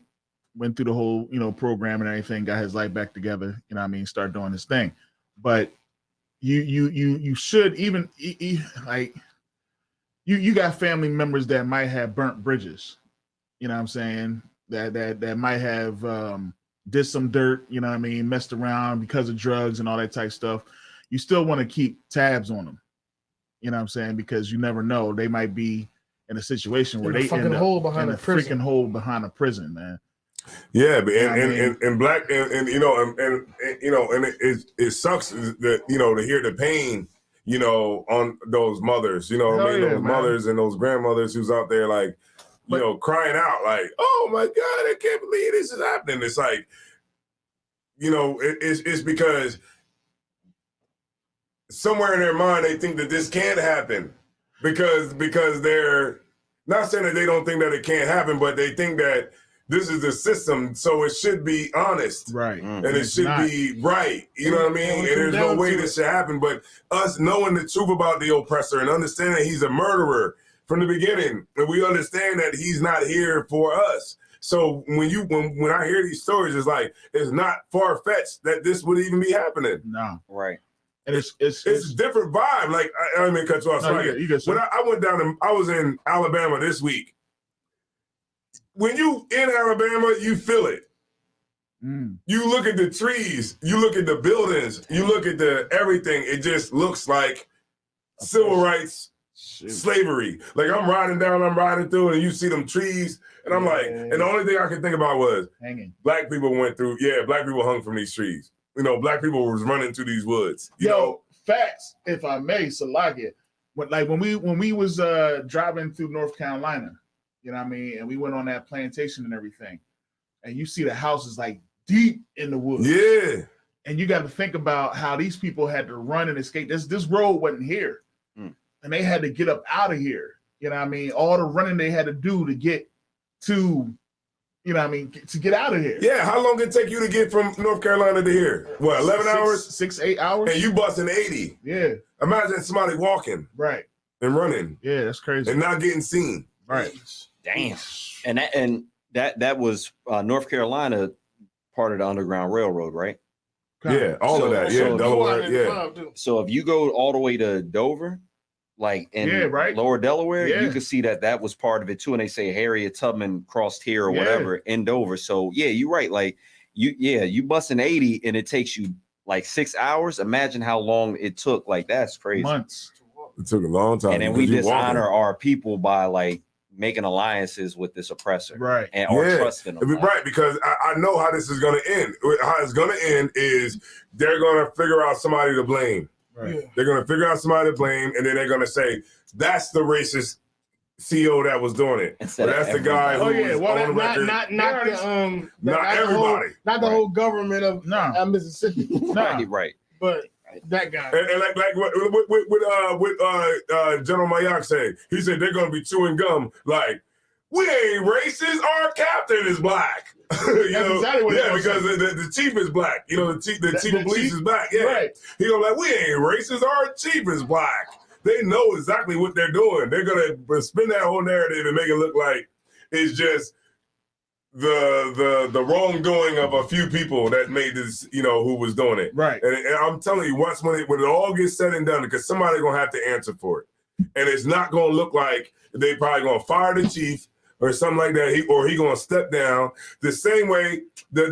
through the whole, you know, program and everything, got his life back together. You know what I mean? Start doing his thing. But you should even like you got family members that might have burnt bridges. You know what I'm saying? That might have did some dirt, you know what I mean, messed around because of drugs and all that type of stuff. You still want to keep tabs on them. You know what I'm saying? Because you never know. They might be in a situation where they end up hole behind in a freaking hole behind a prison, man. Yeah, but and black and you know and you know, and it sucks that, you know, to hear the pain, you know, on those mothers, you know what I mean, those mothers and those grandmothers who's out there like, you know, crying out like, oh my God, I can't believe this is happening. It's like, you know, it's because somewhere in their mind they think that this can't happen because they're not saying that they don't think that it can't happen, but they think that this is the system, so it should be honest, right? And it should be right. You know what I mean? And there's no way this should happen. But us knowing the truth about the oppressor and understanding he's a murderer from the beginning, and we understand that he's not here for us. So when I hear these stories, it's like it's not far-fetched that this would even be happening. No, right. And it's a different vibe. Like I don't mean cut you off. No, when I went down, I was in Alabama this week. When you in Alabama, you feel it. You look at the trees, you look at the buildings, you look at the everything. It just looks like civil rights. Slavery. Like I'm riding through, and you see them trees, and I'm like, and the only thing I could think about was hanging. Black people went through, black people hung from these trees. You know, black people was running through these woods. You know, facts, if I may, Salagia. When we was driving through North Carolina, you know what I mean, and we went on that plantation and everything, and you see the houses like deep in the woods. Yeah. And you got to think about how these people had to run and escape. This road wasn't here. And they had to get up out of here. You know what I mean? All the running they had to do to get to, you know what I mean, to get out of here. Yeah, how long did it take you to get from North Carolina to here? What, 11 hours? 6-8 hours. And you busting 80. Yeah. Imagine somebody walking. Right. And running. Yeah, that's crazy. And not getting seen. Right. Damn. And that was North Carolina, part of the Underground Railroad, right? Yeah, all of that. Yeah, Delaware. Yeah. So if you go all the way to Dover, like in Yeah, right. Lower Delaware, Yeah. you could see that was part of it too. And they say Harriet Tubman crossed here or Yeah. whatever in Dover. So yeah, you're right. Like you bust an 80 and it takes you like 6 hours. Imagine how long it took. Like that's crazy. Months. It took a long time. And then we because you walking. dishonor our people by like making alliances with this oppressor, Right. and or Yeah. trusting them. Right, because I know how this is going to end. How it's going to end is they're going to figure out somebody to blame. Right. Yeah. They're going to figure out somebody to blame, and then they're going to say, that's the racist CEO that was doing it. Instead But of that's the guy who Oh yeah, was well, on the record. not Not the everybody. not the whole government of No. Mississippi, right. but that guy. And like what General Mayak said, he said they're going to be chewing gum like, we ain't racist. Our captain is black. You That's know, exactly what yeah, he was because the chief is black. You know, the chief of police chief? is black. Yeah, Right. he gonna like, we ain't racist. Our chief is black. They know exactly what they're doing. They're gonna spin that whole narrative and make it look like it's just the wrongdoing of a few people that made this, you know, who was doing it. Right. And I'm telling you, once when it all gets said and done, because somebody's gonna have to answer for it, and it's not gonna look like they probably gonna fire the chief or something like that. He gonna step down the same way the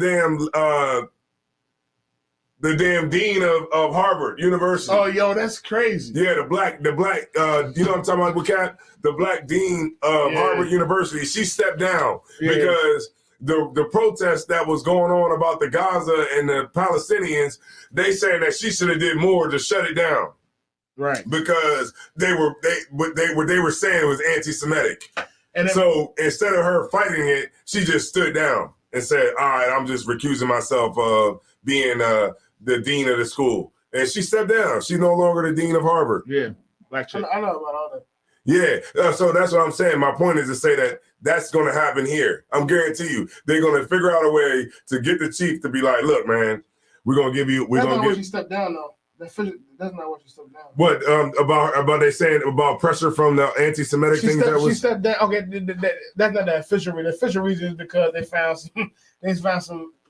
damn dean of Harvard University. Oh, yo, that's crazy. Yeah, the black, you know what I'm talking about with Cat? The black dean of Yeah. Harvard University, she stepped down Yeah. because the protest that was going on about the Gaza and the Palestinians, they saying that she should have did more to shut it down Right. because they were saying was anti-Semitic. And then, So instead of her fighting it, she just stood down and said, all right, I'm just recusing myself of being the dean of the school. And she stepped down. She's no longer the dean of Harvard. yeah, black chick. I know about all that. Yeah, so that's what I'm saying. My point is to say that that's going to happen here. I'm guarantee you, they're going to figure out a way to get the chief to be like, look, man, we're going to give you, That's not what she stepped down though. That's not what she stepped down. what about they saying about pressure from the anti-Semitic She things stepped, that she was. stepped down. Okay, that's not the official reason. The official reason is because they found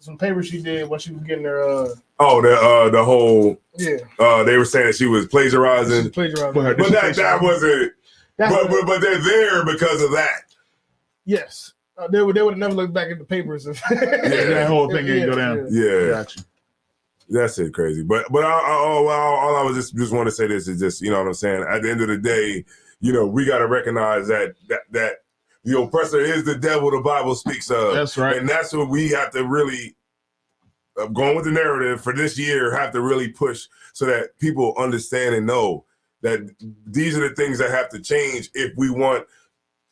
some papers she did when she was getting her Oh, the whole yeah. they were saying that she was plagiarizing, Plagiarized. But but that wasn't. That's But they're there because of that. yes. They would have never looked back at the papers. If, That whole thing ain't go down. Yeah, Gotcha. that's it, crazy. But all I was just want to say this is just, you know what I'm saying. At the end of the day, you know, we got to recognize that the oppressor is the devil the Bible speaks of. That's right. And that's what we have to really, going with the narrative for this year, have to really push so that people understand and know that these are the things that have to change if we want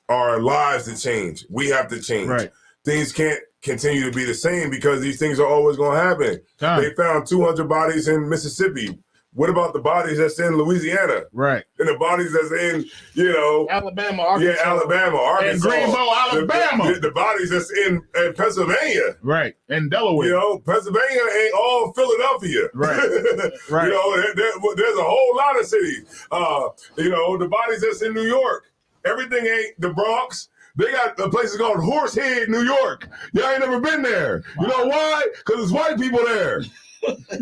our lives to change. We have to change. Right. Things can't continue to be the same because these things are always going to happen. Time. They found 200 bodies in Mississippi. What about the bodies that's in Louisiana? Right. And the bodies that's in, you know, Alabama, Arkansas. yeah, Alabama, Arkansas. And Greenbow, Alabama. The bodies that's in Pennsylvania. Right. And Delaware. You know, Pennsylvania ain't all Philadelphia. Right. Right. You know, there's a whole lot of cities. You know, the bodies that's in New York. Everything ain't the Bronx. They got a place called Horsehead, New York. Y'all ain't never been there. You know why? Because it's white people there.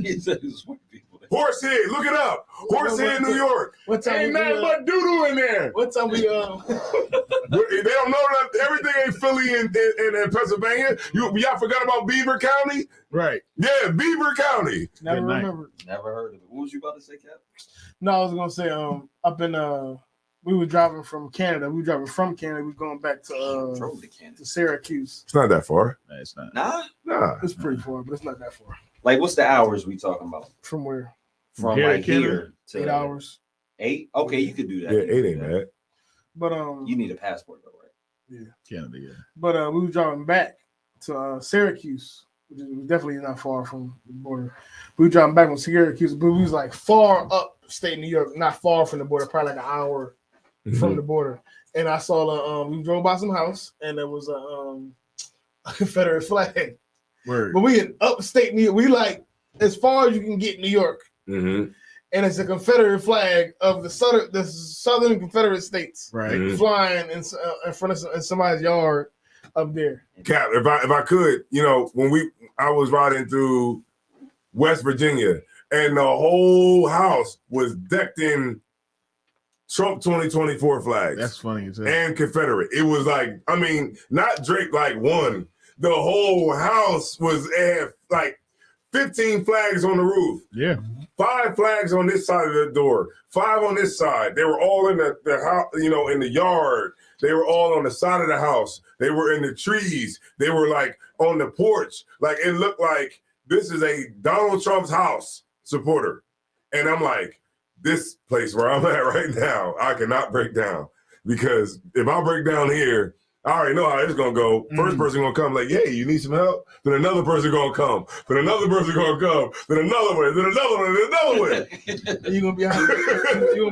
He said it's white people. Horsehead, look it up. Horsehead, New York. What time Ain't we nothing but doo-doo in there. What time we They don't know that everything ain't Philly and Pennsylvania. Y'all forgot about Beaver County? Right. Yeah, Beaver County. never Good night. remember? Never heard of it. What was you about to say, Cap? No, I was gonna say up in we were driving from Canada. We were driving from Canada. We were going back to Drove to Kansas. Syracuse. It's not that far. No, it's not. Nah. Nah. It's pretty far, but it's not that far. Like, what's the hours we talking about? From where? From Here to like Canada? here to 8 hours. 8? Okay, you could do that. Yeah, You could 8 do ain't that. bad. But You need a passport though, right? Canada, yeah. But we were driving back to Syracuse, which is definitely not far from the border. We were driving back from Syracuse, but we was like far upstate New York, not far from the border, probably like an hour from the border. And I saw we drove by some house, and there was a Confederate flag. Word. But we in upstate New York. We like as far as you can get New York, Mm-hmm. and it's a Confederate flag of the southern Confederate states Right. Mhm. flying in front of in somebody's yard up there. Cap, if I could, you know, I was riding through West Virginia, and the whole house was decked in Trump 2024 flags. That's funny as hell. And Confederate. It was like, I mean, not Drake like one. The whole house had like 15 flags on the roof. Yeah. 5 flags on this side of the door, 5 on this side. They were all in the house, in the yard. They were all on the side of the house. They were in the trees. They were like on the porch. Like it looked like this is a Donald Trump's house supporter. And I'm like, this place where I'm at right now, I cannot break down. Because if I break down here, I already know how it's gonna go. First person gonna come like, hey, you need some help? Then another person gonna come. Then another person gonna come. Then another one. Then another one. Then another one. You're gonna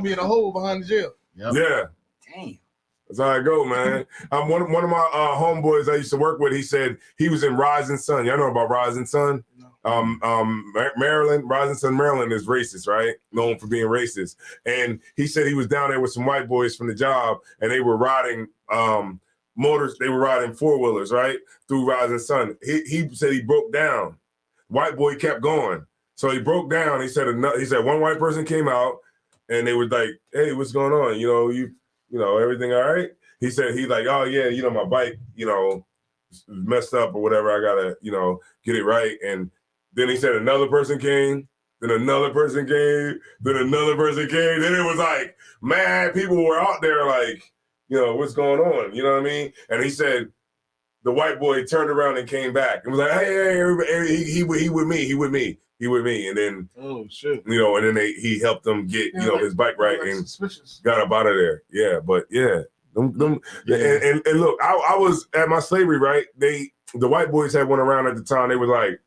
be in a hole behind the jail. Yep. Yeah. Damn. That's how I go, man. One of my homeboys I used to work with, he said he was in Rising Sun. Y'all know about Rising Sun? Maryland, Rising Sun, Maryland is racist, right? Known for being racist. And he said he was down there with some white boys from the job, and they were riding they were riding 4-wheelers, right? Through Rising Sun. He said he broke down. White boy kept going. So he broke down. He said one white person came out and they were like, hey, what's going on? Everything all right? He said, he's like, oh yeah, my bike, messed up or whatever. I gotta, get it right. And then he said another person came, then another person came, then another person came. Then it was like, mad people were out there like, what's going on? You know what I mean? And he said the white boy turned around and came back and was like, hey, everybody, he with me. And then, oh shit, and then he helped them get, his bike right and got up out of there. Yeah, but yeah. And look, I was at my slavery, right? The white boys had one around at the time. They were like,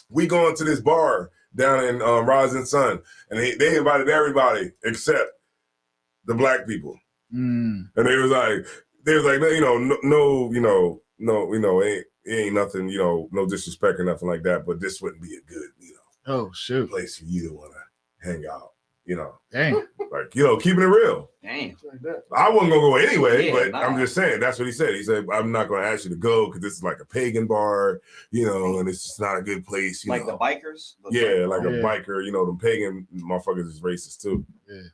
we going to this bar down in Rising Sun, and they invited everybody except the black people. And they was like, no, it ain't nothing, no disrespect or nothing like that, but this wouldn't be a good, place for you to want to hang out, Dang. like, keeping it real. Damn. I wasn't gonna go anyway, Yeah, but nah. I'm just saying that's what he said. He said, I'm not gonna ask you to go because this is like a pagan bar, and it's just not a good place. Like the bikers? Yeah, like a biker, the pagan motherfuckers is racist too. Yeah.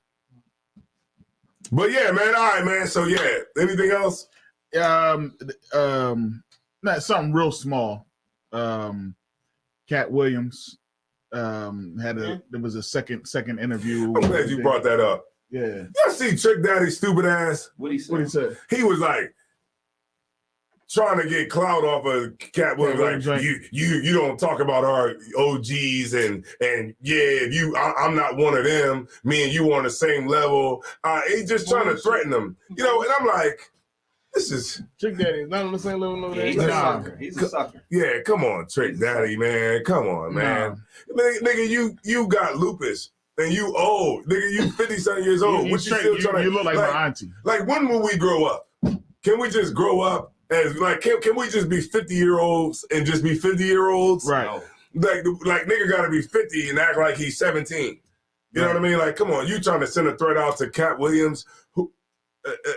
But yeah, man. All right, man. So yeah, anything else? Not something real small. Cat Williams there was a second interview. I'm glad you brought that up. Yeah. Y'all see Trick Daddy's stupid ass? What he said? What he said? He was like trying to get clout off of Cat Williams. Like, you don't talk about our OGs and I'm not one of them. Me and you on the same level. He's just trying to threaten them, and I'm like, this is Trick Daddy is not on the same level. Yeah, he's a sucker. He's a sucker. Yeah, come on, Trick Daddy, man. Come on, man. Nigga, you got lupus and you old. Nigga, you 50-something years old. You look like my auntie. Like, when will we grow up? Can we just grow up as like can we just be 50-year-olds and just be 50-year-olds? Right. Like nigga gotta be 50 and act like he's 17. You know what I mean? Like, come on, you trying to send a threat out to Cat Williams, who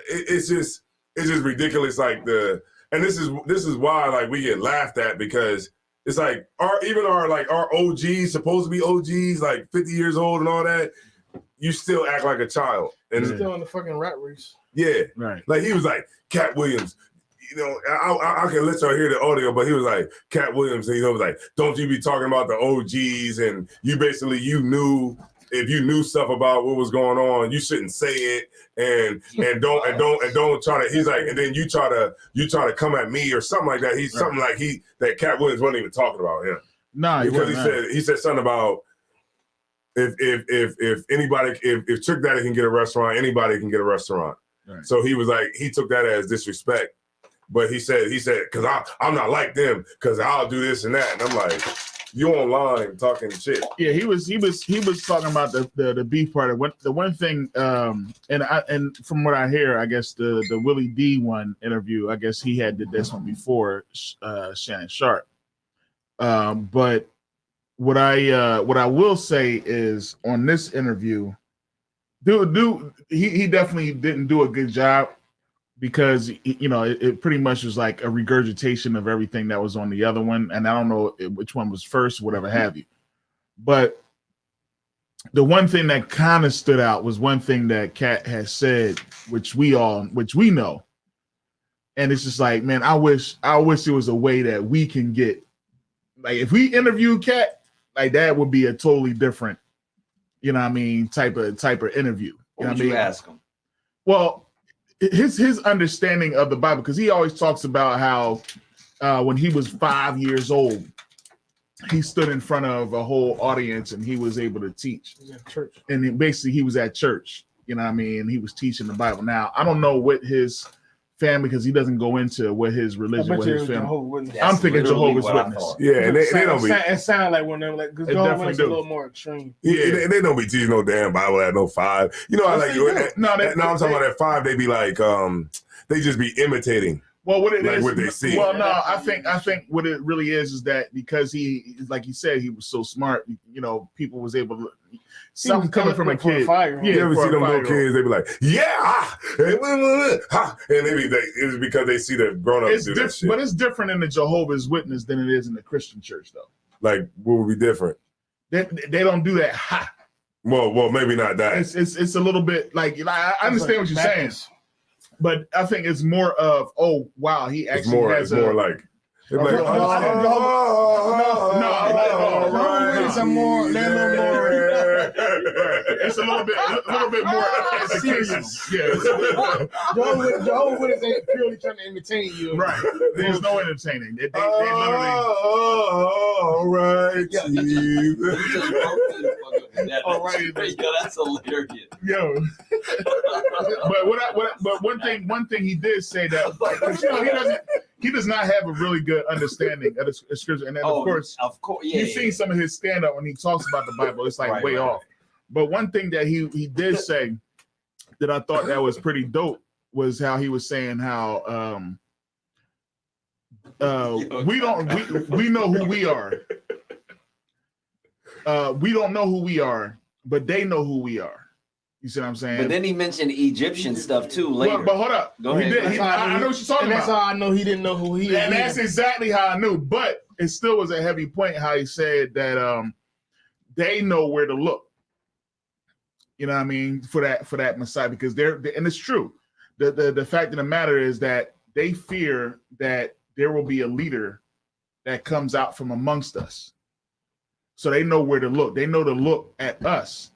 it's just ridiculous. Like and this is why like we get laughed at, because it's like our OGs, supposed to be OGs, like 50 years old and all that, you still act like a child. And still in the fucking rat race. Yeah. Right. Like he was like, Cat Williams, I can let y'all hear the audio, but he was like, Cat Williams, and he was like, don't you be talking about the OGs, and you knew, if you knew stuff about what was going on, you shouldn't say it, and don't try to. He's like, and then you try to come at me or something like that. He's something like that Cat Williams wasn't even talking about him. Nah, because he said something about if anybody, if Trick Daddy can get a restaurant, anybody can get a restaurant. Right. So he was like, he took that as disrespect, but he said because I'm not like them because I'll do this and that, and I'm like, you online talking shit. Yeah, he was talking about the beef part. The one thing, and from what I hear, I guess the Willie D one interview, I guess he had did this one before Shannon Sharp. But what I will say is on this interview, he definitely didn't do a good job, because it pretty much was like a regurgitation of everything that was on the other one, and I don't know which one was first, whatever have you. But the one thing that kind of stood out was one thing that Cat has said, which we know. And it's just like, man, I wish there was a way that we can get, like, if we interview Cat, like that would be a totally different, you know what I mean, type of interview. What would you ask him? Well, his understanding of the Bible, because he always talks about how when he was 5 years old, he stood in front of a whole audience and he was able to teach. He was at church. And then basically he was at church, you know what I mean? He was teaching the Bible. Now, I don't know what his family, because he doesn't go into what his religion, what his family. I'm thinking Jehovah's Witness. Yeah, and they don't be. It sounds like one of them, like, because Jehovah's Witness is a little more extreme. Yeah, they don't be teaching no damn Bible at no 5. You know, I like no, I'm talking about at 5. They be like, they just be imitating. Well, what it like is, what they see. Well, no, I think what it really is that because he, like he said, he was so smart. You know, people was able to. Something coming from a kid. You ever see them little kids? They be like, yeah, and it's because they see the grown ups do that shit. But it's different in the Jehovah's Witness than it is in the Christian church, though. Like, what would be different? They don't do that. Ha. Well, maybe not that. It's a little bit like I understand what you're saying. But I think it's more of, oh wow, he actually has more like. No, it's a little bit more serious. Yeah. Jehovah's Witness ain't purely trying to entertain you. Right. There's no entertaining. They literally. All right, Steve. All right, yo, that's hilarious. Yo, but one thing he did say that, because you know he does not have a really good understanding of the scripture, and then of course, yeah, you've seen some of his stand up when he talks about the Bible. It's like way off. But one thing that he did say that I thought that was pretty dope was how he was saying how we know who we are. We don't know who we are, but they know who we are. You see what I'm saying? But then he mentioned Egyptian stuff too later. But hold up. Go ahead. I know what you're talking about. That's how I know he didn't know who he is. And that's exactly how I knew. But it still was a heavy point how he said that they know where to look. You know what I mean? For that Messiah, because and it's true. The fact of the matter is that they fear that there will be a leader that comes out from amongst us. So they know where to look. They know to look at us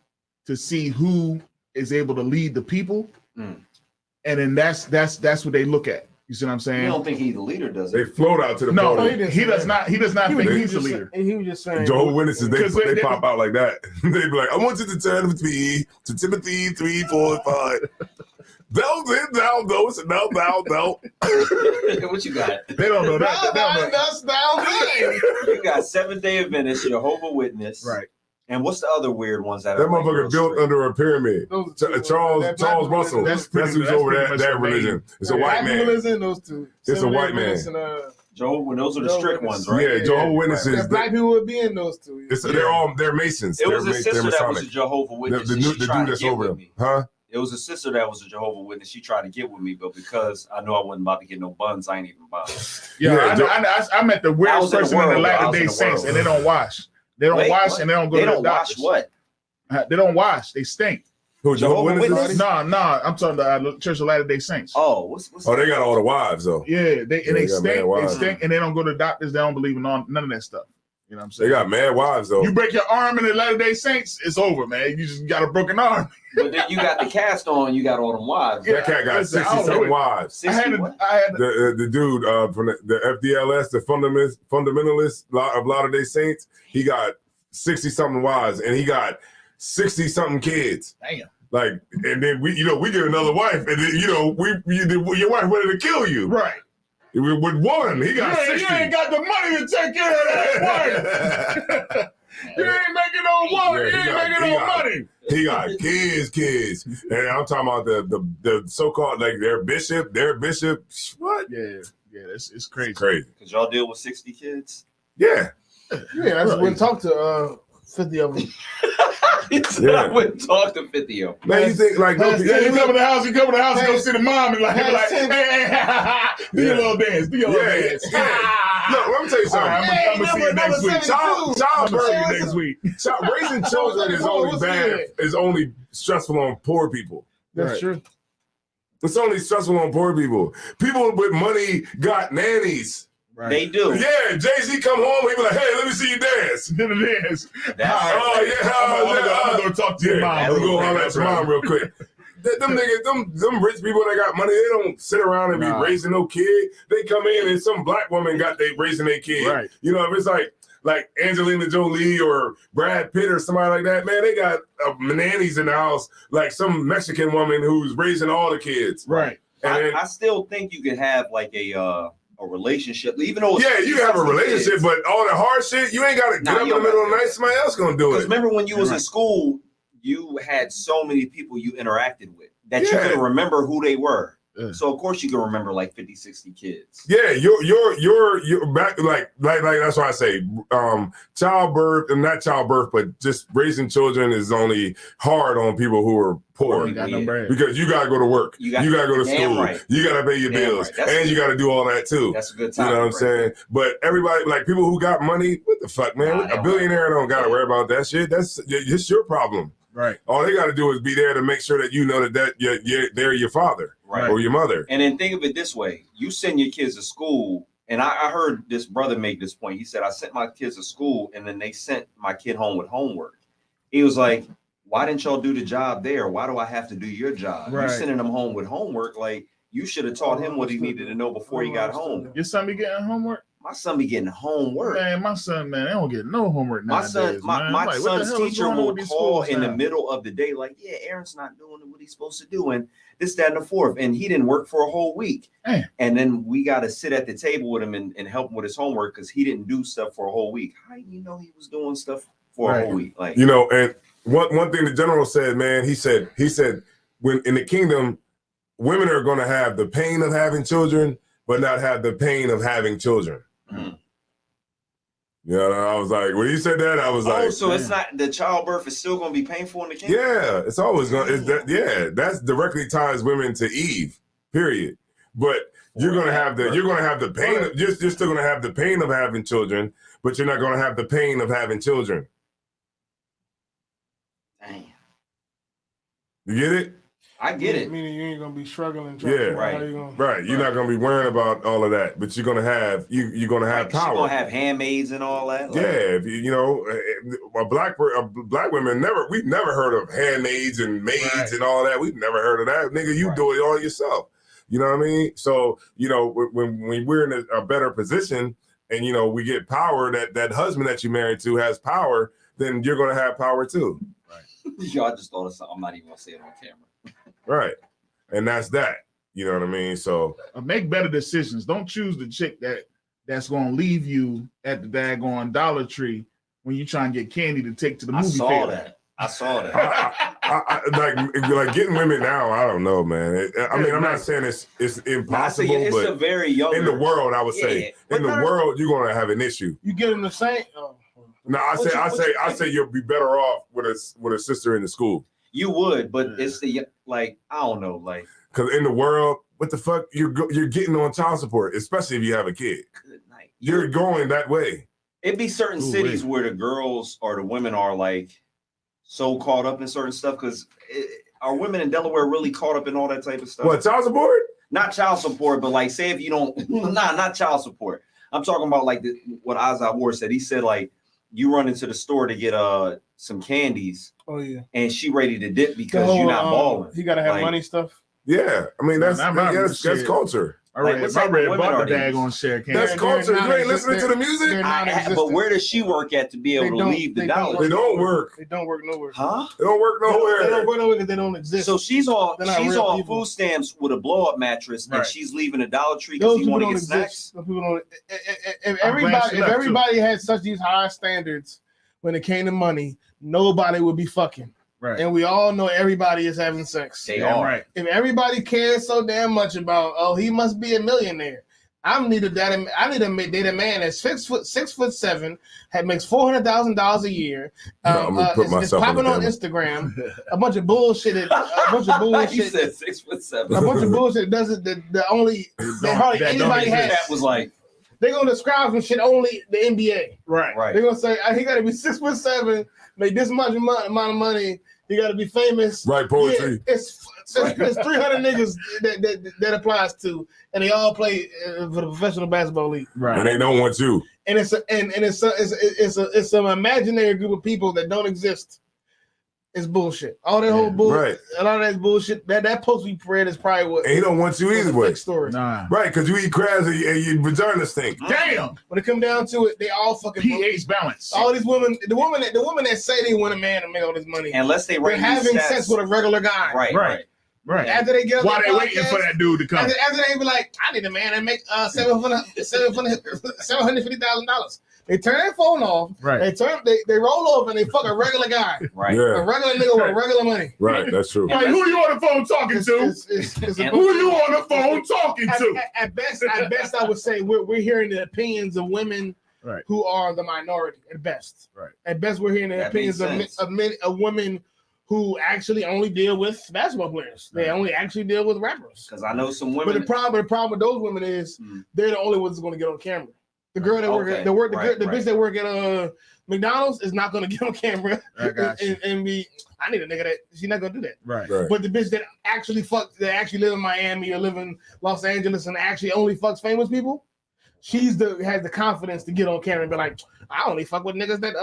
to see who is able to lead the people. And then that's what they look at. You see what I'm saying? You don't think he's the leader, does he? They float out to the podium. No, he does not. He does not think he's the leader. He was just saying. Jehovah's Witnesses, they pop out like that. They be like, I want you to turn with me to Timothy 3, 4, 5. Thou. What you got? They don't know that. You got Seventh-day Adventist, Jehovah's Witness, right? And what's the other weird ones that motherfucker built under a pyramid? Charles Russell. That's who's over that religion. It's a white man. Those two. It's a white man. Those are the strict ones, right? Yeah, Jehovah's Witnesses. Black people would be in those two. They're Masons. It was a sister that was a Jehovah's Witness. The dude that's over them, huh? It was a sister that was a Jehovah's Witness. She tried to get with me, but because I knew I wasn't about to get no buns, I ain't even bothered. I met the weirdest person in the Latter-day Saints, and they don't wash. They don't wash, and they don't go to the doctors. They don't wash what? They don't wash. They stink. Who, Jehovah's Witnesses? No. I'm talking about the Church of Latter-day Saints. Oh, they got all the wives though. Yeah, they stink. They stink, and they don't go to doctors. They don't believe in none of that stuff. You know what I'm saying? They got mad wives though. You break your arm in the Latter-day Saints, it's over, man. You just got a broken arm. But then you got the cast on. You got all them wives. That cat got 60-something wives. I had the dude from the FDLS, the fundamentalist of Latter-day Saints. He got 60-something wives, and he got 60-something kids. Damn. Like, and then we get another wife, and then your wife wanted to kill you. Right. With one, he got 60. You ain't got the money to take care of that wife. You ain't making no money. You ain't making no money. He got kids, and I'm talking about the so-called like their bishop. What? Yeah, it's crazy. It's crazy. Cause y'all deal with 60 kids. Yeah. Yeah, I just wouldn't talk to 50 of them. He said I wouldn't talk to 50-year. Man, you think like Yeah, you come in the house, go see the mom and like, hey, do your little dance, do your little dance. Look, let me tell you something. I'm gonna see you next week. Childbirth Next week. raising children is only bad. Is only stressful on poor people. That's true. It's only stressful on poor people. People with money got nannies. Right. They do. Yeah, Jay-Z come home, he be like, hey, let me see you dance. Dance. I'm gonna go talk to your mom. I'm gonna go holler at your mom real quick. Them niggas, them rich people that got money, they don't sit around and be raising no kid. They come in and some black woman got they raising their kid. Right. You know, if it's like Angelina Jolie or Brad Pitt or somebody like that, man, they got nannies in the house, like some Mexican woman who's raising all the kids. Right. I still think you could have like a relationship, even though you have a relationship, but all the hard shit, you ain't got to get up in the middle of the night. Somebody else gonna do it. Remember when you was in school, you had so many people you interacted with that you could remember who they were. Yeah. So of course you can remember like 50, 60 kids. Yeah, you're back like that's why I say childbirth, and not childbirth, but just raising children is only hard on people who are poor. Because you gotta go to work, you gotta go to school, you gotta pay your bills, and you gotta do all that too. That's a good time. You know what I'm saying? But everybody, like people who got money, what the fuck, man? A billionaire don't gotta worry about that shit. That's just your problem. Right. All they got to do is be there to make sure that you know that they're your father or your mother. And then think of it this way: you send your kids to school, and I heard this brother make this point. He said, "I sent my kids to school, and then they sent my kid home with homework." He was like, "Why didn't y'all do the job there? Why do I have to do your job? You're sending them home with homework. Like you should have taught him what he needed to know before he got home." Your son be getting homework? My son be getting homework. Man, my son, they don't get no homework nowadays. My son's teacher will call in the middle of the day, like, yeah, Aaron's not doing what he's supposed to do, and this, that, and the fourth. And he didn't work for a whole week. And then we got to sit at the table with him and help him with his homework because he didn't do stuff for a whole week. How do you know he was doing stuff for a whole week? Like, you know, and one thing the general said, man, he said when in the kingdom, women are going to have the pain of having children, but not have the pain of having children. You know, I was like, when he said that, I was like, so it's not the childbirth is still going to be painful in the kingdom? Yeah, it's always going to, that's directly ties women to Eve, period. But you're going to have the pain of, you're still going to have the pain of having children, but you're not going to have the pain of having children. Damn. You get it? I get it. Meaning you ain't gonna be struggling. Right. You're not gonna be worrying about all of that, but you're gonna have you're gonna have power. You're gonna have handmaids and all that. Like, you know, black women we've never heard of handmaids and maids and all that. We've never heard of that, nigga. You do it all yourself. You know what I mean? So you know, when we're in a better position, and you know, we get power. That husband that you married to has power. Then you're gonna have power too. Right. Y'all just thought of something. I'm not even gonna say it on camera. Right. And that's that. You know what I mean? So make better decisions. Don't choose the chick that's gonna leave you at the daggone Dollar Tree when you try and get candy to take to the movie theater. I saw that. I like getting women now. I don't know, man. I mean, I'm not saying it's impossible, it's but a very young in the world, I would say in the world you're gonna have an issue. You get them the same. No, I say you'll be better off with a sister in the school. You would, but it's the I don't know, like because in the world, what the fuck you're getting on child support, especially if you have a kid. Good night. You're going that way. It'd be certain cities where the girls or the women are like so caught up in certain stuff because are women in Delaware really caught up in all that type of stuff? What, child support? Not child support, but like say if you don't, not child support. I'm talking about like what Azad Ward said. He said like you run into the store to get some candies. Oh yeah. And she ready to dip because you're not balling. You gotta have money stuff. Yeah, I mean that's culture. All right, my red bought the daggone share candy. That's culture. You ain't listening to the music. But where does she work at to be able to leave the dollar? They don't work. They don't work nowhere. Huh? They don't work nowhere. They don't work nowhere because they don't exist. So she's on food stamps with a blow up mattress, and she's leaving a Dollar Tree because she want to get snacks. If everybody had such these high standards when it came to money, nobody would be fucking. Right. And we all know everybody is having sex. They are. Right. If everybody cares so damn much about, he must be a millionaire. I need to date a man that's 6'7", makes $400,000 a year. No, I'm gonna put Is myself on popping the on camera. Instagram. A bunch of bullshit. He said 6'7". A bunch of bullshit doesn't the only that hardly that don't anybody has. That was like They're gonna describe some shit only the NBA. Right. right. They're gonna say he got to be 6'7", make this much amount of money. He got to be famous. Right, poetry. Yeah, it's 300 niggas that applies to, and they all play for the professional basketball league. Right. And they don't want you. And it's an imaginary group of people that don't exist. It's bullshit. All that whole bullshit, Right. a lot of that bullshit. That post we read is probably what. And he don't want you was either a way. fake story. Nah. Right, because you eat crabs and your vagina stink. Damn. When it come down to it, they all fucking pH balance. all these women. The woman that say they want a man to make all this money, Unless they they're write having these sex stats. with a regular guy. Right. Right. Right. After they get up Why their they waiting podcast, for that dude to come? After they be like, I need a man that make $750,000. They turn their phone off. Right. They roll over and they fuck a regular guy, Right. a Yeah, regular nigga with regular money. right. That's true. Like, who you on the phone talking to? It's a And- Who you on the phone talking to? At best, I would say we're hearing the opinions of women Right. who are the minority. At best, Right. At best, we're hearing the That opinions makes of women who actually only deal with basketball players. They only actually deal with rappers. Because I know some But women. the problem with those women is they're the only ones that's going to get on camera. The girl that Okay. bitch that work at McDonald's is not going to get on camera I got you. and be. I need a nigga that she's not going to do that. Right. Right. But the bitch that actually live in Miami or live in Los Angeles and actually only fucks famous people, has the confidence to get on camera and be like, I only fuck with niggas that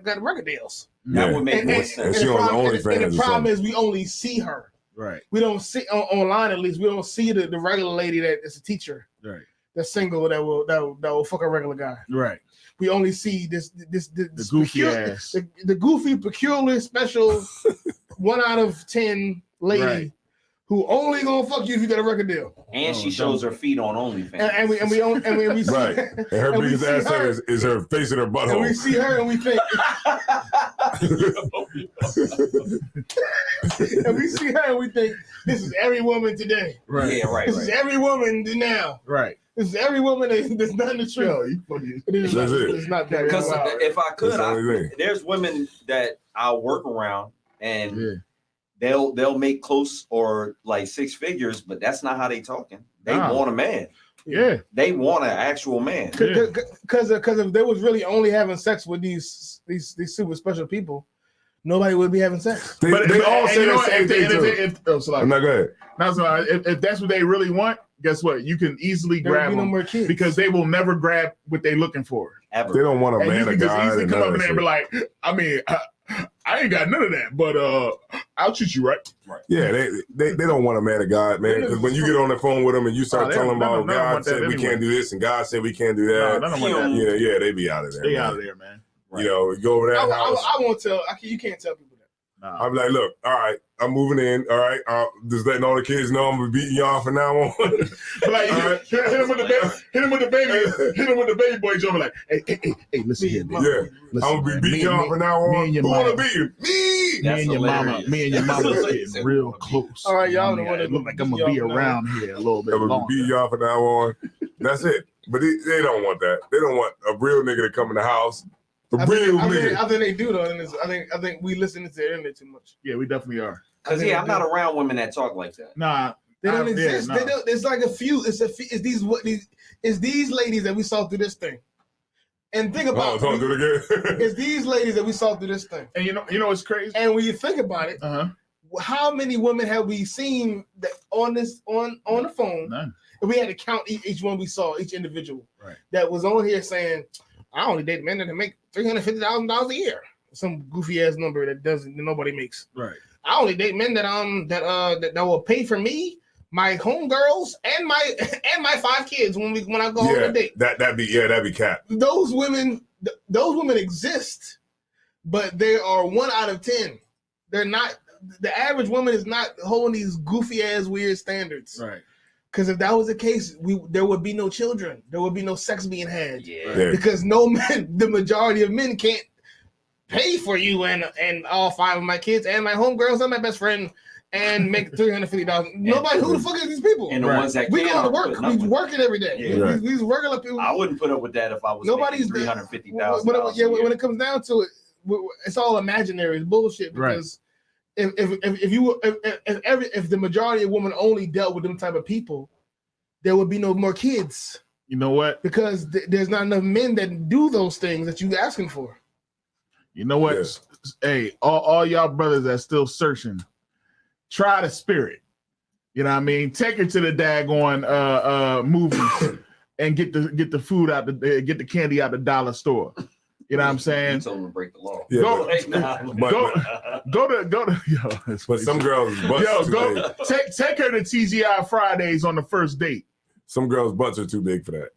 got record deals. That would make more And sense. she on and OnlyFans the or problem something. is we only see her. Right. We don't see online, at least we don't see the regular lady that is a teacher Right. that's single that will fuck a regular guy. Right. We only see this The goofy ass. the goofy, peculiar, special 1 out of 10 lady Right. who only gonna fuck you if you got a record deal. And she shows her feet on OnlyFans. And we see Right. And her and we biggest see asset her. is her face and her and we butthole. see her and we think this is every woman today. Right. Yeah, right, This is right. every woman now. Right. This is every woman that's not the truth. Yo, you funny. It is That's not, it. It's not that. Because Wow. if I could, That's the only thing. there's women that I'll work around and Yeah. they'll make close or like six figures, but that's not how they talking. They Nah. want a man. Yeah. They want an actual man. Because if they was really only having sex with these super special people, nobody would be having sex. They all and say you know the same thing too. so like, I'm not good. now, so if that's what they really want, guess what? You can easily There would grab be no them more kids because they will never grab what they're looking for. They Ever. don't want a And you man, a can just guy, easily and come none up of in there that and be shit. like, I mean, I ain't got none of that, but I'll treat you right. Yeah, they don't want a man, a God, man. Because when you get on the phone with them and you start Oh, they telling them don't- about they don't God want that said we anyway. can't do this and God said we can't do No, that. none of them want that. Yeah, they be out of there. They man. out of there, man. Right. You know, you go over that house. I won't tell. You can't tell people that. Nah. I'm like, look, all right, I'm moving in. All right, just letting all the kids know I'm gonna be beating y'all from now on. But like, All right. hit him with the baby boy joke. Like, hey, listen here, man. Yeah, Listen, I'm gonna man. be beating y'all from now me on. and your Who wanna mama. beat you? Me. Me That's and your hilarious. mama is getting real close. All right, y'all I the mean, one that it look like I'm beat gonna be y'all now. around here a little bit I'm gonna be beating longer. y'all from now on. That's it. But they don't want that. They don't want a real nigga to come in the house. A real nigga. I think they do though. And I think we listen to the internet too much. Yeah, we definitely are. Because I think I'm not around women that talk like that. Nah, They don't yeah, exist. no. They don't. It's like a few. It's these ladies that we saw through this thing. And think Oh, about don't do it again. it's these ladies that we saw through this thing. And you know what's crazy? And when you think about it, how many women have we seen that on the phone? None. And we had to count each one we saw, each individual Right. that was on here saying, "I only date men that make $350,000 a year." Some goofy ass number that nobody makes. Right. I only date men that will pay for me, my homegirls, and my 5 kids when I go on a date. that'd be cap. Those women exist, but they are 1 out of 10. They're not. The average woman is not holding these goofy ass weird standards. Right. Because if that was the case, there would be no children. There would be no sex being had. Yeah. Because no men, the majority of men can't pay for you and all 5 of my kids and my homegirls and my best friend and make $350. Nobody, who the fuck is these people? And the ones that we can, go to I'm work. putting up We with. working every day. Yeah. These regular people. I wouldn't put up with that if I was Nobody's making $350,000. Yeah, when it comes down to it, it's all imaginary. It's bullshit. Because if the majority of women only dealt with them type of people, there would be no more kids. You know what? Because there's not enough men that do those things that you asking for. You know what? Yeah. Hey, all y'all brothers that's still searching, try the spirit. You know what I mean? Take her to the daggone movies and get the food out get the candy out the dollar store. You know what I'm saying? You told them to break the law. Yeah, Go- but Go to yo. but some girls' butts Yo, are too go big. take her to TGI Fridays on the first date Some girls' butts are too big for that.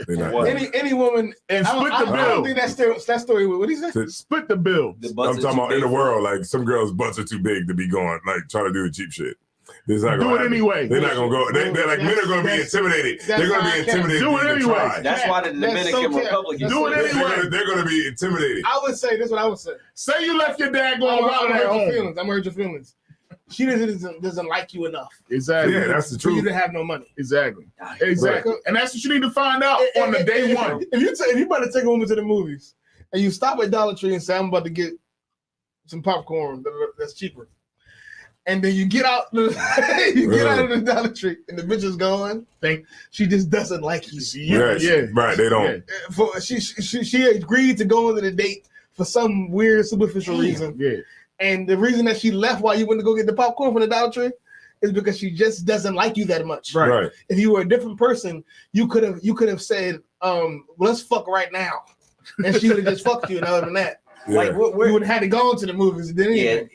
They're not. What? Any woman and split the I don't bill. think that story. What did he say? Split the bill. The butts I'm are talking too about in big the for- world, like some girls' butts are too big to be going, like trying to do the cheap shit. It's not Do gonna it happen. anyway. They're not gonna go. They're like, men are gonna be intimidated. that's They're gonna why I be can't intimidated. do it to even anyway. try. That's why the That's so Dominican cap. Republic is Do it anyway. They're gonna be intimidated. I would say this. Is what I would say. Say you left your dad I'm going wallet gonna at hurt your home. feelings. I'm gonna hurt your feelings. She doesn't like you enough Exactly. Yeah, that's the for you truth. to have no money. Exactly. Exactly. And that's what you need to find out on the day one. If you about to take a woman to the movies and you stop at Dollar Tree and say I'm about to get some popcorn that's cheaper, and then you get out get out of the Dollar Tree and the bitch is gone, she just doesn't like you. Right. They don't. She agreed to go into the date for some weird superficial reason. Yeah. And the reason that she left while you went to go get the popcorn from the Dollar Tree is because she just doesn't like you that much. Right. If you were a different person, you could have said, let's fuck right now. And she would have just fucked you. And other than that, Yeah. like you would have had to go into the movies and then anything.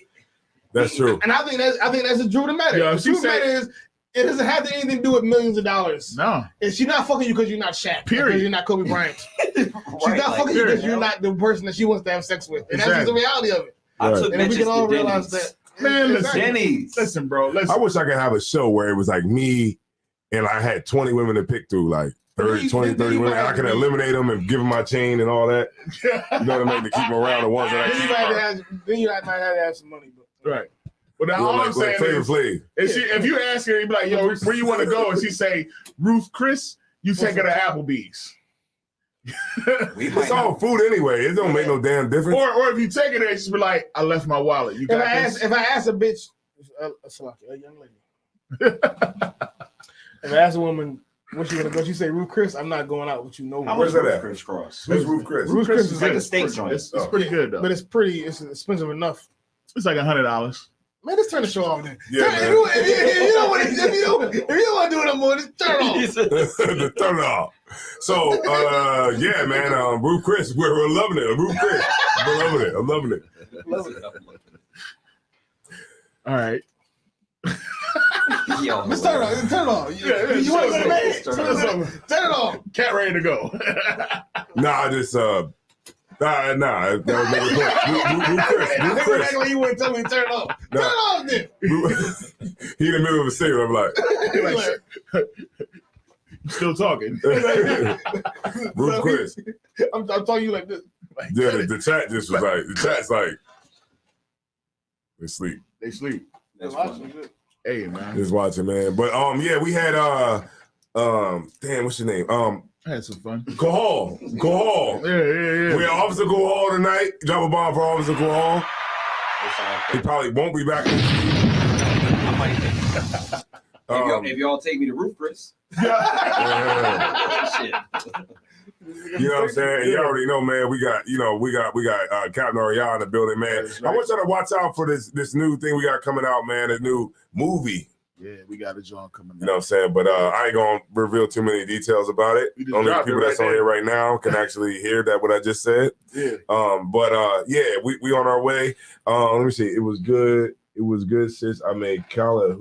That's true. And I think that's the truth of the matter. Yeah, the truth of the matter is it doesn't have anything to do with millions of dollars. No. And she's not fucking you because you're not Shaq. Period. Because you're not Kobe Bryant. She's not fucking you because you're not the person that she wants to have sex with. And that's just the reality of it. I took And we bitches can all to realize Denny's. that. Man, Exactly. Denny's. Listen, bro. Listen. I wish I could have a show where it was like me and I had 20 women to pick through, like 30 women. And I could eliminate them and give them my chain and all that. You know what I mean? To keep them around, the ones that I Then keep. you might have to have some money. But Right. But Yeah, all like I'm saying Flavor is, Flav. if you ask her, you be like, yo, where you want to go? And she say, Ruth Chris, you take her to Applebee's. It's all food anyway. It don't make no damn difference. Or if you take her there, she's be like, I left my wallet. You got this? If I ask a bitch, a young lady, if I ask a woman where she gonna go, she say Ruth Chris. I'm not going out with you. No, How Where's much that is at? Chris Cross? Who's Ruth Chris? Ruth Chris is It's like a good, steak joint. It's pretty good though. but it's expensive enough. It's like $100. Man, let's turn the show off then. Yeah, Turn- man. if you don't want to do it no more, just turn it off. The third off. So yeah, man, Ruth Chris, we're loving it. Ruth Chris, we're loving it. I'm loving it. All right. Yo, Just turn it off. Turn it off. Yeah, You want to go to bed? turn Turn it it off. Cat ready to go. Nah, I just nah, that was never cool. Ruth Chris, Ruth Chris. Act like you wouldn't tell me to turn it off. Turn it off then. He in the middle of a signal. I'm like, Still talking. Ruth Chris. I'm talking you like this. Yeah, the chat just was like, the chat's like, they sleep. They sleep. That's funny. Hey, man. Just watching, man. But yeah, we had damn, what's your name? I had some fun. Cahal. Yeah. We had Officer Cahal tonight. Drop a bomb for Officer Cahal. He probably won't be back. I might if y'all take me to Roof Chris. Yeah. Shit. You know what I'm saying? And you already know, man. We got Captain Ariana in the building, man. That's right. I want y'all to watch out for this new thing we got coming out, man. A new movie. Yeah, we got a joint coming You know what I'm saying? But I ain't gonna reveal too many details about it. We just Only the dropped it people right that's on there. here right now can actually hear that what I just said. Yeah. Yeah, we on our way. Let me see. It was good. It was good, sis. I made Kala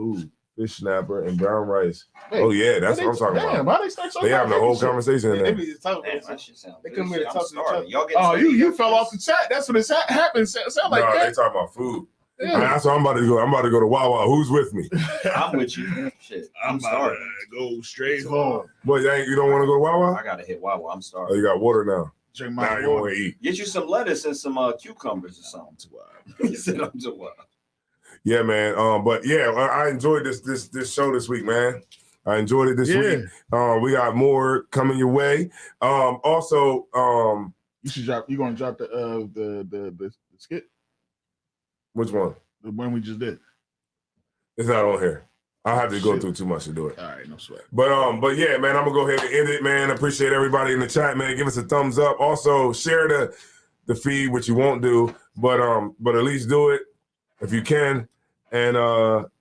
fish snapper and brown rice. Hey, Oh yeah, that's what I'm talking Damn, about. how they start talking They having a about whole that shit? conversation in They there. be just talking Damn, about that shit. shit sound They good. come here to I'm talk to each starving. other. Y'all getting Oh, steady. you fell off the chat. That's what it's happened. Sound like No, they that. talking about food. Yeah. That's what I'm about to go. I'm about to go to Wawa. Who's with me? I'm with you. Shit, I'm about starving. to go straight home. Boy, you don't want to go to Wawa? I gotta hit Wawa. I'm Oh, starving. you got water now. Drink Now my you want water. to eat. Get you some lettuce and some cucumbers or something. He said I'm too wild. Yeah, man. But yeah, I enjoyed this show this week, man. I enjoyed it this week. We got more coming your way. Also, you should drop. You gonna drop the skit? Which one? The one we just did. It's not on here. I'll have to go through too much to do it. All right, no sweat. But yeah, man, I'm gonna go ahead and end it, man. Appreciate everybody in the chat, man. Give us a thumbs up. Also, share the feed, which you won't do, but at least do it if you can. And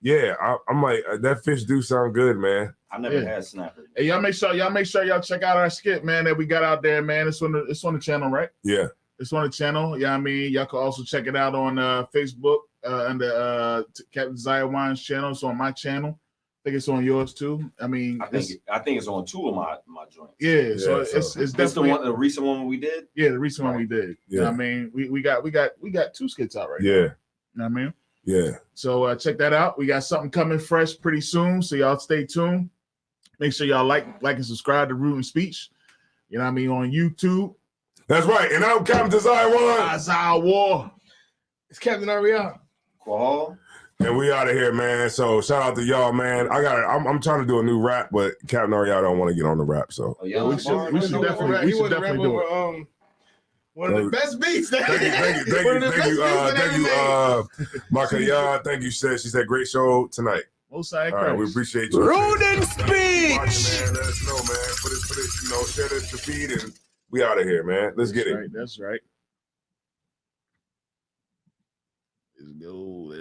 yeah, I'm like, that fish do sound good, man. I never had snapper. Hey, y'all make sure y'all check out our skit, man, that we got out there, man. It's on the channel, right? Yeah. It's on the channel. Yeah, I mean, y'all can also check it out on Facebook under Captain Zaya Wine's channel. It's on my channel. I think it's on yours too. I mean, I think it's on 2 of my joints. Yeah, so it's definitely the recent one we did. Yeah, the recent one we did. Yeah, I mean, we got 2 skits out right now. Yeah. You know what I mean? Yeah. So check that out. We got something coming fresh pretty soon. So y'all stay tuned. Make sure y'all like and subscribe to Root and Speech. You know what I mean? On YouTube. That's right. And I'm Captain Zaya Wine. Zaya War. It's Captain Ariel. Qual. And we out of here, man. So shout out to y'all, man. I'm trying to do a new rap, but Captain Ariel don't want to get on the rap. So we should definitely do it. One of the best beats. Thank you, Makaya. Thank you, she said great show tonight. All right, we appreciate you. Root and Speech. Man, let us know, man. Put it, share the feed, and we out of here, man. Let's get it. That's right. Let's go.